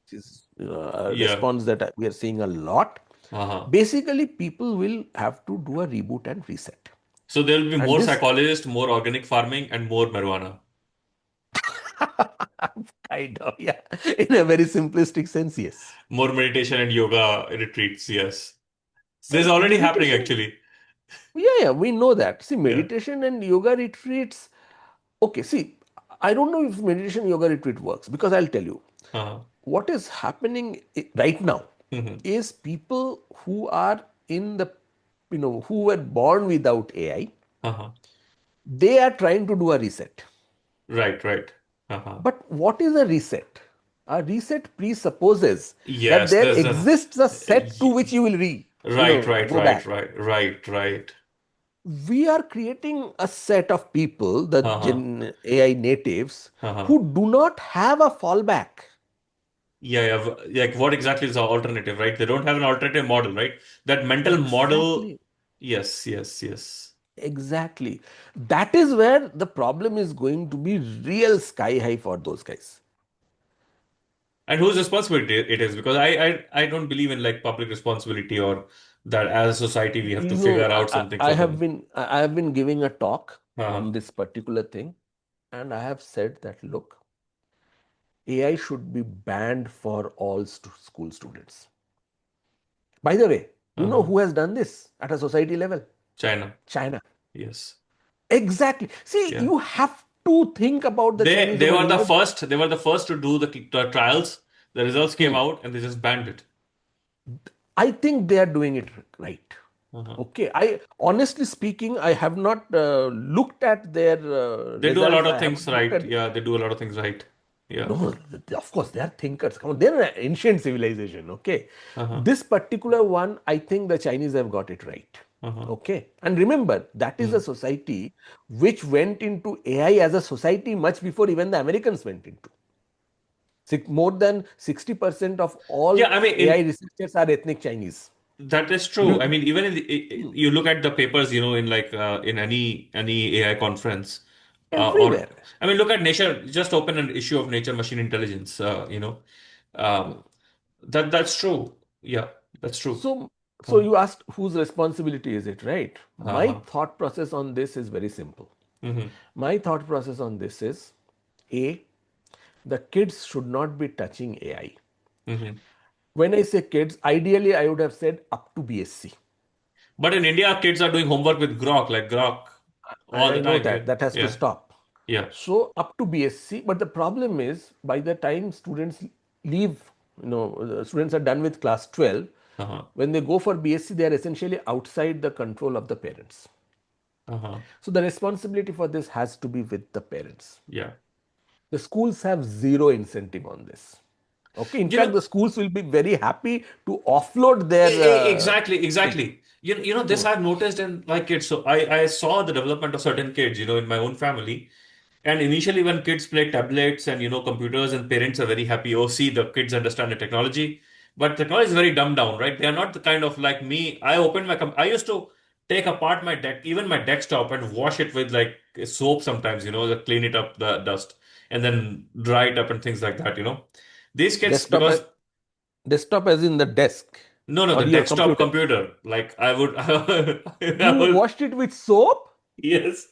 which is a Yeah. response that we are seeing a lot. Uh-huh. Basically, people will have to do a reboot and reset, So there will be and more this psychologists, more organic farming, and more marijuana. kind of, yeah, in a very simplistic sense, yes. More meditation and yoga retreats, yes. This is See, already happening meditation, actually. yeah, yeah, we know that. See, Yeah. meditation and yoga retreats. Okay, see, I don't know if meditation yoga retreat works because I'll tell you Uh-huh. what is happening right now Mm-hmm. is people who are in the, who were born without AI, Uh-huh. they are trying to do a reset. Right, right. Uh-huh. But what is a reset? A reset presupposes that Yes, there there's a exists a set to which y- you will right, right, go right, back. right, right, right. We are creating a set of people, the Uh-huh. AI natives, Uh-huh. who do not have a fallback. Yeah, yeah. Like what exactly is the alternative, right? They don't have an alternative model, right? That mental model. Exactly. Yes, yes, yes. Exactly. That is where the problem is going to be real sky high for those guys. And whose responsibility it is? Because I don't believe in like public responsibility or that as a society we have to You figure know, out something I for have them. been I have been giving a talk Uh-huh. on this particular thing, and I have said that look, AI should be banned for all school students. By the way, you know Uh-huh. who has done this at a society level? China. China. Yes. Exactly. See, Yeah. you have to think about the They Chinese they over were the here. first. They were the first to do the trials. The results came Hmm. out, and they just banned it. I think they are doing it right. Uh-huh. Okay. I honestly speaking, I have not looked at their They do a lot results. of I things haven't looked right. at. Yeah, they do a lot of things right. Yeah. No, of course, they are thinkers. Come on, they're an ancient civilization. Okay. Uh-huh. This particular one, I think the Chinese have got it right. Uh-huh. Okay. And remember, that is a Hmm. society which went into AI as a society much before even the Americans went into. More than 60% of all Yeah, I mean, AI researchers are ethnic Chinese. that is true. I You, mean, even in hmm, you look at the papers, in like in any AI conference, or everywhere. I mean, look at Nature. Just open an issue of Nature Machine Intelligence. Um, that's true. Yeah, that's true. So, so Uh, you asked whose responsibility is it, right? My uh-huh. thought process on this is very simple. Hmm. My thought process on this is A, the kids should not be touching AI. Hmm. When I say kids, ideally I would have said up to BSc. But in India, kids are doing homework with Grok, like Grok, all the I know time. that that has to Yeah, stop. yeah. So up to BSc, but the problem is by the time students leave, students are done with class 12, Uh-huh. when they go for BSc, they are essentially outside the control of the parents. Uh-huh. So the responsibility for this has to be with the parents. Yeah. The schools have zero incentive on this. Okay, in You fact, know, the schools will be very happy to offload their Exactly, thing. exactly. This I've noticed in my kids. So I saw the development of certain kids, in my own family. And initially, when kids play tablets and computers, and parents are very happy. Oh, see, the kids understand the technology, but technology is very dumbed down, right? They are not the kind of like me. I used to take apart my deck, even my desktop, and wash it with like soap sometimes, to clean it up the dust, and then dry it up and things like that. These kids Desktop, because desktop as in the desk no, no, or the your desktop computer. computer. Like I would, You I would, washed it with soap? yes,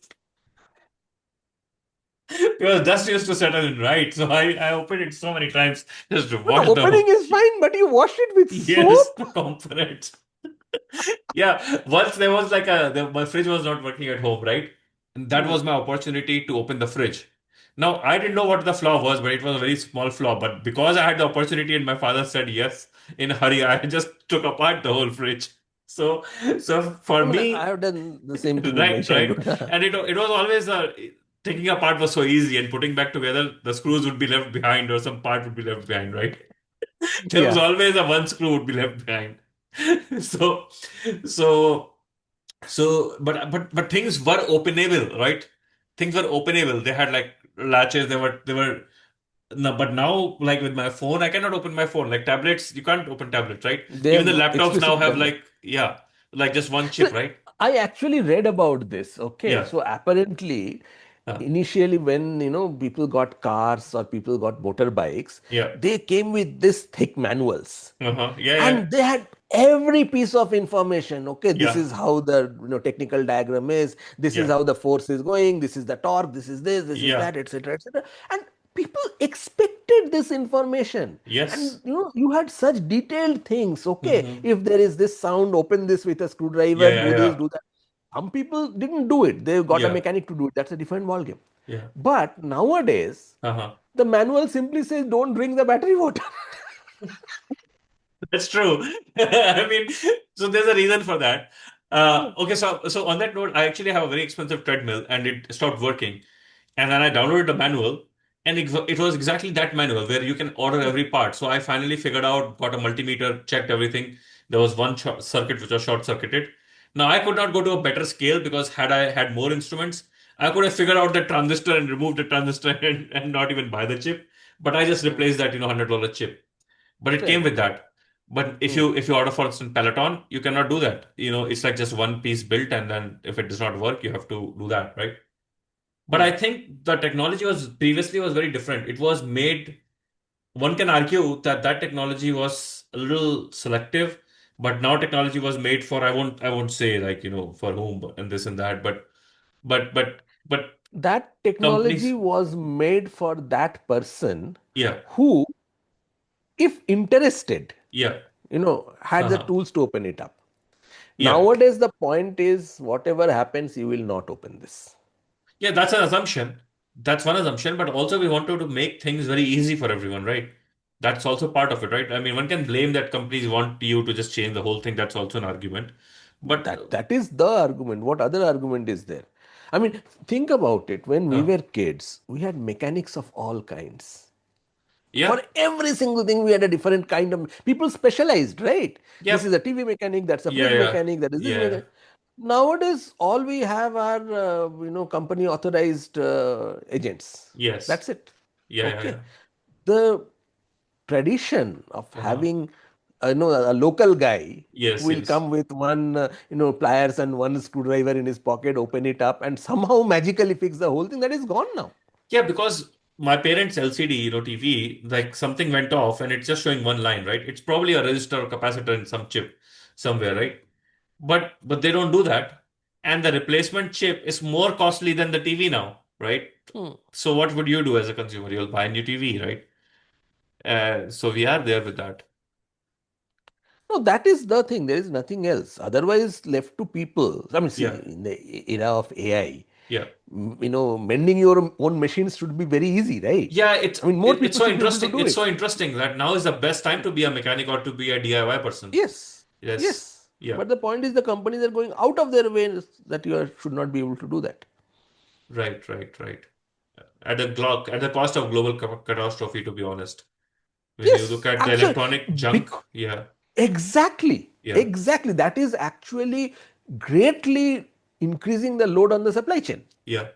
because dust used to settle in, right? So I opened it so many times just to No, no, wash opening the, is fine, but you washed it with yes, soap? the components. Yeah, once there was like my fridge was not working at home, right? And that Hmm. was my opportunity to open the fridge. Now, I didn't know what the flaw was, but it was a very small flaw. But because I had the opportunity and my father said yes in a hurry, I just took apart the whole fridge. So, so for I mean, I me, have done the same thing in my right, right. childhood. And it was always taking apart was so easy, and putting back together, the screws would be left behind, or some part would be left behind, right? There was Yeah, always a one screw would be left behind. So, so, but things were openable, right? Things were openable. They had like latches. They were. No, but now, like with my phone, I cannot open my phone. Like tablets, you can't open tablets, right? they Even the have laptops now explicitly have done that. like, yeah, like just one So chip, right? I actually read about this. Okay, Yeah, so apparently, uh, initially when people got cars or people got motorbikes, yeah, they came with this thick manuals, yeah, yeah, and they had every piece of information. Okay, this yeah, is how the technical diagram is. This is yeah, how the force is going. This is the torque. This is this. This is yeah, that, etc., etc. And people expected this information, and yes, you had such detailed things. Okay, hmm, if there is this sound, open this with a screwdriver. yeah, yeah, Do this, yeah, do that. Some people didn't do it. They got a yeah, mechanic to do it. That's a different ballgame. yeah, But nowadays, uh-huh. the manual simply says, "Don't drink the battery water." That's true. I mean, so there's a reason for that. Okay, so on that note, I actually have a very expensive treadmill, and it stopped working. And then I downloaded the manual, and it was exactly that manual where you can order every part. So I finally figured out, got a multimeter, checked everything. There was one circuit which was short circuited. Now I could not go to a better scale because had I had more instruments, I could have figured out the transistor and removed the transistor and not even buy the chip. But I just replaced that $100 chip. But it Fair came with enough. that. But Hmm. if you order, for instance, Peloton, you cannot do that. It's like just one piece built, and then if it does not work, you have to do that, right? But Hmm. I think the technology was previously was very different. It was made. One can argue that that technology was a little selective, but now technology was made for, I won't say like, for whom and this and that, but That technology companies, was made for that person yeah, who, if interested, yeah, had the uh-huh. tools to open it up. Yeah, Nowadays, the point is whatever happens, you will not open this. yeah, that's an assumption. That's one assumption, but also we wanted to make things very easy for everyone, right? That's also part of it, right? I mean, one can blame that companies want you to just change the whole thing. That's also an argument. But That is the argument. What other argument is there? I mean, think about it. When we uh, were kids, we had mechanics of all kinds. yeah, For every single thing, we had a different kind of people specialized, right? This yeah, is a TV mechanic, that's a yeah, fridge yeah, mechanic, that is this yeah, mechanic. Nowadays, all we have are company authorized agents. yes, That's it. yeah, yeah, Okay. yeah. The tradition of Uh-huh. having a local guy who Yes, will yes. come with one pliers and one screwdriver in his pocket, open it up, and somehow magically fix the whole thing, that is gone now. Yeah, because my parents' LCD, TV, like something went off and it's just showing one line, right? It's probably a resistor or capacitor in some chip somewhere, right? But they don't do that. And the replacement chip is more costly than the TV now, right? Hmm. So what would you do as a consumer? You'll buy a new TV, right? So we are there with that. No, that is the thing. There is nothing else. Otherwise, left to people. I mean, see, Yeah, in the era of AI, yeah. mending your own machines should be very easy, right? Yeah, it's I mean, more it, it's people so should be able to interesting. do It's it. so interesting that now is the best time to be a mechanic or to be a DIY person. Yes, Yes. yes. Yeah. But the point is, the companies are going out of their way that should not be able to do that. Right, right, right. At the cost of global catastrophe, to be honest. When you look Yes, at the absolutely. electronic junk, yeah, Exactly, yeah, exactly. That is actually greatly increasing the load on the supply chain. yeah.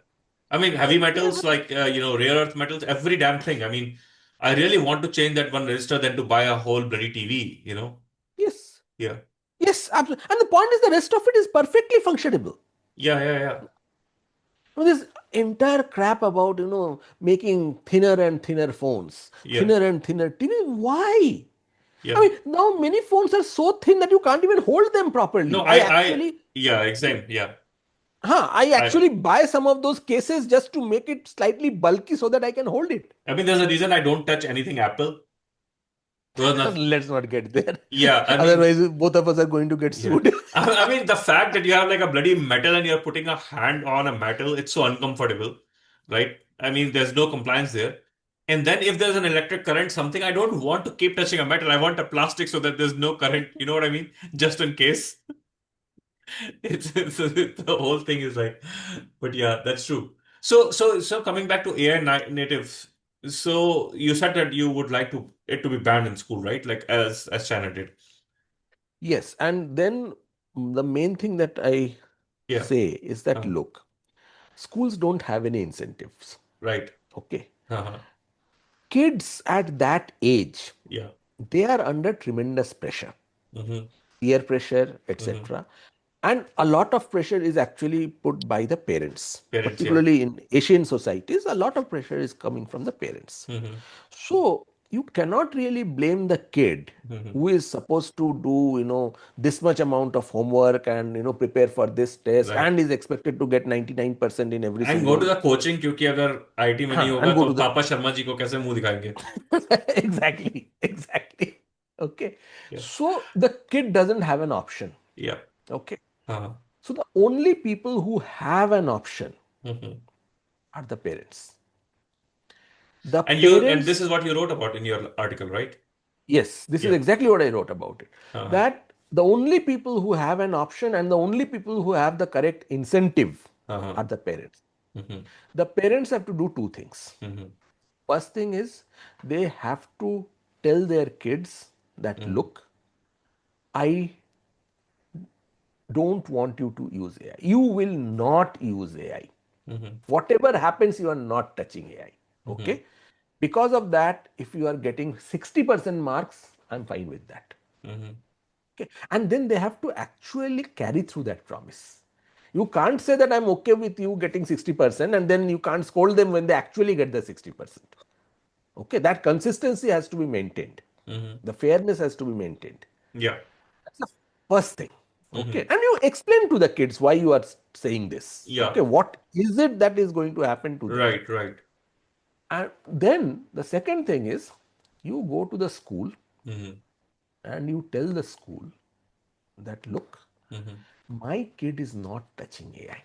I mean, heavy Yeah, metals like rare earth metals, every damn thing. I mean, I really want to change that one register than to buy a whole bloody TV. yes, Yeah, yes, absolutely. And the point is, the rest of it is perfectly functionable. yeah, yeah, yeah, This entire crap about making thinner and thinner phones, yeah, thinner and thinner TV. Why? I yeah. mean, now many phones are so thin that you can't even hold them No, properly. yeah, exactly. Yeah. I I, actually buy some of those cases just to make it slightly bulky so that I can hold it. I mean, there's a reason I don't touch anything Apple. Because Let's not get there. yeah, I mean, Otherwise, both of us are going to get yeah. sued. I mean, the fact that you have like a bloody metal and you're putting a hand on a metal, it's so uncomfortable, right? I mean, there's no compliance there. And then if there's an electric current, something I don't want to keep touching a metal. I want a plastic so that there's no current. You know what I mean? Just in case. The whole thing is like, but yeah, that's true. So coming back to AI natives. So you said that you would like it to be banned in school, right? Like as China did. Yes, and then the main thing that I Yeah. say is that Uh, look, schools don't have any incentives. right. Okay. Uh-huh. Kids at that age, Yeah. they are under tremendous pressure, Mm-hmm. peer pressure, Mm-hmm. etc. And a lot of pressure is actually put by the parents, Parents, yeah. particularly in Asian societies. A lot of pressure is coming from the parents. Mm-hmm. So you cannot really blame the kid Mm-hmm. who is supposed to do this much amount of homework and prepare for this test Right. and is expected to get 99% in every And go to single. the coaching क्योंकि अगर IT में नहीं होगा And go तो to the. पापा शर्मा जी को कैसे मुंह दिखाएंगे? Exactly, exactly. Okay. Yeah. So the kid doesn't have an option. Yeah. Okay. Uh-huh. So the only people who have an option Mm-hmm. are the parents. The And this parents, is what you wrote about in your article, right? yes, this is Yeah. exactly what I wrote about it. Uh-huh. That the only people who have an option and the only people who have the correct incentive Uh-huh. are the parents. Mm-hmm. The parents have to do two things. Mm-hmm. First thing is they have to tell their kids that Mm-hmm. look, I don't want you to use AI. You will not use AI. Mm-hmm. Whatever happens, you are not touching AI. Mm-hmm. Okay. Because of that, if you are getting 60% marks, I'm fine with that. Mm-hmm. Okay. And then they have to actually carry through that promise. You can't say that I'm okay with you getting 60% and then you can't scold them when they actually get the 60%. Okay, that consistency has to be maintained. Mm-hmm. The fairness has to be maintained. Yeah. That's the first thing. Okay, Mm-hmm. and you explain to the kids why you are saying this. Yeah. Okay, what is it that is going to happen to them? Right, right. And then the second thing is you go to the school Mm-hmm. and you tell the school that look, Mm-hmm. my kid is not touching AI.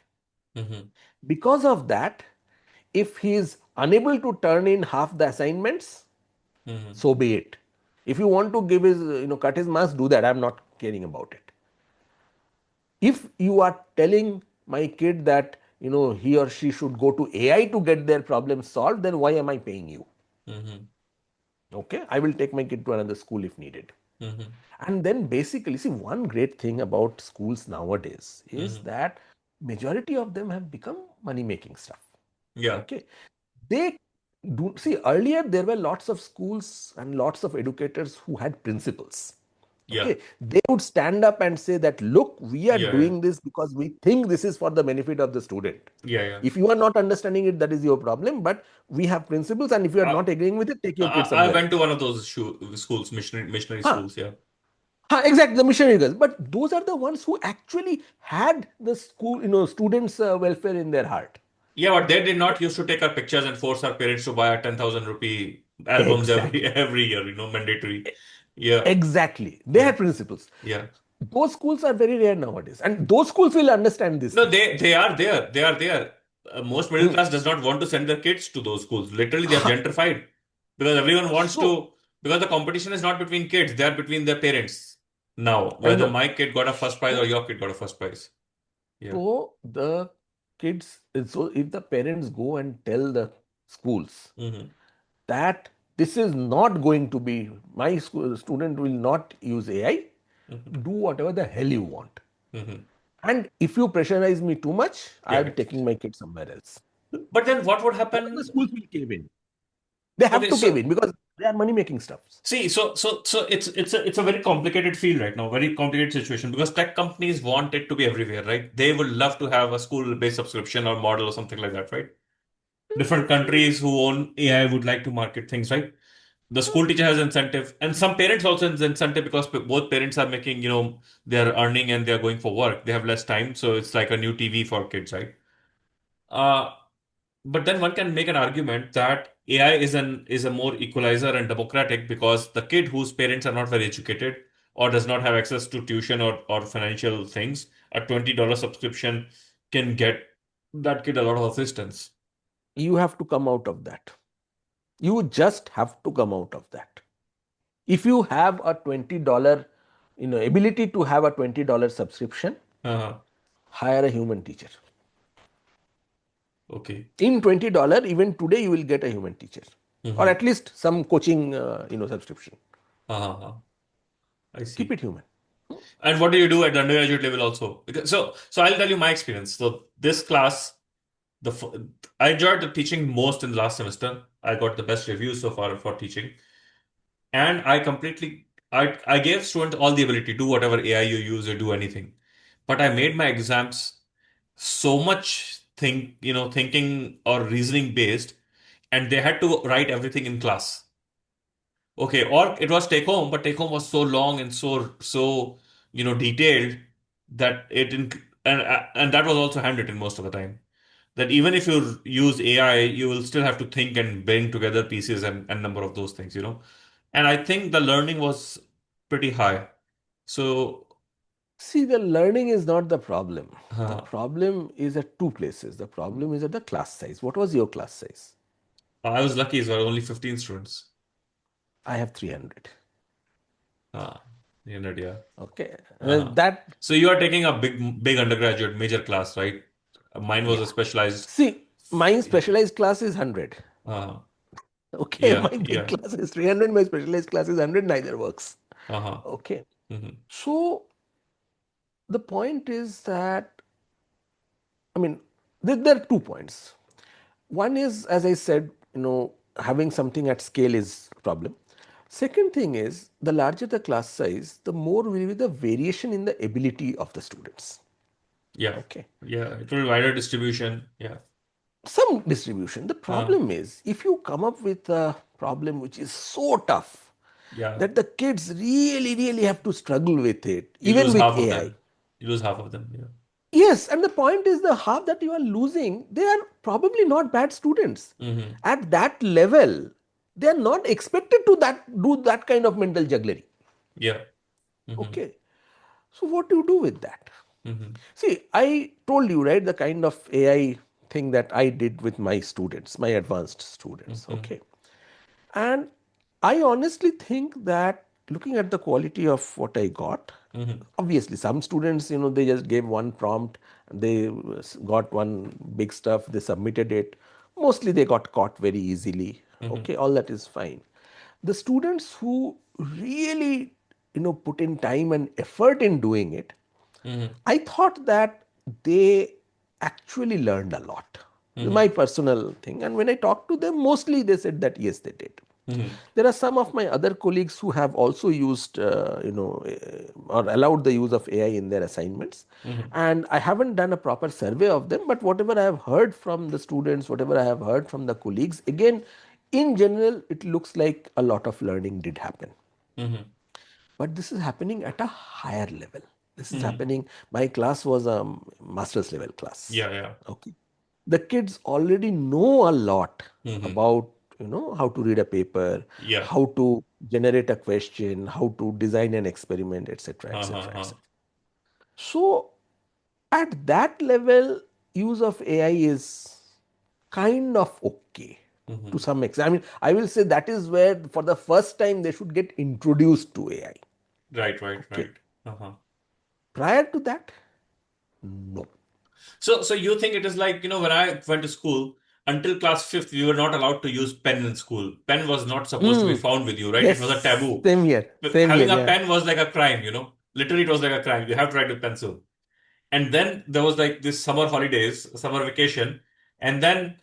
Mm-hmm. Because of that, if he is unable to turn in half the assignments, Mm-hmm. so be it. If you want to give his, cut his marks, do that. I'm not caring about it. If you are telling my kid that, he or she should go to AI to get their problems solved, then why am I paying you? Mm-hmm. Okay, I will take my kid to another school if needed. Mm-hmm. And then basically, see, one great thing about schools nowadays is Mm-hmm. that majority of them have become money making stuff. Yeah. Okay, they do see, earlier there were lots of schools and lots of educators who had principles. Yeah. Okay, they would stand up and say that look, we are Yeah. Yeah. doing this because we think this is for the benefit of the student. Yeah. Yeah. If you are not understanding it, that is your problem, but we have principles, and if you are I, not agreeing with it, take your kid I somewhere went to else. one of those schools, missionary Huh. schools. Yeah. Exactly, the missionary girls, but those are the ones who actually had the school, students' welfare in their heart. Yeah, but they did not used to take our pictures and force our parents to buy our 10,000 rupee albums every Exactly. every year, mandatory. Yeah. Exactly. They Yeah. had principles. Yeah. Those schools are very rare nowadays, and those schools will understand these No, things. they are there. They are there. Most middle Hmm. class does not want to send their kids to those schools. Literally, they have gentrified because everyone wants So to. Because the competition is not between kids; they are between their parents now. I Whether know. my kid got a first prize or So, your kid got a first prize. Yeah. the kids. So if the parents go and tell the schools Mm-hmm. that this is not going to be, my student will not use AI, Mm-hmm. do whatever the hell you want. Mm-hmm. And if you pressurize me too much, I Yeah. am taking my kid somewhere else. But then what would All the happen? schools will cave in. They have Okay, to cave so in because they are money making stuffs. see, so it's a very complicated field right now, very complicated situation because tech companies want it to be everywhere, right? They would love to have a school-based subscription or model or something like that, right? Different countries who own AI would like to market things, right? The school teacher has incentive, and some parents also has incentive because both parents are making, they're earning and they're going for work. They have less time, so it's like a new TV for kids, right? Uh, but then one can make an argument that AI is a more equalizer and democratic because the kid whose parents are not very educated or does not have access to tuition or financial things, a $20 subscription can get that kid a lot of assistance. You have to come out of that. You just have to come out of that. If you have a $20, ability to have a $20 subscription, Uh-huh. hire a human teacher. Okay. In $20, even today you will get a human teacher, or Mm-hmm. at least some coaching, subscription. Uh-huh. I Keep see. it human. And what do you do at the undergraduate level also? So I'll tell you my experience. So this class, the f- I enjoyed the teaching most in the last semester. I got the best reviews so far for teaching, and I gave students all the ability to do whatever AI you use or do anything. But I made my exams so much thinking or reasoning based, and they had to write everything in class. Okay, or it was take home, but take home was so long and so detailed that it didn't, and that was also handwritten most of the time. That even if you use AI, you will still have to think and bring together pieces and number of those things. And I think the learning was pretty high. So See, the learning is not the problem. The uh, problem is at two places. The problem is at the class size. What was your class size? I was lucky; it was only 15 students. I have 300. Uh, 300, yeah. Okay. Uh-huh. That, So you are taking a big undergraduate major class, right? Mine was yeah. a specialized. See, my specialized class is 100. Uh-huh. Okay, Yeah, my big yeah. class is 300, my specialized class is 100, neither works. Uh-huh. Okay. Hmm. So the point is that, I mean, there are 2 points. One is, as I said, having something at scale is a problem. Second thing is, the larger the class size, the more will be the variation in the ability of the students. Yeah. Okay. Yeah. It will be wider distribution. Yeah. Some distribution. The Uh, problem is, if you come up with a problem which is so tough yeah. that the kids really have to struggle with it, You even lose with half of AI. them. You lose half of them. Yeah. Yes, and the point is, the half that you are losing, they are probably not bad students. Mm-hmm. At that level, they are not expected to do that kind of mental jugglery. Yeah. Mm-hmm. Okay. So what do you do with that? Mm-hmm. See, I told you, right, the kind of AI thing that I did with my students, my advanced students. Mm-hmm. Okay. And I honestly think that, looking at the quality of what I got, Mm-hmm. obviously some students, they just gave one prompt, they got one big stuff, they submitted it. Mostly they got caught very easily. Mm-hmm. Okay, all that is fine. The students who really, put in time and effort in doing it, Mm-hmm. I thought that they actually learned a lot. This is Mm-hmm. my personal thing. And when I talked to them, mostly they said that yes, they did. Mm-hmm. There are some of my other colleagues who have also used, or allowed the use of AI in their assignments. Mm-hmm. And I haven't done a proper survey of them, but whatever I have heard from the students, whatever I have heard from the colleagues, again, in general, it looks like a lot of learning did happen. Mm-hmm. But this is happening at a higher level. This is Mm-hmm. happening. My class was a master's level class. Yeah. Yeah. Okay. The kids already know a lot Mm-hmm. about, how to read a paper, Yeah. how to generate a question, how to design an experiment, etc., Uh-huh. etc., Uh-huh. etc. So at that level, use of AI is kind of okay to Mm-hmm. some extent. I mean, I will say that is where, for the first time, they should get introduced to AI. Right. Right. Okay. Right. Uh-huh. Prior to that, no. So you think it is like, when I went to school, until class fifth, we were not allowed to use pen in school. Pen was not supposed to be Mm. found with you, right? It was a Yes, taboo. same here. But Same here. having a Yeah. pen was like a crime, Literally, it was like a crime. You have to write with pencil. And then there was like this summer holidays, summer vacation, and then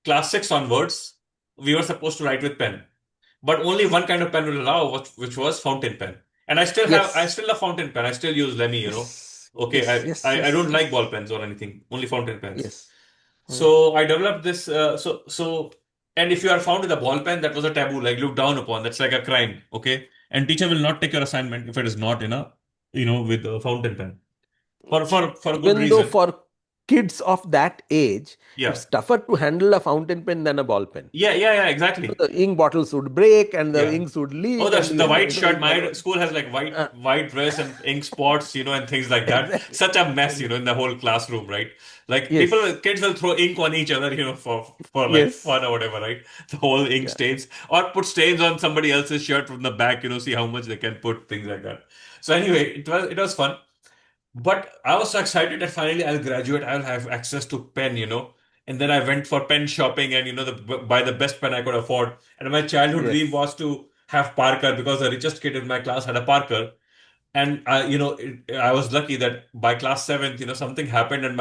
class six onwards, we were supposed to write with pen. But only one kind of pen will allow, which was fountain pen. And I Yes. still have fountain pen. I still use Lemmy. Yes. Okay, Yes. Yes. I Yes. don't like Yes. ball pens or anything, only fountain pens. Yes. Mm. So I developed this. And if you are found with a ball pen, that was a taboo, like looked down upon. That's like a crime. Okay, and teacher will not take your assignment if it is not in a, with a fountain pen for a good Even though reason. for kids of that age, Yeah, it's tougher to handle a fountain pen than a ball pen. yeah, exactly. The ink bottles would break and the Yeah. inks would Oh, leak, and the white shirt. ink My bottle. school has like Uh, white dress and ink spots, and things like that. exactly. Such a mess, Exactly. in the whole classroom, right? Like Yes. kids will throw ink on each other, for like Yes. fun or whatever, right? The whole ink Yeah. stains, or put stains on somebody else's shirt from the back, see how much they can put, things like that. So anyway, it was fun. But I was so excited that finally I'll graduate, I'll have access to pen. And then I went for pen shopping and, buy the best pen I could afford. And my childhood dream Yes. was to have Parker because the richest kid in my class had a Parker. And I was lucky that by class seventh, something happened, and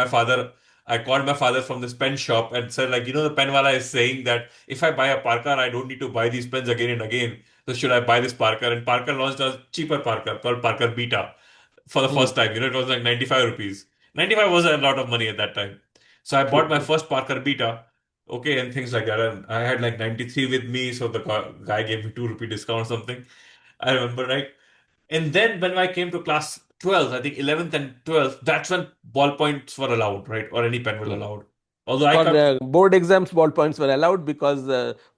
I called my father from this pen shop and said, like, the pen wala is saying that if I buy a Parker, I don't need to buy these pens again and again. So should I buy this Parker? And Parker launched a cheaper Parker called Parker Beta for the Hmm. first time. It was like 95 rupees. 95 was a lot of money at that time. So I bought True. my True. first Parker Beta. Okay, and things like that. And I had like 93 with me, so the guy gave me 2 rupee discount or something. I remember, right? And then when I came to class 12th, I think 11th and 12th, that's when ballpoints were allowed, right? Or any pen were Hmm. allowed. Although I For kept board exams, ballpoints were allowed because,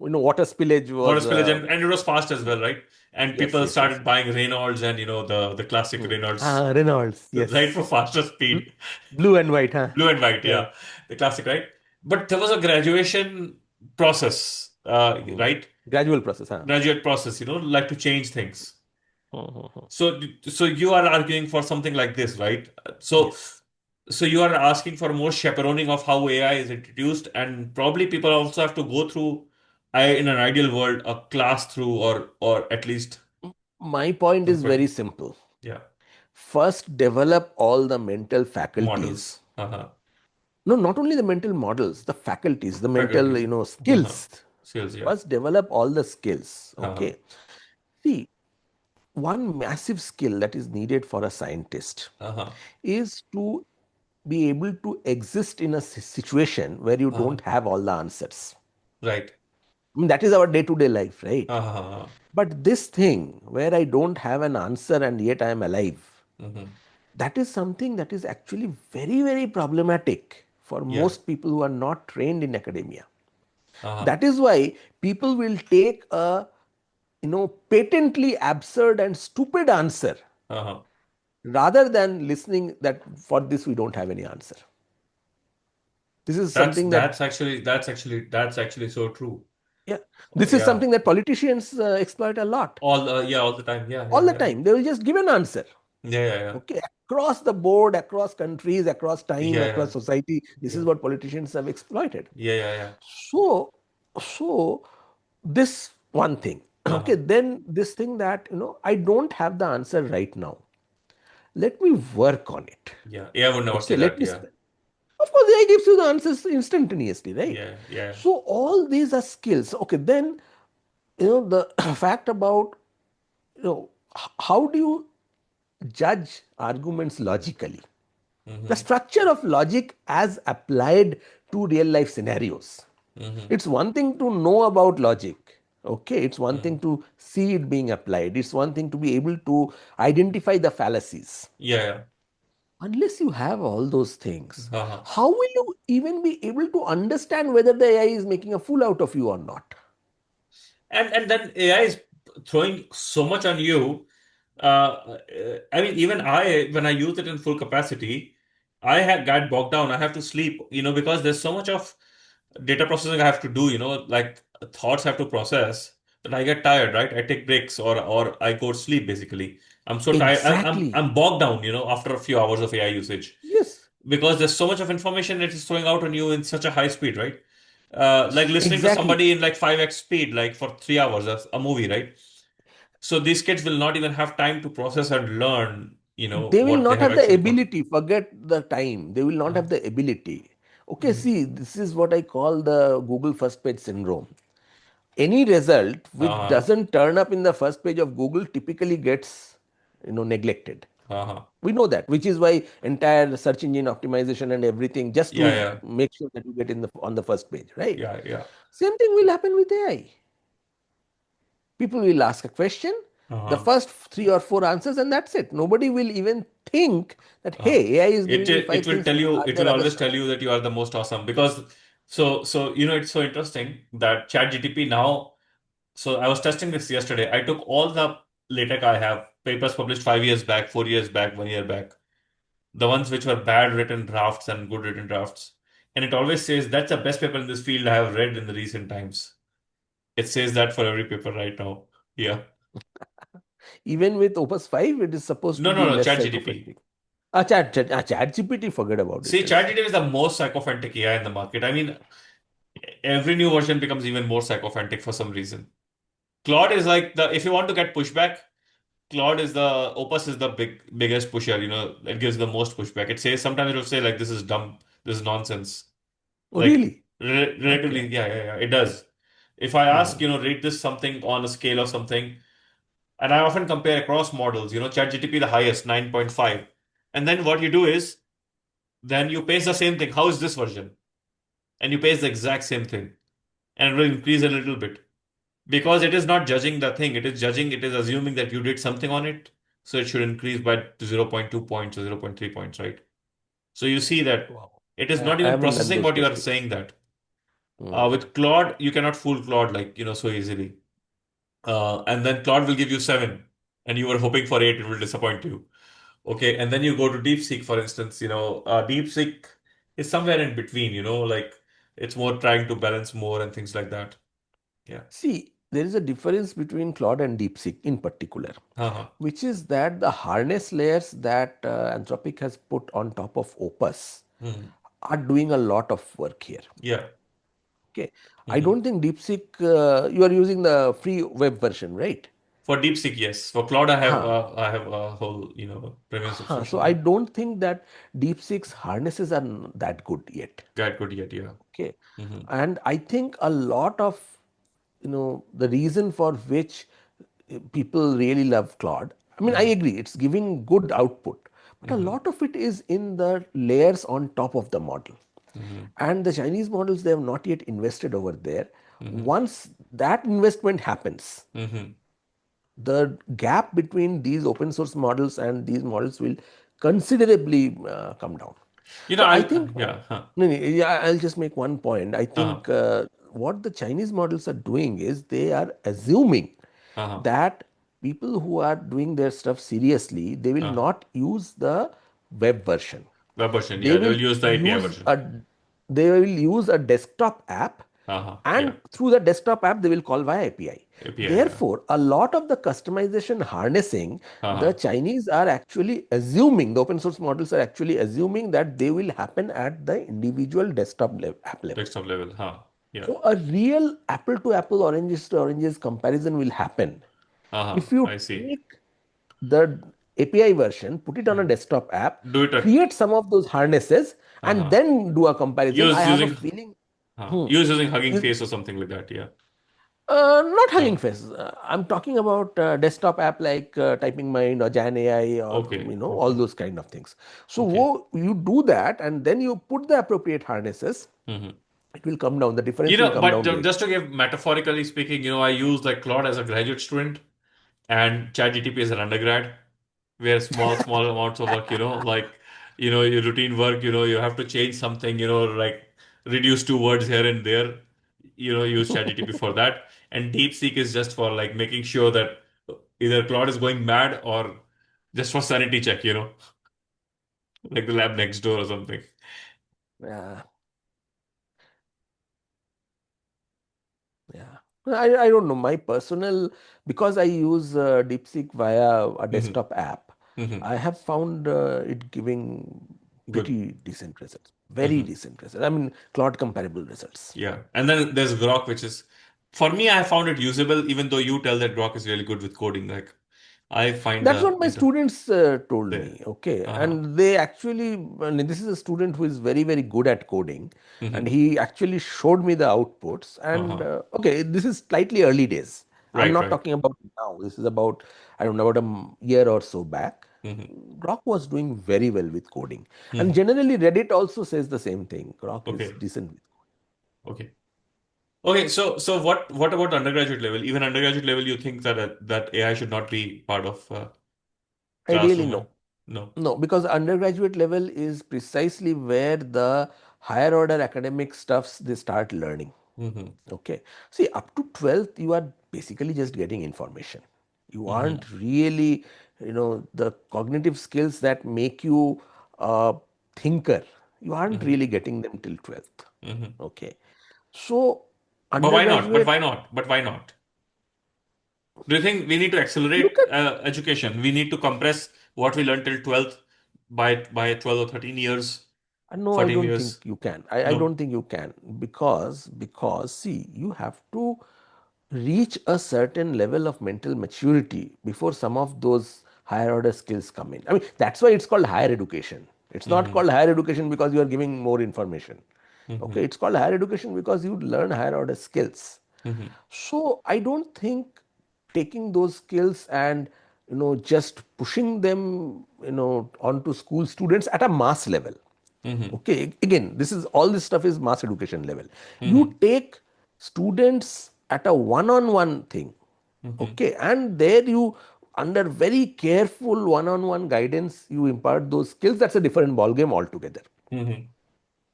water spillage water was. spillage, and it was fast as well, right? And Yes. people Yes. Yes. started buying Reynolds and the classic Hmm. Reynolds, Ah, Reynolds. right, for Yes. faster Blue, speed. blue and white, huh? Blue and white, Correct. yeah. The classic, right? But there was a graduation process, Hmm. right? Gradual process, huh? Graduate process, like to change things. Hmm, hmm, hmm. So you are arguing for something like this, right? So Yes. so you are asking for more chaperoning of how AI is introduced, and probably people also have to go through, in an ideal world, a class through, or at least My point some is sort of, very simple. yeah, First, develop all the mental models, faculties. uh-huh, No, not only the mental models, the faculties, the mental, faculties, uh-huh, skills. skills, yeah, First, develop all the skills. uh-huh, Okay. See, one massive skill that is needed for a scientist Uh-huh. is to be able to exist in a situation where you Uh-huh. don't have all the answers. Right. I mean, that is our day to day life, right? Uh-huh. But this thing where I don't have an answer and yet I am alive, Mm-hmm. that is something that is actually very, very problematic for Yeah. most people who are not trained in academia. Uh-huh. That is why people will take a patently absurd and stupid answer Uh-huh. rather than listening that for this we don't have any answer. This is That's something that that's actually that's actually that's actually so true. yeah, Oh, this is yeah. something that politicians exploit a lot. All the time. Yeah, All yeah, the yeah. time they will just give an answer. Yeah, yeah, yeah. Okay, across the board, across countries, across time, Yeah, yeah. across society, this is Yeah. what politicians have exploited. Yeah, yeah, yeah. So, so this one thing. Okay, Uh-huh. then this thing that I don't have the answer right now. Let me work on it. Yeah. Yeah, I would never say Okay, let that. me Yeah. spend. Of course, AI gives you the answers instantaneously, right? Yeah, yeah. So all these are skills. Okay, then the fact about how do you judge arguments logically? The Mm-hmm. structure of logic as applied to real life scenarios. Mm-hmm. It's one thing to know about logic. Okay, it's one Mm-hmm. thing to see it being applied. It's one thing to be able to identify the fallacies. Yeah, Unless you have all those things, yeah. Uh-huh. how will you even be able to understand whether the AI is making a fool out of you or not? And then AI is throwing so much on you. I mean, even when I use it in full capacity, I had got bogged down. I have to sleep, because there's so much of data processing I have to do, like thoughts have to process that I get tired, right? I take breaks or I go to sleep basically. I'm so tired. Exactly. I'm bogged down, after a few hours of AI usage Yes, because there's so much of information that is throwing out on you in such a high speed, right? Like listening to exactly. somebody in like 5x speed, like for 3 hours, that's a movie, right? So these kids will not even have time to process and learn, They will what they not have have the actually got. ability, forget the time. They will not Uh, have the ability. Okay, mhm. see, this is what I call the Google first page syndrome. Any result which Uh-huh. doesn't turn up in the first page of Google typically gets neglected. Uh-huh. We know that, which is why entire search engine optimization and everything just Yeah, to yeah, make sure that you get in the on the first page, right? yeah, yeah. Same thing will happen with AI. People will ask a question, the Uh-huh. first three or four answers, and that's it. Nobody will even think that Uh, hey, AI is it giving me it five will things. tell you Are it there will other always stuff? tell you that you are the most awesome because it's so interesting that ChatGPT now. So I was testing this yesterday. I took all the LaTeX I have, papers published 5 years back, 4 years back, 1 year back, the ones which were bad written drafts and good written drafts. And it always says that's the best paper in this field I have read in the recent times. It says that for every paper right now. Yeah. Even with Opus 5, it is supposed to No, no, be no, less ChatGPT. psychopathic. Chat GPT, forget about it. See, ChatGPT is the most sycophantic AI in the market. I mean, every new version becomes even more sycophantic for some reason. Claude is like the if you want to get pushback, Claude is the Opus is the biggest pusher, it gives the most pushback. It says sometimes it will say like this is dumb, this is nonsense. Oh, Like really? Okay. relatively, yeah, yeah, yeah, it does. If I ask, Hmm. rate this something on a scale of something, and I often compare across models, ChatGPT the highest, 9.5. And then what you do is then you paste the same thing. How is this version? And you paste the exact same thing. And it will increase a little bit. Because it is not judging the thing, it is assuming that you did something on it. So it should increase by zero point 0.2 points or zero point 0.3 points, right? So you see that Wow. it is not I even haven't done processing those what you are testings. saying that. Hmm. With Claude, you cannot fool Claude like, so easily. And then Claude will give you 7, and you were hoping for 8, it will disappoint you. Okay, and then you go to DeepSeek, for instance, DeepSeek is somewhere in between, like it's more trying to balance more and things like that. Yeah. See, there is a difference between Claude and DeepSeek in particular, Uh-huh. which is that the harness layers that Anthropic has put on top of Opus Hmm. are doing a lot of work here. Yeah. Okay, I Hmm. don't think DeepSeek. You are using the free web version, right? For DeepSeek, yes. For Claude, Huh. I have a whole, premium Huh. So subscription. I Yeah. don't think that DeepSeek's harnesses are that good yet. That good yet, yeah. Okay, Hmm. and I think a lot of the reason for which people really love Claude. I mean, I Mm-hmm. agree, it's giving good output, but a Mm-hmm. lot of it is in the layers on top of the model. Mm-hmm. And the Chinese models, they have not yet invested over there. Mm-hmm. Once that investment happens, Mm-hmm. the gap between these open source models and these models will considerably come down. So I think, Yeah, huh. no, no, yeah, I'll just make one point. I Uh-huh. think what the Chinese models are doing is they are assuming Uh-huh. that people who are doing their stuff seriously, they will Uh-huh. not use the web version. Web version, They yeah, they will will use the API use version. a they will use a desktop app, Uh-huh. and Yeah. through the desktop app they will call via API. API, yeah. Therefore, a lot of the customization harnessing, the Uh-huh. Chinese are actually assuming, the open source models are actually assuming that they will happen at the individual app level. Desktop level, huh. Yeah. So a real apple to apple, oranges to oranges comparison will happen Uh-huh. if you I see. take the API version, put it on a Mhm. desktop app, Do it at create some of those harnesses, and uh-huh. then do a comparison. I Use have a using feeling, uh-huh. hmm, Use using Hugging is- Face or something like that, yeah. not Hugging No. Face. I'm talking about desktop app like Typing Mind or Jan AI, or Okay. all Okay. those kind of things. So Okay. you do that, and then you put the appropriate harnesses. Mm-hmm. It will come down. The difference will come But down very. just to give metaphorically speaking, I use like Claude as a graduate student and ChatGPT as an undergrad, where small amounts of work, like, your routine work, you have to change something, like reduce two words here and there, use ChatGPT for that. And DeepSeek is just for like making sure that either Claude is going mad or just for sanity check, like the lab next door or something. Yeah. Yeah. I don't know. My personal, because I use DeepSeek via a Hmm. desktop app, Hmm. I have found it giving Good. pretty decent results, very Hmm. decent results. I mean, Claude comparable results. Yeah. And then there's Grok, which is, for me, I found it usable, even though you tell that Grok is really good with coding. Like, I find That's the what my students told there. me. Okay. Uh-huh. And they actually, I mean, this is a student who is very, very good at coding. And Hmm. he actually showed me the outputs. And Uh-huh. okay, this is slightly early days. I'm Right, not right. talking about now. This is about, I don't know, about year or so back. Hmm. Grok was doing very well with coding. And Hmm. generally, Reddit also says the same thing. Grok is Okay. decent. Okay. Okay. So what about undergraduate level? Even undergraduate level, you think that AI should not be part of Ideally, classroom no. and no. No, because undergraduate level is precisely where the higher order academic stuffs they start learning. Hmm. Okay. See, up to 12th, you are basically just getting information. You Hmm. aren't really, the cognitive skills that make you a thinker, you aren't Hmm. really getting them till 12th. Hmm. Okay. So, But why not? But undergraduate, why not? But why not? Do you think we need to look accelerate at, education? We need to compress what we learned till 12th by 12 or 13 years, no, I 14 don't years? think you can. I No. don't think you can, because see, you have to reach a certain level of mental maturity before some of those higher order skills come in. I mean, that's why it's called higher education. It's not Hmm. called higher education because you are giving more information. Okay, Hmm. it's called higher education because you learn higher order skills. Hmm. So I don't think taking those skills and just pushing them onto school students at a mass level. Hmm. Okay, again, this stuff is mass education level. You Hmm. take students at a one-on-one thing, Hmm. okay, and there you, under very careful one-on-one guidance, you impart those skills. That's a different ball game altogether. Hmm.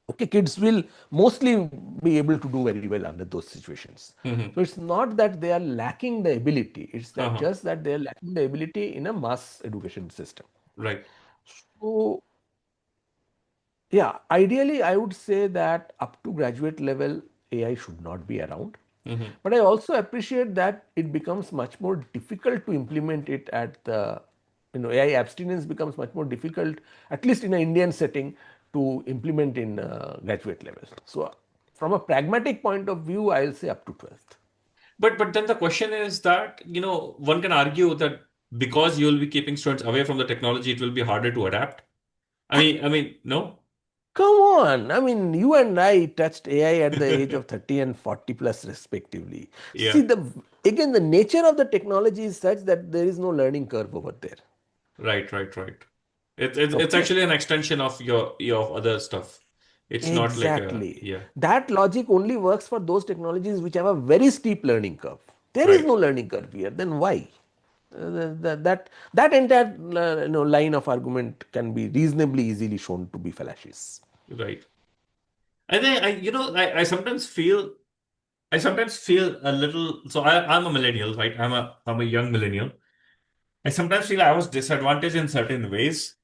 Okay, kids will mostly be able to do very well under those situations. Hmm. So it's not that they are lacking the ability; it's that Uh-huh. just that they are lacking the ability in a mass education system. Right. So yeah, ideally, I would say that up to graduate level, AI should not be around. Hmm. But I also appreciate that it becomes much more difficult to implement it AI abstinence becomes much more difficult, at least in an Indian setting, to implement in graduate level. So, from a pragmatic point of view, I'll say up to 12th. But then the question is that, one can argue that because you'll be keeping students away from the technology, it will be harder to adapt. No? Come on. I mean, you and I touched AI at the age of 30 and 40 plus respectively. See, Yeah. again, the nature of the technology is such that there is no learning curve over there. Right, right, right. It's Okay. actually an extension of your other stuff. It's not like a Exactly. yeah, That logic only works for those technologies which have a very steep learning curve. There is right, no learning curve here. Then why? That entire line of argument can be reasonably easily shown to be fallacious. right. I think I sometimes feel a little so I'm a millennial, right? I'm a young millennial. I sometimes feel I was disadvantaged in certain ways.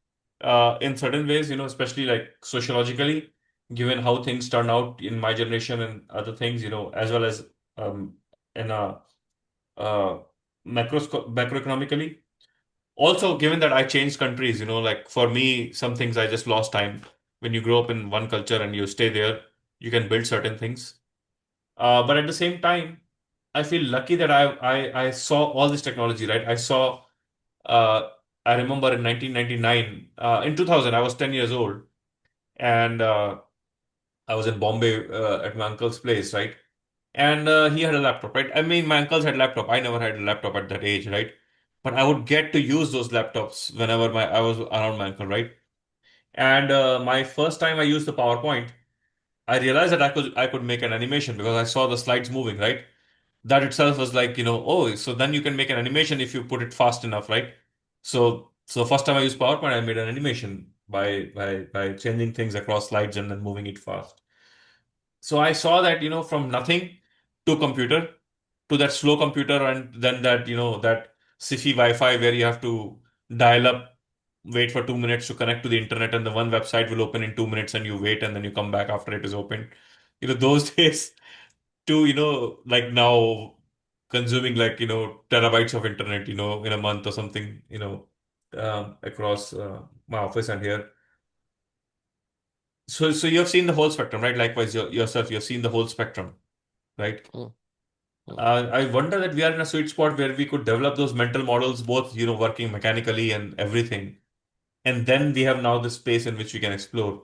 In certain ways, especially like sociologically, given how things turn out in my generation and other things, as well as in a uh, macroeconomically. Also, given that I changed countries, like for me, some things I just lost time. When you grow up in one culture and you stay there, you can build certain things. But at the same time, I feel lucky that I saw all this technology, right? Uh, I remember in 1999, in 2000, I was 10 years old, and I was in Bombay at my uncle's place, right? And he had a laptop, right? I mean, my uncle's had laptop. I never had a laptop at that age, right? But I would get to use those laptops whenever I was around my uncle, right? And my first time I used the PowerPoint, I realized that I could make an animation because I saw the slides moving, right? That itself was like, oh, so then you can make an animation if you put it fast enough, right? So first time I used PowerPoint, I made an animation by changing things across slides and then moving it fast. So I saw that, from nothing to computer to that slow computer and then that, that SIFI Wi-Fi where you have to dial up, wait for 2 minutes to connect to the internet and the one website will open in 2 minutes and you wait and then you come back after it is opened. Those days to, like now consuming like, terabytes of internet, in a month or something, across my office and here. So you've seen the whole spectrum, right? Likewise, yourself, you've seen the whole spectrum, right? Mm, mm. I wonder that we are in a sweet spot where we could develop those mental models, both, working mechanically and everything. And then we have now the space in which we can explore.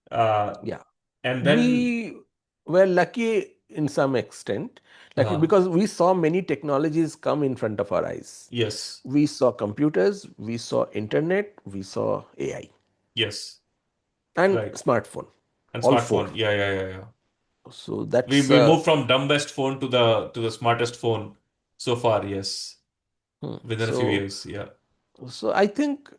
Uh, Yeah. and then, We were lucky in some extent, lucky uh, because we saw many technologies come in front of our eyes. yes, We saw computers, we saw internet, we saw AI yes, and right. smartphone, And all four. smartphone, yeah, yeah, yeah, yeah. So We that's we moved from dumbest phone to the smartest phone so far, yes, within a few so years, yeah. so I think,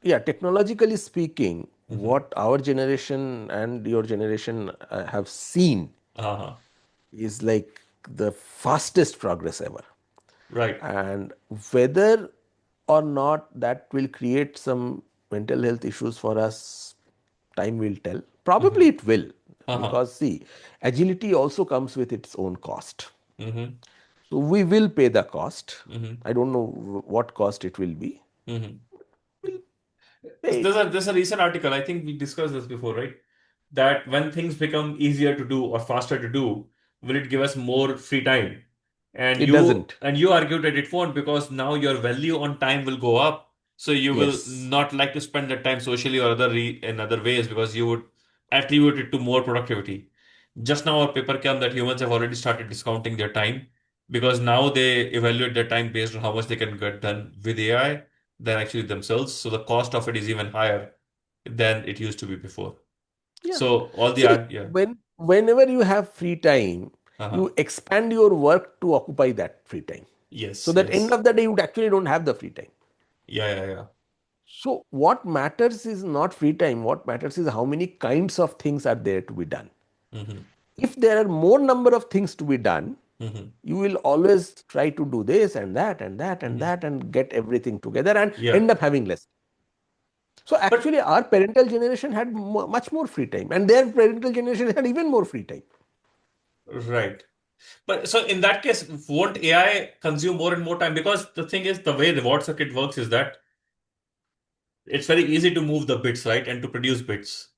yeah, technologically speaking, Hmm. what our generation and your generation have seen Uh-huh. is like the fastest progress ever. Right. And whether or not that will create some mental health issues for us, time will tell. Probably Hmm. it will, Uh-huh. because see, agility also comes with its own cost. Hmm. So we will pay the cost. Hmm. I don't know what cost it will be. Hmm. We'll pay There's it. a recent article, I think we discussed this before, right? That when things become easier to do or faster to do, will it give us more free time? And It you doesn't. and you argued that it won't because now your value on time will go up. So you will Yes. not like to spend that time socially or in other ways because you would attribute it to more productivity. Just now, our paper came that humans have already started discounting their time because now they evaluate their time based on how much they can get done with AI than actually themselves. So the cost of it is even higher than it used to be before. Yeah. So all the See, art, yeah. whenever you have free time, Uh-huh. you expand your work to occupy that free time. So Yes, that end yes. of the day, you actually don't have the free time. Yeah, yeah, yeah. So what matters is not free time. What matters is how many kinds of things are there to be done. Mm-hmm. If there are more number of things to be done, Mm-hmm. you will always try to do this and that and that and Mm-hmm. that and get everything together and Yeah. end up having less. So But actually, our parental generation had much more free time, and their parental generation had even more free time. right. But so in that case, won't AI consume more and more time? Because the thing is, the way the reward circuit works is that it's very easy to move the bits, right? And to produce bits.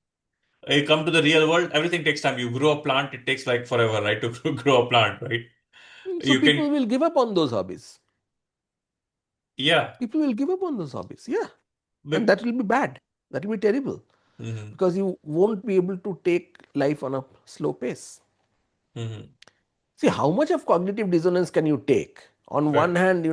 You come to the real world, everything takes time. You grow a plant, it takes like forever, right? To grow a plant, right? So You can, people will give up on those hobbies. yeah. People will give up on those hobbies. Yeah. And Bec- that will be bad. That will be terrible. Hmm. because you won't be able to take life on a slow pace. Hmm. See, how much of cognitive dissonance can you take? On Right. one hand,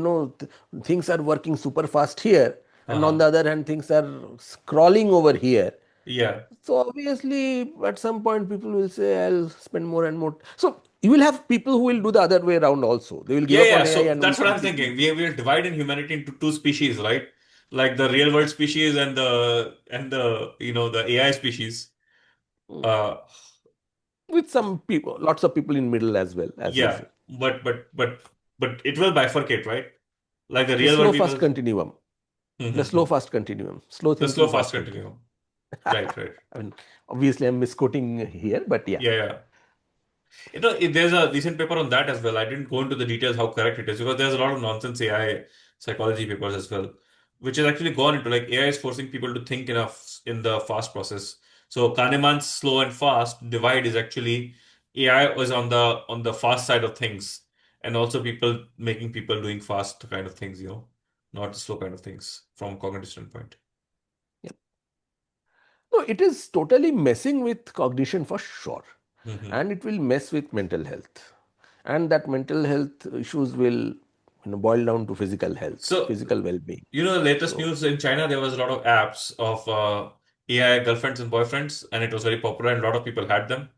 things are working super fast here, and on Uh-huh. the other hand, things are scrolling over here. Yeah. So obviously, at some point, people will say, "I'll spend more and more." So you will have people who will do the other way around also. They will give Yeah, up yeah. on AI So and will that's what I'm completely. thinking. We will divide in humanity into two species, right? Like the real world species and the the AI species. Uh, With some people, lots of people in middle as well as yeah, usual. but it will bifurcate, right? Like the The real world slow fast people. continuum, the slow Hmm. fast continuum, slow The slow thinking, fast fast thinking. continuum. Right, right. I mean, obviously, I'm misquoting here, but yeah. Yeah, yeah. There's a recent paper on that as well. I didn't go into the details how correct it is because there's a lot of nonsense AI psychology papers as well, which has actually gone into like AI is forcing people to think enough in the fast process. So Kahneman's slow and fast divide is actually AI was on the fast side of things, and also people making people doing fast kind of things, not the slow kind of things from a cognitive standpoint. Yeah. No, it is totally messing with cognition for sure, Hmm. and it will mess with mental health, and that mental health issues will boil down to physical health, So, physical well-being. latest So news in China, there was a lot of apps of AI girlfriends and boyfriends, and it was very popular, and a lot of people had them.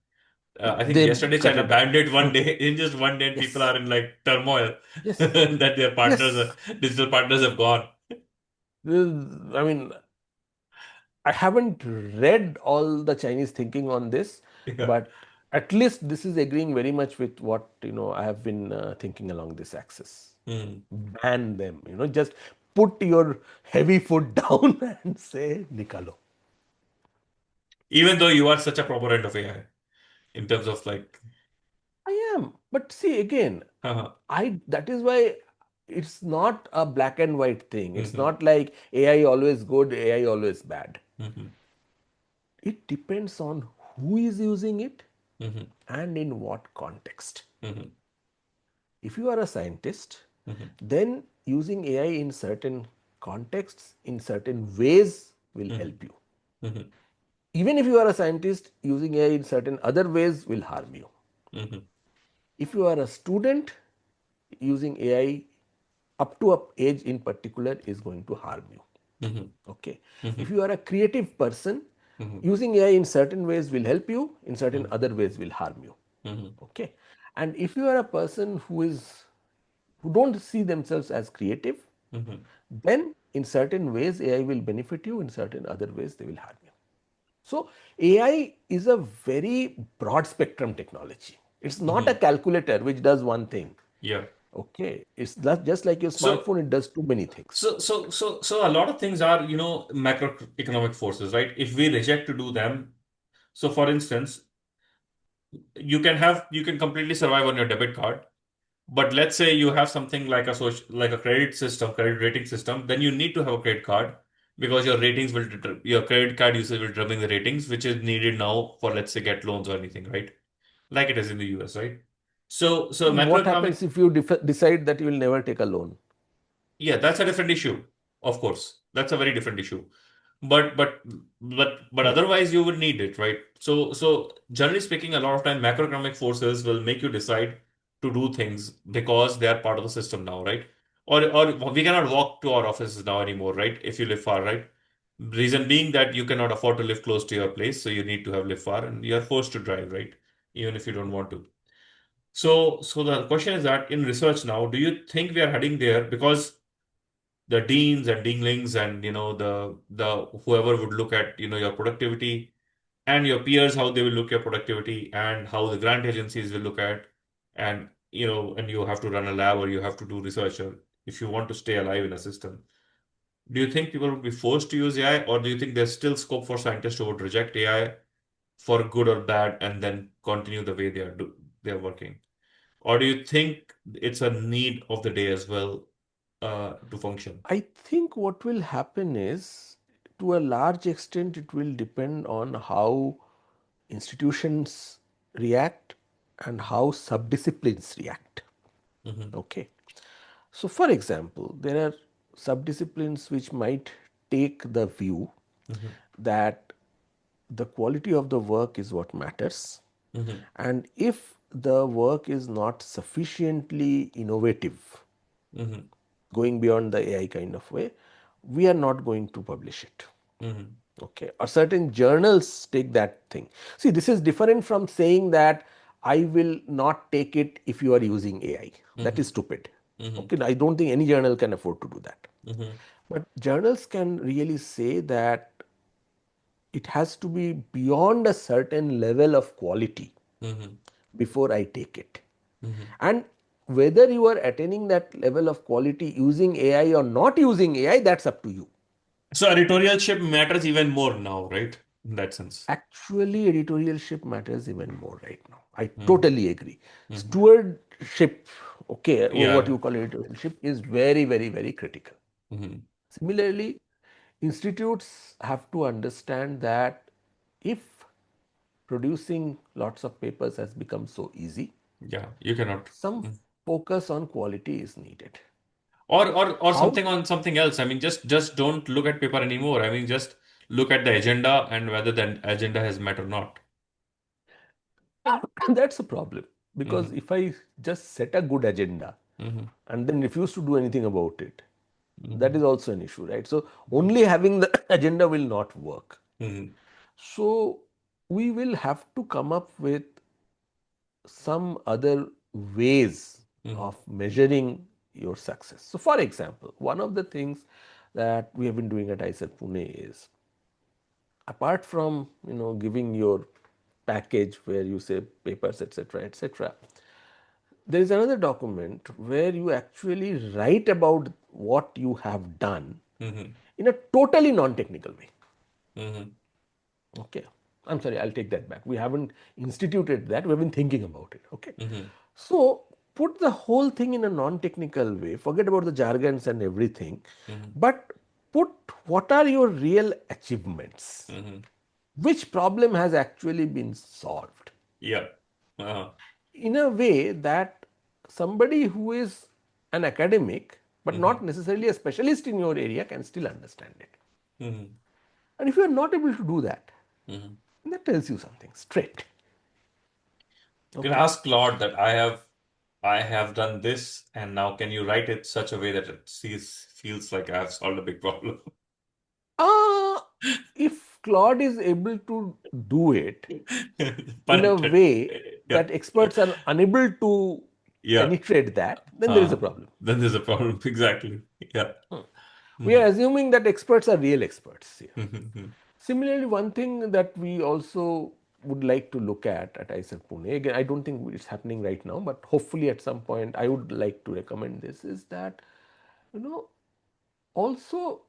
I think they yesterday cut China it down. banned it one day, in just one day, and people Yes, are in like turmoil yes, that their yes. digital partners have gone. I mean, I haven't read all the Chinese thinking on this, Yeah. but at least this is agreeing very much with what I have been thinking along this axis. Hmm. Ban them, just put your heavy foot down and say nikalo. Even though you are such a proponent of AI in terms of like, I am, but see again, uh-huh. I that is why it's not a black and white thing. It's Hmm. not like AI always good, AI always bad. Hmm. It depends on who is using it Hmm. and in what context. Hmm. If you are a scientist, Hmm. then using AI in certain contexts, in certain ways, will Hmm. help you. Hmm. Even if you are a scientist, using AI in certain other ways will harm you. Hmm. If you are a student, using AI up to a age in particular is going to harm you. Hmm. Okay. If Hmm. you are a creative person, Hmm. using AI in certain ways will help you, in certain Hmm. other ways will harm you. Hmm. Okay. And if you are a person who don't see themselves as creative, Hmm. then in certain ways AI will benefit you, in certain other ways they will harm you. So AI is a very broad spectrum technology. It's not a Hmm. calculator which does one thing. Yeah. Okay, it's just like your So smartphone, it does too many things. So a lot of things are, macroeconomic forces, right? If we reject to do them, so for instance, you can completely survive on your debit card, but let's say you have something like a like a credit rating system, then you need to have a credit card because your credit card usage will determine the ratings, which is needed now for, let's say, get loans or anything, right? Like it is in the US, right? So And what macroeconomic. happens if you decide that you will never take a loan? Yeah, that's a different issue. Of course, that's a very different issue. But but but Hmm. otherwise, you would need it, right? So generally speaking, a lot of time macroeconomic forces will make you decide to do things because they are part of the system now, right? Or we cannot walk to our offices now anymore, right? If you live far, right? Reason being that you cannot afford to live close to your place, so you need to have live far, and you are forced to drive, right? Even if you don't want to. So the question is that in research now, do you think we are heading there? Because the deans and deanlings and the whoever would look at your productivity and your peers, how they will look at productivity, and how the grant agencies will look at, and and you have to run a lab or you have to do research, or if you want to stay alive in a system. Do you think people would be forced to use AI, or do you think there's still scope for scientists who would reject AI for good or bad and then continue the way they are working? Or do you think it's a need of the day as well, to function? I think what will happen is, to a large extent, it will depend on how institutions react and how subdisciplines react. Hmm. Okay. So, for example, there are subdisciplines which might take the view Hmm. that the quality of the work is what matters. Hmm. And if the work is not sufficiently innovative, Hmm. going beyond the AI kind of way, we are not going to publish it. Hmm. Okay, or certain journals take that thing. See, this is different from saying that I will not take it if you are using AI. That is Hmm. stupid. Hmm. Okay, I don't think any journal can afford to do that. Hmm. But journals can really say that it has to be beyond a certain level of quality Hmm. before I take it. Hmm. And whether you are attaining that level of quality using AI or not using AI, that's up to you. So editorialship matters even more now, right? In that sense. Actually, editorialship matters even more right now. I Hmm. totally agree. Hmm. Stewardship, okay, what Yeah. you call editorialship, is very, very, very critical. Hmm. Similarly, institutes have to understand that if producing lots of papers has become so easy, Yeah. You cannot. some focus on quality is needed. Or How? something on something else. I mean, just don't look at paper anymore. I mean, just look at the agenda and whether the agenda has met or not. That's a problem, because Hmm. if I just set a good agenda Hmm. and then refuse to do anything about it, that is Hmm. also an issue, right? So only having the agenda will not work. Hmm. So we will have to come up with some other ways Hmm. of measuring your success. So for example, one of the things that we have been doing at ICER Pune is, apart from giving your package where you say papers, etc., etc., there is another document where you actually write about what you have done Hmm. in a totally non-technical way. Hmm. Okay, I'm sorry, I'll take that back. We haven't instituted that, we've been thinking about it. Okay, Hmm. so put the whole thing in a non-technical way, forget about the jargons and everything, Hmm. but put what are your real achievements, Hmm. which problem has actually been solved, Yeah. Uh-huh. in a way that somebody who is an academic but not Hmm. necessarily a specialist in your area can still understand it. Hmm. And if you are not able to do that, Hmm. that tells you something straight. You can Okay. ask Claude that I have done this, and now can you write it such a way that it feels like I have solved a big problem? Uh, if Claude is able to do it Pun in a intended. way Yeah. that experts are unable to Yeah. penetrate that, then there is a problem. Then there's a problem. Exactly. Yeah. We are Hmm. assuming that experts are real experts here. Hmm. Similarly, one thing that we also would like to look at ICER Pune, again, I don't think it's happening right now, but hopefully at some point I would like to recommend this, is that, you know, also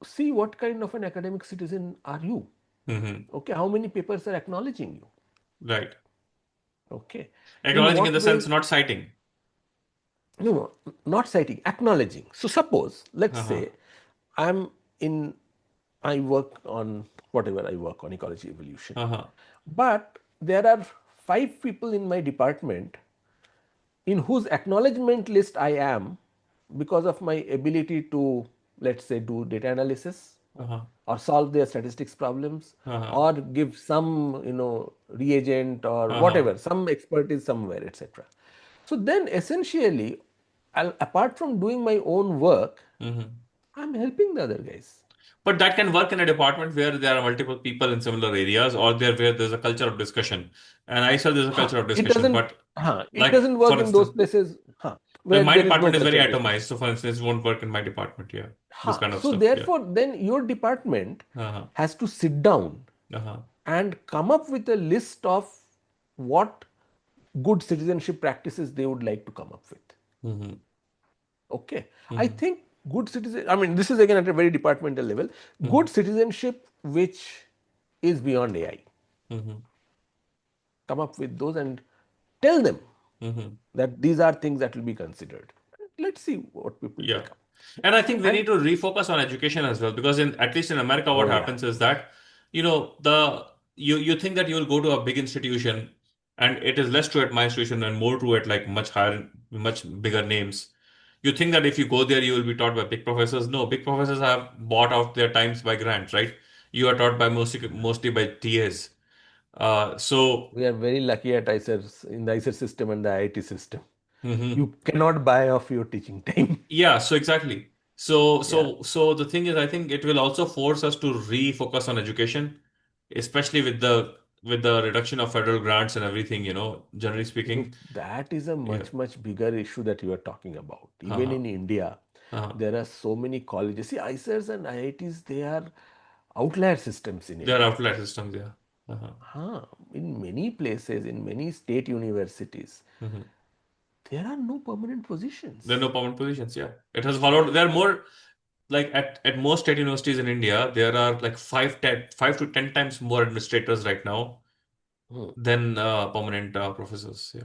see what kind of an academic citizen are you. Hmm. Okay, how many papers are acknowledging you? Right. Okay, in Acknowledging in what the sense ways? not citing. No, no, not citing, acknowledging. So suppose, let's Uh-huh. say I'm in, I work on whatever I work on, ecology evolution, Uh-huh. but there are 5 people in my department in whose acknowledgement list I am because of my ability to, let's say, do data analysis Uh-huh. or solve their statistics problems Uh-huh. or give some reagent or Uh-huh. whatever, some expertise somewhere, etc. So then essentially, apart from doing my own work, Hmm. I'm helping the other guys. But that can work in a department where there are multiple people in similar areas, or there where there's a culture of discussion. And I said there's a culture of It discussion, doesn't, but it like doesn't for work in those instance, places where my there is no department is very culture of discussion. atomized. So for instance, it won't work in my department. Yeah, this kind of So stuff. Yeah. therefore, then your department Uh-huh. has to sit down Uh-huh. and come up with a list of what good citizenship practices they would like to come up with. Hmm. Okay, I Hmm. think good citizen. I mean, this is again at a very departmental level. Hmm. Good citizenship, which is beyond AI, Hmm. come up with those and tell them Hmm. that these are things that will be considered. Let's see what people Yeah. take up. And I think we need And to refocus on education as well, because in at least in America, what oh yeah, happens is that, you think that you'll go to a big institution, and it is less true at my institution and more true at like much higher, much bigger names. You think that if you go there, you will be taught by big professors. No, big professors have bought out their times by grants, right? you are taught by mostly by TAs. So We are very lucky at ICER, in the ICER system and the IIT system. mhm. You cannot buy off your teaching time. Yeah, so exactly. So Yeah. so so the thing is, I think it will also force us to refocus on education, especially with the reduction of federal grants and everything, generally Look, speaking. that is a Yeah. much bigger issue that you are talking about. Even Uh-huh. in India, Uh-huh. there are so many colleges. See, ICERs and IITs, they are outlier systems in There are India. outlet systems, yeah. Uh-huh. In many places, in many state universities, Mhm. there are no permanent There are no positions. permanent positions, yeah. It has followed. There are more like at most state universities in India, there are like 5 to 10 times more administrators right now Hmm. than permanent professors. Yeah.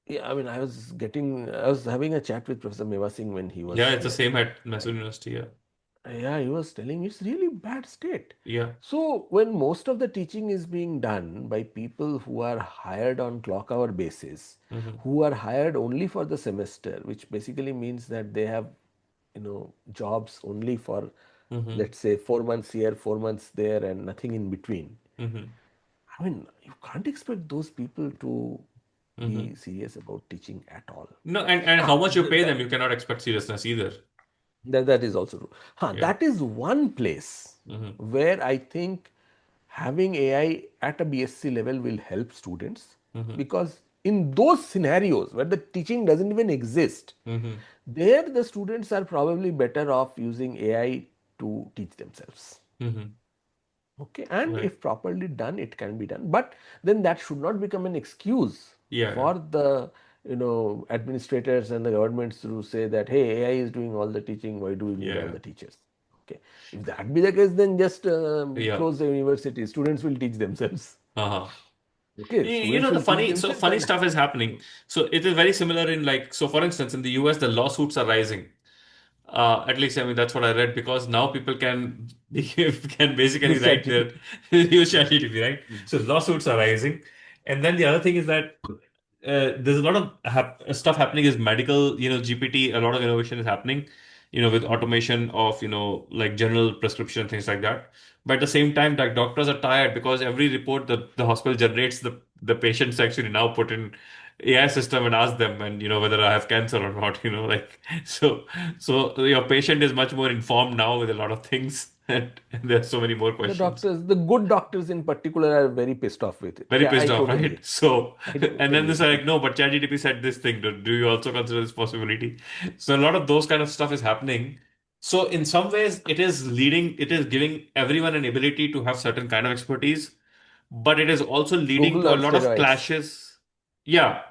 Yeah, I mean, I was having a chat with Professor Meva Singh when he Yeah, was it's the here, same at Mysore right? University, yeah. Yeah, he was telling me it's really bad state. Yeah. So when most of the teaching is being done by people who are hired on clock hour basis, Mm-hmm. who are hired only for the semester, which basically means that they have, jobs only for, Mm-hmm. let's say, 4 months here, 4 months there, and nothing in between. Mm-hmm. I mean, you can't expect those people to Mm-hmm. be serious about teaching at all. No, and how Huh, much you pay them, you cannot expect seriousness either. that is also true. Huh, Yeah. that is one place Mm-hmm. where I think having AI at a BSc level will help students, Mm-hmm. because in those scenarios where the teaching doesn't even exist, Mm-hmm. there the students are probably better off using AI to teach themselves. Mm-hmm. Okay, and Right. if properly done, it can be done. But then that should not become an excuse Yeah. Yeah. for the administrators and the governments to say that, hey, AI is doing all the teaching. Why do we need all Yeah. the teachers? Okay, if that be the case, then just Yeah. close the university. Students will teach themselves. Uh-huh. Okay, students The will teach themselves funny and stuff is happening. So it is very similar in like, so for instance, in the US, the lawsuits are rising. At least, I mean, that's what I read because now people can can basically use write their ChatGPT. use ChatGPT, right? So lawsuits are rising, and then the other thing is that there's a lot of stuff happening is medical, GPT, a lot of innovation is happening, with automation of, like general prescription, things like that. But at the same time, like doctors are tired because every report that the hospital generates, the patients actually now put in AI system and ask them and whether I have cancer or not, like so your patient is much more informed now with a lot of things and there's so many more The questions. doctors, the good doctors in particular, are very pissed off with it. Very Yeah, pissed I off, totally right? agree. So, I and then totally this are agree. like, no, but ChatGPT said this thing. Do you also consider this possibility? So, a lot of those kind of stuff is happening. So, in some ways, it is giving everyone an ability to have certain kind of expertise, but it is also leading Google to a on lot of steroids. clashes. Yeah,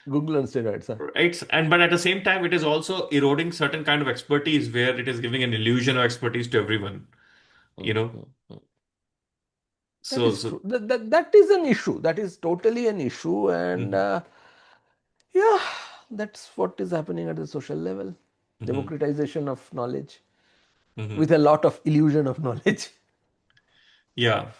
Google on steroids. Huh? right. And but at the same time, it is also eroding certain kind of expertise where it is giving an illusion of expertise to everyone, you Mm, know. mm, mm. That So, is true. That is an issue. That is totally an issue. And mhm, yeah, that's what is happening at the social level. mhm, Democratization of knowledge mhm. with a lot of illusion of knowledge. Yeah.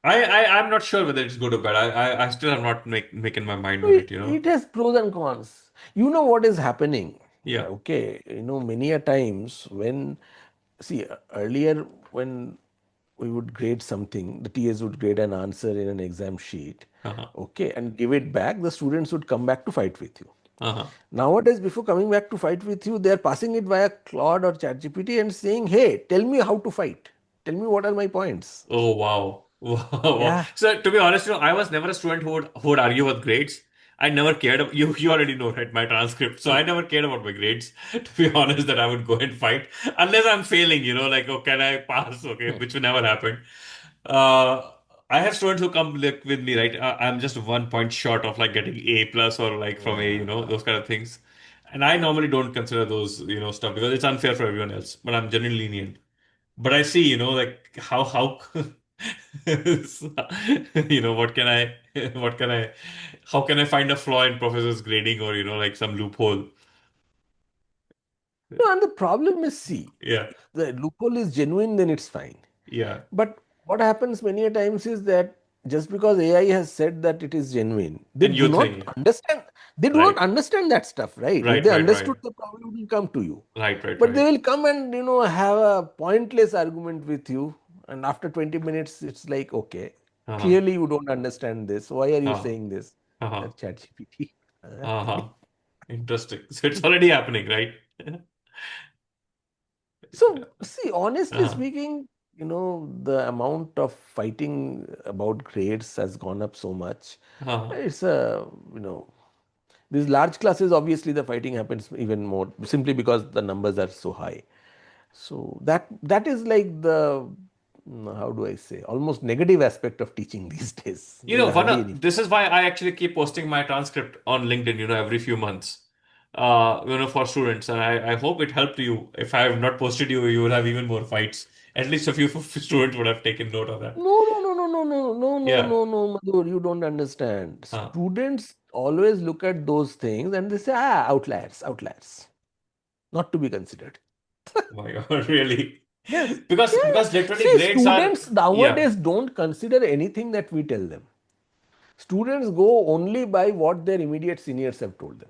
I'm not sure whether it's good or bad. I still have not making my mind on it, It has pros and cons. You know what is happening. Yeah. Okay, many a times when, see, earlier when we would grade something, the TAs would grade an answer in an exam sheet, Uh-huh. okay, and give it back, the students would come back to fight with you. Uh-huh. Nowadays, before coming back to fight with you, they are passing it via Claude or ChatGPT and saying, hey, tell me how to fight. Tell me what are my points. Oh wow. Wow. Wow. Yeah. So to be honest, I was never a student who would argue with grades. I never cared you already know, right, my transcript. So I never cared about my grades. To be honest, that I would go and fight. Unless I'm failing, like, oh, can I pass? Okay, which will never happen. Uh I have students who come like with me, right? I'm just 1 point short of like getting A plus or like from A, those kind of things. And I normally don't consider those, stuff because it's unfair for everyone else. But I'm generally lenient. But I see, like how what can I what can I how can I find a flaw in professor's grading or like some loophole? No, and the problem is, see, Yeah, if the loophole is genuine, then it's fine. yeah. But what happens many a times is that just because AI has said that it is genuine, And you think, yeah. they do not Right, understand that stuff, right? If right, they right, right, understood, they probably wouldn't come to you. right, right, But they right. will come and have a pointless argument with you And after 20 minutes, it's like, okay, Uh-huh. clearly you don't understand this. Why are you Uh-huh. saying this? Uh-huh. ChatGPT. Uh-huh. Interesting. So it's already happening, right? So, see, honestly Uh-huh. speaking, the amount of fighting about grades has gone up so much. Uh-huh. It's a, you know, these large classes, obviously, the fighting happens even more simply because the numbers are so high. So that is like the, how do I say, almost negative aspect of teaching these days. You There know, are hardly any. this is why I actually keep posting my transcript on LinkedIn, every few months, for students. And I hope it helped you. If I have not posted you, you will have even more fights. At least a few students would have taken note of that. No, no, no, no, no, no, no, no, Yeah. no, no, Madhur, you don't understand. Huh. Students always look at those things and they say, outliers, outliers, not to be considered. My God, really? Yes. Because Yeah. literally See, grades are, students yeah. nowadays don't consider anything that we tell them. Students go only by what their immediate seniors have told them.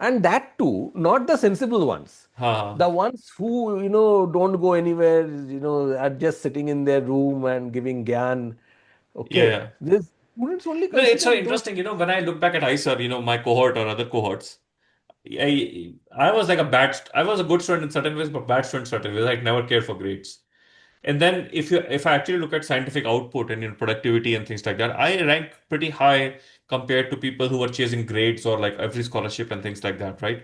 And that too, not the sensible ones. Huh. The ones who, don't go anywhere, are just sitting in their room and giving gyan. Yeah, Okay. yeah. These students only No, it's consider so those. interesting. When I look back at ICER, my cohort or other cohorts, I was like I was a good student in certain ways, but bad student in certain ways. I never cared for grades. And then if I actually look at scientific output and productivity and things like that, I rank pretty high compared to people who were chasing grades or like every scholarship and things like that, right?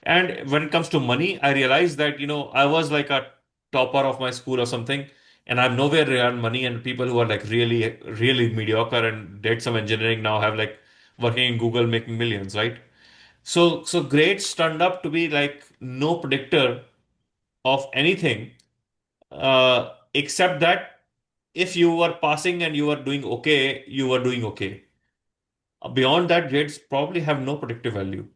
And when it comes to money, I realized that, I was like a topper of my school or something, and I'm nowhere around money. And people who are like really, really mediocre and did some engineering now have like working in Google making millions, right? So grades turned up to be like no predictor of anything, except that if you were passing and you were doing okay, you were doing okay. Beyond that, grades probably have no predictive value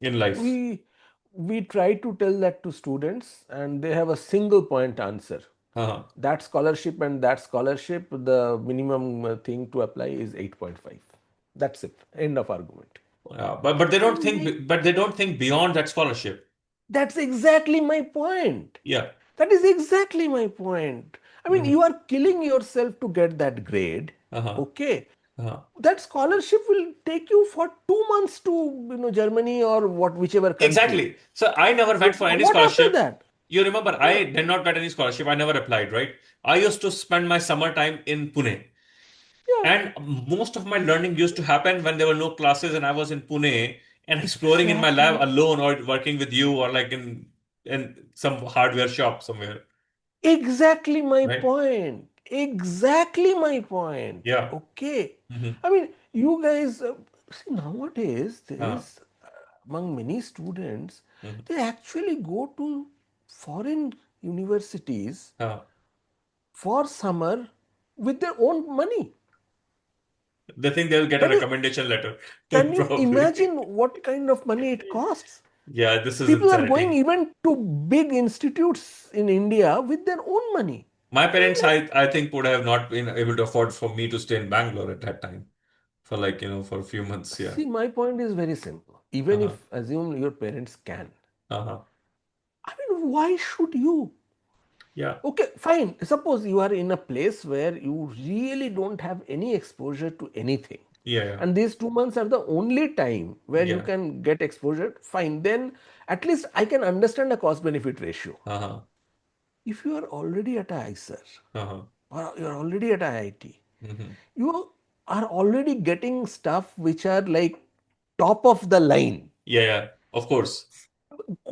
in life. We try to tell that to students and they have a single point answer. Uh-huh. That scholarship and that scholarship, the minimum thing to apply is 8.5. That's it. End of argument. Yeah, but they don't I'm like, think but they don't think beyond that scholarship. that's exactly my point. Yeah. That is exactly my point. I mean, Hmm. you are killing yourself to get that grade. Uh-huh. Okay. Uh-huh. That scholarship will take you for 2 months to, Germany or whichever country. Exactly. So I never went for any What after scholarship. that? You remember, Yeah. I did not get any scholarship. I never applied, right? I used to spend my summer time in Pune. Yeah. And most of my learning used to happen when there were no classes and I was in Pune and exploring in my lab Exactly. alone or working with you or like in some hardware shop somewhere, Exactly my right? point. Exactly my point. Yeah. Okay. Hmm. I mean, you guys, see, nowadays, there Uh, is, among many students, mhm. they actually go to foreign universities Uh, for summer with their own money. they think they'll get a Can you, recommendation letter, can you probably. imagine what kind of money it costs? Yeah, this is People are going insanity. even to big institutes in India with their own money. My And I'm parents, like, I think, would have not been able to afford for me to stay in Bangalore at that time for like, for a few months. Yeah. see, my point is very simple. Even Uh-huh. if assume your parents can, Uh-huh. I mean, why should you? Yeah. Okay, fine. Suppose you are in a place where you really don't have any exposure to anything. Yeah. Yeah. And these 2 months are the only time where you Yeah. can get exposure. Fine. Then at least I can understand a cost benefit ratio. Uh-huh. If you are already at a ICER Uh-huh. or you are already at IIT, Hmm. you are already getting stuff which are like top of the line. Yeah. Yeah. Of course.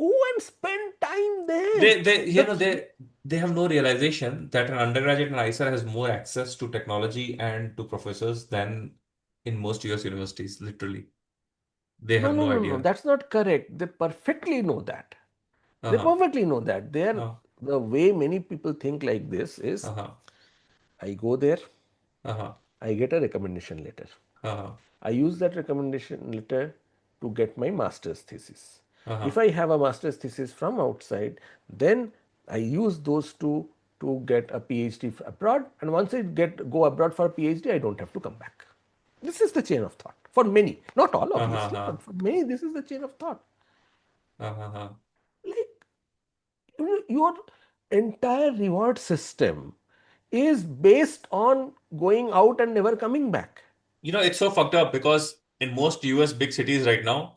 Go and spend time there. They they have no realization that an undergraduate in ICER has more access to technology and to professors than in most US universities, literally. They No, have no, no no, no. idea. That's not correct. They perfectly know that. They Uh-huh. perfectly know that. Uh-huh. The way many people think like this is Uh-huh. I go there, Uh-huh. I get a recommendation letter. Uh-huh. I use that recommendation letter to get my master's thesis. If Uh-huh. I have a master's thesis from outside, then I use those two to get a PhD abroad. And once I go abroad for a PhD, I don't have to come back. This is the chain of thought for many, not all obviously, Uh-huh. but for many, this is the chain of thought. Uh-huh. Like, you know, entire reward system is based on going out and never coming back. It's so fucked up because in most US big cities right now,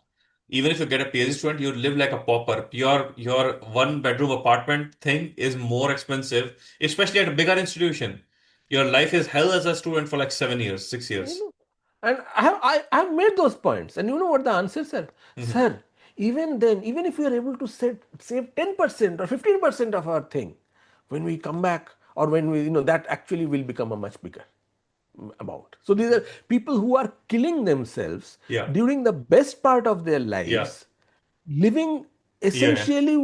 even if you get a PhD student, you live like a pauper. Your one bedroom apartment thing is more expensive, especially at a bigger institution. Your life is hell as a student for like 7 years, 6 years. You and I have made those points, and you know what the answers are, Hmm. sir. Even then, even if we are able to save 10% or 15% of our thing, when we come back, or when we, that actually will become a much bigger amount. So these are people who are killing themselves Yeah, during the best part of their yeah, lives, living yeah, essentially,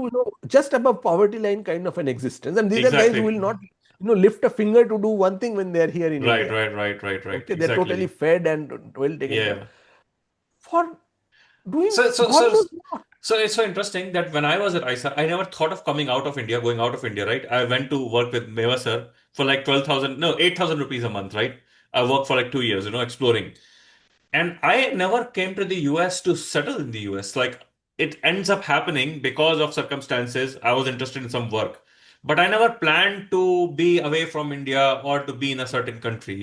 just above poverty line kind of an existence. And these are guys who will exactly. not, lift a finger to do one thing when they are here in Right, India. right, right, right, right. Okay, they're totally Exactly. fed and well taken care of Yeah. for doing So, so, God so, knows what. so it's so interesting that when I was at ISA, I never thought of coming out of India, going out of India, right? I went to work with Meva sir for like 12,000, no, 8,000 rupees a month, right? I worked for like 2 years, exploring. And I never came to the US to settle in the US. Like it ends up happening because of circumstances. I was interested in some work, but I never planned to be away from India or to be in a certain country.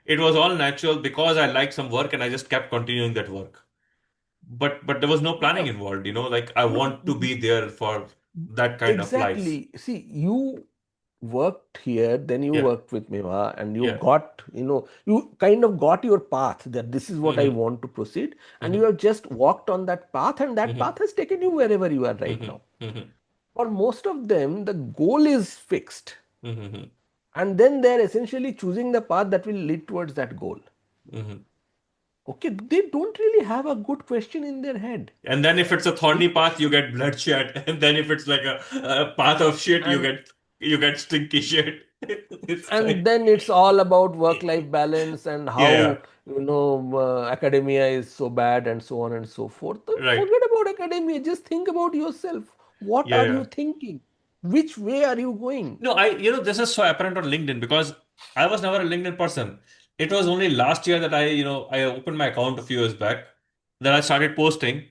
It was all natural because I liked some work and I just kept continuing that work. But there was no planning No, involved. Like I no, want to be there for that kind of life. exactly. See, you worked here, then you Yeah, worked with Meva, and you yeah. got, you kind of got your path that this is what I Mm-hmm, want to proceed, and you mm-hmm, have just walked on that path, and that mm-hmm, path has taken you wherever you are right now. mm-hmm, mm-hmm, For most of them, the goal is fixed, mm-hmm, and then they're essentially choosing the path that will lead towards that goal. mm-hmm. Okay, they don't really have a good question in their head. And then if it's a thorny path, you get bloodshed. And then if it's like a path of shit, you And get stinky shit. It's and like then it's all about work life balance and yeah, how, academia is so bad and so on and so forth. yeah, right. Forget about academia, just think about yourself. What Yeah, are yeah. you thinking? Which way are you going? No, this is so apparent on LinkedIn because I was never a LinkedIn person. It was only last year that I opened my account a few years back that I started posting,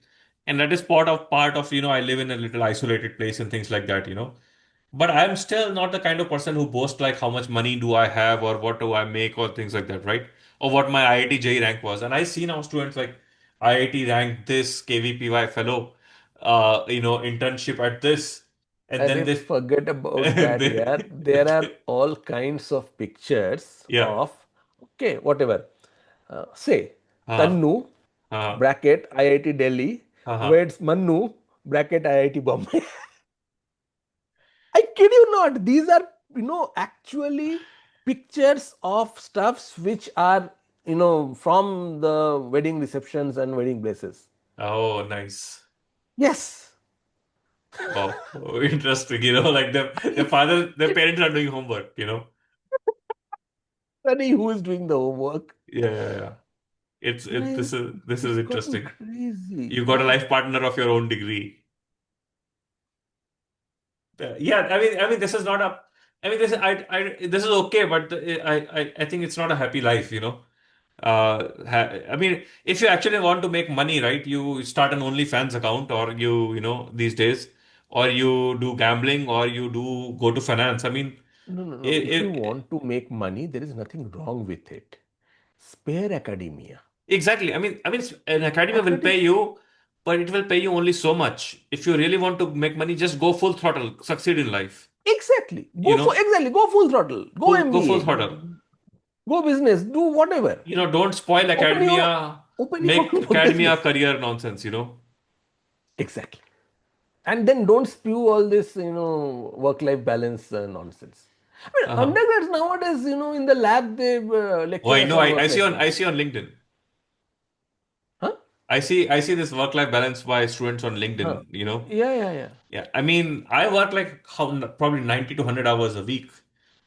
and that is part of I live in a little isolated place and things like that. But I'm still not the kind of person who boasts like how much money do I have or what do I make or things like that, right? Or what my IIT JEE rank was. And I see now students like IIT rank this, KVPY fellow, internship at this, and then Arey, this. forget about that, yeah. they- There are all kinds of pictures yeah. of, okay, whatever. Say, Uh, Tannu, uh, bracket IIT Delhi, uh, where's Mannu, bracket IIT Bombay. I kid you not. These are, actually pictures of stuffs which are, from the wedding receptions and wedding places. oh, nice. Yes. Wow. Oh, interesting. Like their parents are doing homework. Study who is doing the homework. Yeah, yeah, yeah. Like, This is it's gotten interesting. crazy. You got a Yeah. life partner of your own degree. Yeah, I mean, this is not a. I mean, this is okay, but I think it's not a happy life. I mean, if you actually want to make money, right, you start an OnlyFans account, or these days, or you do gambling, or you do go to finance. I mean, No, no, no. If you it, want to make money, there is nothing wrong with it. Spare academia. exactly. I mean, an academia will pay Academia. you, but it will pay you only so much. If you really want to make money, just go full throttle, succeed in life. Exactly. You know, Go full throttle. Go go full MBA. throttle. Go business. Do whatever. Don't spoil Open your academia, open your make own academia business. career nonsense. Exactly. And then don't spew all this, work life balance nonsense. I mean, Uh-huh. undergrads nowadays, in the lab, they Oh, lecture I us know. on I work see life on I balance. see on LinkedIn. Huh? I see this work-life balance by students on Huh? LinkedIn. Yeah, yeah, yeah. Yeah, I mean, I work like probably 90 to 100 hours a week.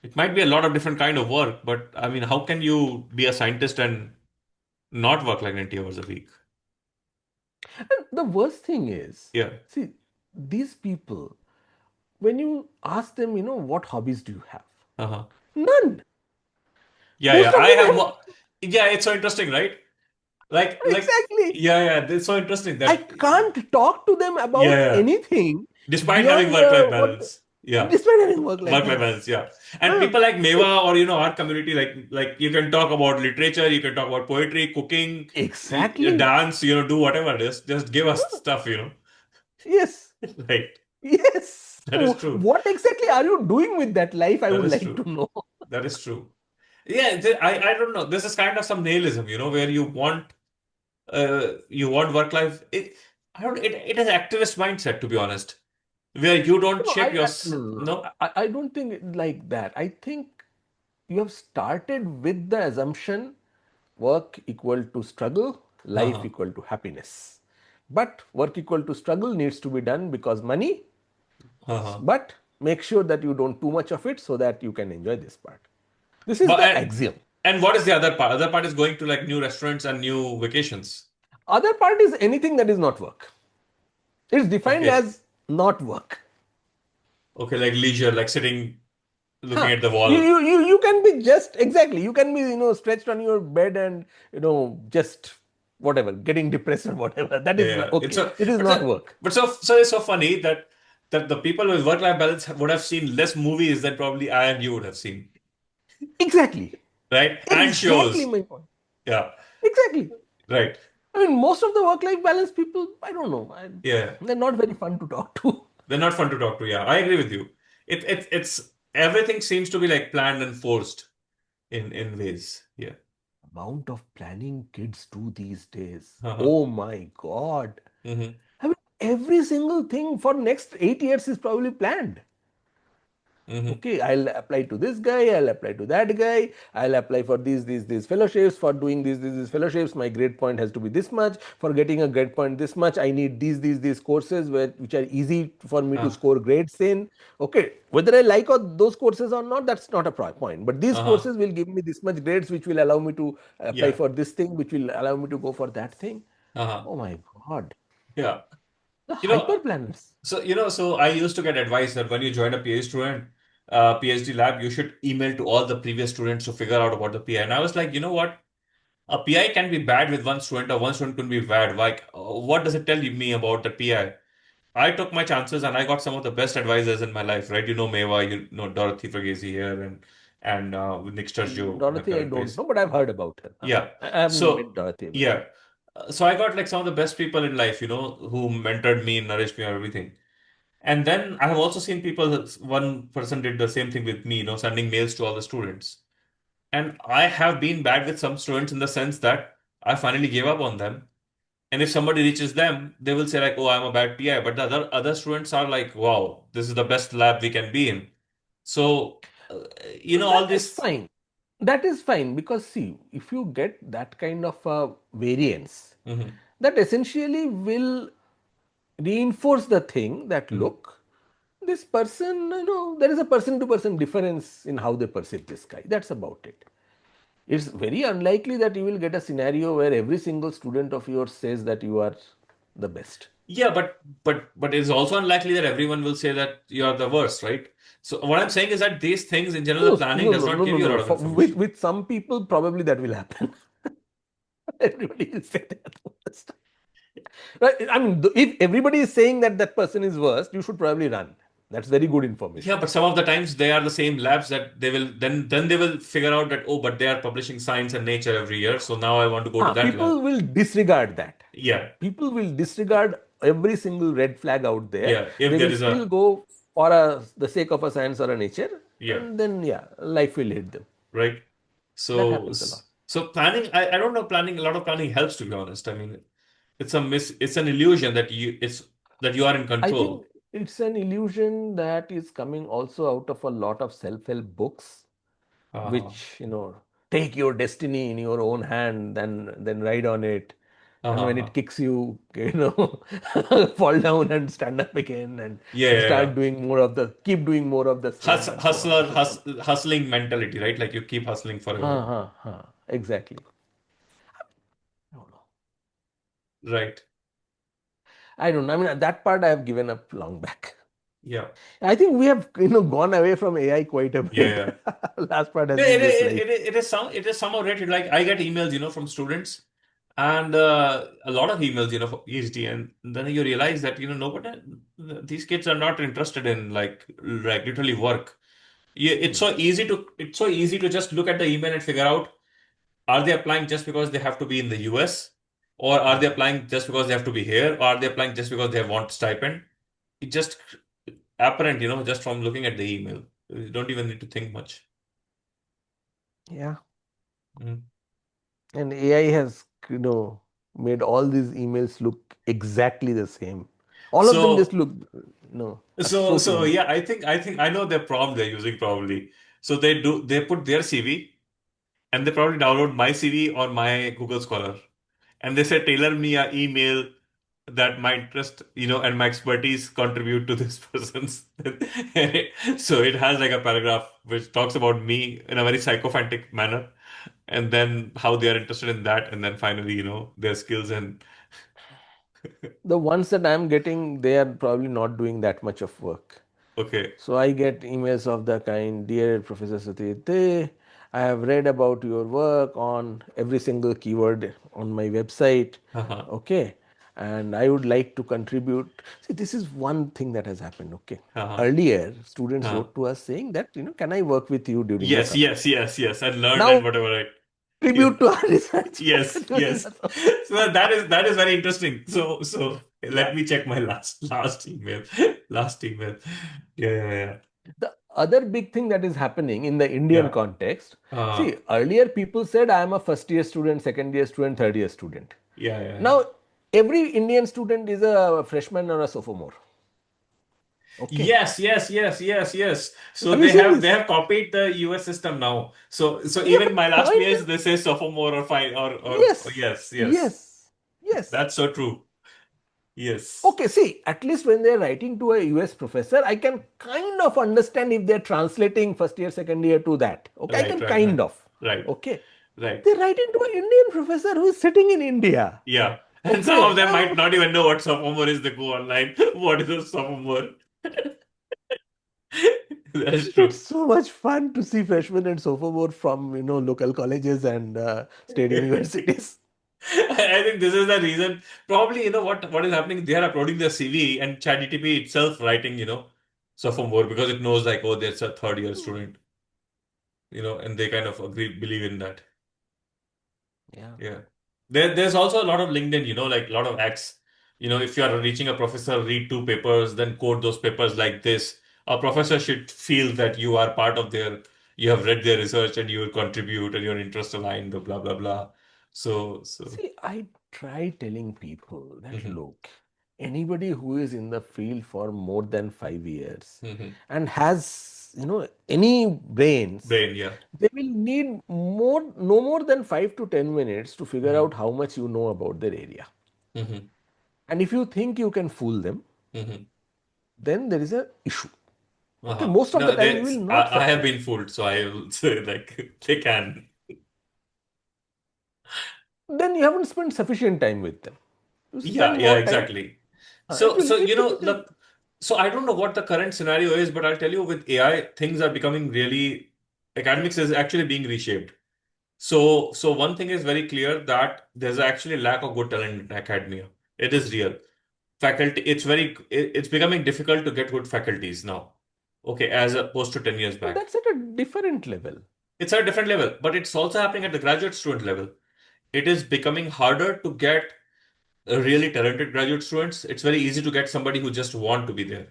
It might be a lot of different kind of work, but I mean, how can you be a scientist and not work like 90 hours a week? And the worst thing is, Yeah. see, these people, when you ask them, what hobbies do you have? Uh-huh. None. Yeah, Most yeah. of I them have have more. Yeah, it's so interesting, right? exactly. Yeah, yeah. It's so interesting I that can't talk to them yeah, about yeah. anything Despite having beyond work-life what. balance. Yeah. despite having work-life Work-life balance. balance, yeah. And Huh. people like So Meva or our community, like you can talk about literature, you can talk about poetry, cooking, exactly. dance, do whatever it is. Just give us Huh. stuff. Yes. Right. Yes. That So is true. what exactly are you doing with that life? I That would is like true. to know. That is true. Yeah, I don't know. This is kind of some nihilism, where you want work life. I don't. It is activist mindset, to be honest, where you don't No, shape your no, no, no. no. I don't think it like that. I think you have started with the assumption work equal to struggle, life Uh-huh. equal to happiness. But work equal to struggle needs to be done because money, Uh-huh. but make sure that you don't too much of it so that you can enjoy this part. This is But the axiom. and what is the other part? Other part is going to like new restaurants and new vacations. Other part is anything that is not work. It's defined Okay. as not work. Okay, like leisure, like sitting, looking Huh. at the You, wall. you, you, you can be just exactly, you can be, stretched on your bed and, just whatever, getting depressed or whatever. That Yeah, is yeah. It's okay. so, It is but not so, work. but so it's so funny that the people with work-life balance would have seen less movies than probably I and you would have seen, Exactly. right? And Exactly shows. my point. Yeah, Exactly. right. I mean, most of the work life balance people, I don't know, Yeah, they're not very fun to talk to. they're not fun to talk to. Yeah, I agree with you. It's everything seems to be like planned and forced in ways. Yeah. Amount of planning kids do these days. Uh-huh. Oh my God. Mm-hmm. I mean, every single thing for next 8 years is probably planned. Mm-hmm. Okay, I'll apply to this guy, I'll apply to that guy, I'll apply for these fellowships. For doing these fellowships, my grade point has to be this much. For getting a grade point this much, I need these courses which are easy for me to Uh, score grades in. Okay, whether I like those courses or not, that's not a point. But these uh-huh. courses will give me this much grades, which will allow me to apply Yeah. for this thing, which will allow me to go for that thing. Uh-huh. Oh my God, Yeah. the You know, hyper planners. so I used to get advice that when you join a PhD lab, you should email to all the previous students to figure out about the PI. And I was like, you know what? A PI can be bad with one student, or one student can be bad. Like, what does it tell me about the PI? I took my chances and I got some of the best advisors in my life, right? Meva, Dorothy Fregesi here, and Nick Sturgeon, my Dorothy, I current don't place. know, but I've heard about her. Yeah. I haven't met So, Dorothy, but yeah. So I got like some of the best people in life, who mentored me, nourished me, and everything. And then I have also seen people, one person did the same thing with me, sending mails to all the students. And I have been bad with some students in the sense that I finally gave up on them. And if somebody reaches them, they will say like, "Oh, I'm a bad PI." But the other students are like, "Wow, this is the best lab we can be in." So, all that is this. fine. That is fine because see, if you get that kind of a variance, Hmm. that essentially will reinforce the thing that Hmm. look, this person, there is a person to person difference in how they perceive this guy. That's about it. It's very unlikely that you will get a scenario where every single student of yours says that you are the best. Yeah, but it's also unlikely that everyone will say that you are the worst, right? So what I'm saying is that these things in general, the No, planning no, does no, not no, give no, you a lot no. of With information. some people, probably that will happen. Everybody will say they are the worst. Right? I mean, if everybody is saying that that person is worst, you should probably run. That's very good Yeah, information. but some of the times they are the same labs that they will then they will figure out that, oh, but they are publishing Science and Nature every year, so now I want to go to that lab. People will disregard that. Yeah, People will disregard every single red flag out there. yeah. If They there will is still a go for the sake of a science or a nature, yeah, and then yeah, life will hit them. right. That So happens a lot. so planning, I don't know, planning, a lot of planning helps, to be honest. I mean, it's an illusion that you are in I think control. it's an illusion that is coming also out of a lot of self-help books, Uh-huh. which take your destiny in your own hand, then ride on it, and when it Uh-huh. kicks you, fall down and stand up again, Yeah, and yeah, yeah. start doing more of the keep doing more of the same, and so on and so forth. Hustling mentality, right? Like you keep hustling forever. Exactly. I don't know. Right. I don't know. I mean, that part I have given up long back. Yeah. I think we have gone away from AI quite a Yeah, bit. yeah. Last part has Yeah, been just like it is somehow rated. Like I get emails, from students. and a lot of emails, for PhD, and then you realize that nobody, these kids are not interested in like literally work. Yeah, it's so easy to just look at the email and figure out, are they applying just because they have to be in the US, or are they Hmm. applying just because they have to be here, or are they applying just because they want stipend? It's just apparent, just from looking at the email. You don't even need to think much. Yeah. Mm. And AI has, made all these emails look exactly the same. All of them just So look, are So, so so similar. yeah, I think I know the prompt they're using probably. So they put their CV and they probably download my CV or my Google Scholar, and they say tailor me a email that my interest, and my expertise contribute to this person's. So it has like a paragraph which talks about me in a very sycophantic manner, and then how they are interested in that, and then finally, their skills and The ones that I'm getting, they are probably not doing that much of work. okay. So I get emails of the kind, dear Professor Sutrth Dey, I have read about your work on every single keyword on my website. Uh-huh. Okay. And I would like to contribute. See, this is one thing that has happened. Okay. Uh-huh. Earlier, students Uh-huh. wrote to us saying that, can I work with you during the Yes, summer? yes, yes, yes. And learn and Now whatever, right? Yeah. contribute to our research Yes, during yes. the summer. So that is very interesting. So Yeah. let me check my last email. Last email. Yeah, yeah, The other big thing that is happening in the Indian yeah. context, Yeah. see, earlier people said, I am a first year student, second year student, third year student. Yeah, yeah, yeah. Now, every Indian student is a freshman or a sophomore. Okay. Yes, yes, yes, yes, yes. So Have you they seen have they this? have copied the US system now. So Yeah, even my last kind mails of. they say sophomore or fine or Yes. yes, yes. Yes. Yes. That's so true. Yes. Okay, see, at least when they're writing to a US professor, I can kind of understand if they're translating first year, second year to that. Okay, I Right, can right, kind right. of. Right. Okay. Right. They're writing to an Indian professor who is sitting in India. Yeah. And some of Okay. them might not even know what sophomore is. They go online. What is a sophomore? That's It's true. so much fun to see freshmen and sophomore from local colleges and state universities. I think this is the reason. Probably, what is happening? They are uploading their CV and ChatGPT itself writing, sophomore because it knows like, oh, there's a third year student, and they kind of believe in that. Yeah. Yeah. There's also a lot of LinkedIn, like a lot of X. If you are reaching a professor, read two papers, then quote those papers like this. A professor should feel that you are part of you have read their research and you will contribute and your interest aligned, blah, blah, blah. So, See, I try telling people that mhm, look, anybody who is in the field for more than 5 years mhm. and has, any brains, Brain, yeah. they will need no more than 5 to 10 minutes to figure Mhm, out how much you know about their area. mhm, And if you think you can fool them, mhm. then there is a issue. Okay, Uh-huh. most of the No, time you will not I have succeed. been fooled, so I will say like they can. Then you haven't spent sufficient time with them. You Yeah, spend yeah, more time. exactly. It So, will so it will take. look, so I don't know what the current scenario is, but I'll tell you with AI, things are becoming really, academics is actually being reshaped. So one thing is very clear that there's actually lack of good talent in academia. It is real. Faculty, it's becoming difficult to get good faculties now. Okay, as opposed to 10 years But back. that's at a different level. It's at a different level, but it's also happening at the graduate student level. It is becoming harder to get really talented graduate students. It's very easy to get somebody who just want to be there,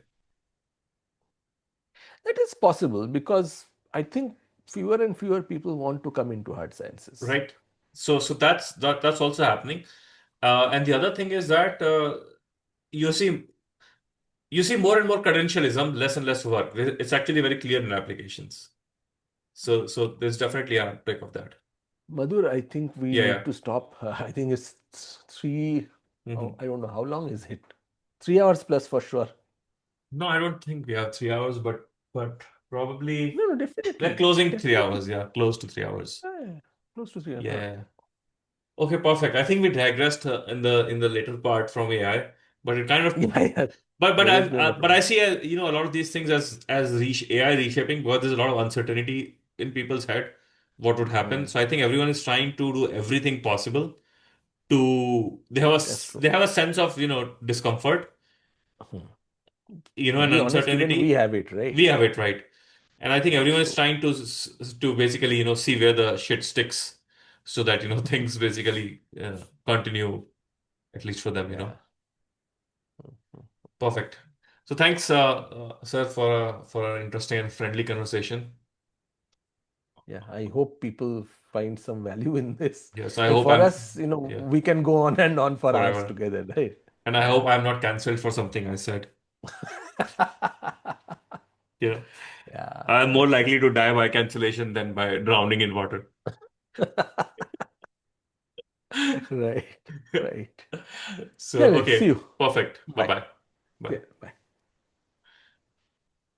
That is possible because I think fewer and fewer people want to come into hard sciences. right? So that's also happening. And the other thing is that you see you see more and more credentialism, less and less work. It's actually very clear in applications. So there's definitely an aspect of that. Madhur, I think we Yeah, need yeah. to stop. I think it's three, oh, Hmm. I don't know how long is it? 3 hours plus for sure. No, I don't think we have 3 hours, but probably No, no, we're definitely. closing 3 hours. Definitely. Yeah, close to 3 hours. Yeah, close to 3 hours. Yeah. Okay, perfect. I think we digressed in the later part from AI, but it kind of Yeah, yeah. but There is I no but I problem. see a lot of these things as AI reshaping because there's a lot of uncertainty in people's head what would happen. Hmm. So I think everyone is trying to do everything possible to That's true. they have a sense of, discomfort, Hmm. To and be honest, even we uncertainty. have it, We right? have it, right. And I think That's everyone is true. trying to basically, see where the shit sticks, so that, things basically continue, at least for them. Yeah. Perfect. So thanks, sir, for an interesting and friendly conversation. Yeah, I hope people find some value in this. Yes, I And hope for I'm, us, yeah, we can go on and on for hours forever. together, right? And I hope I'm not cancelled for something I said. Yeah. Yeah, I'm more that's likely to die by cancellation than by drowning in water. right. Right. So, Yeah, let's see okay, you. perfect. Bye. Bye-bye. Bye. Yeah.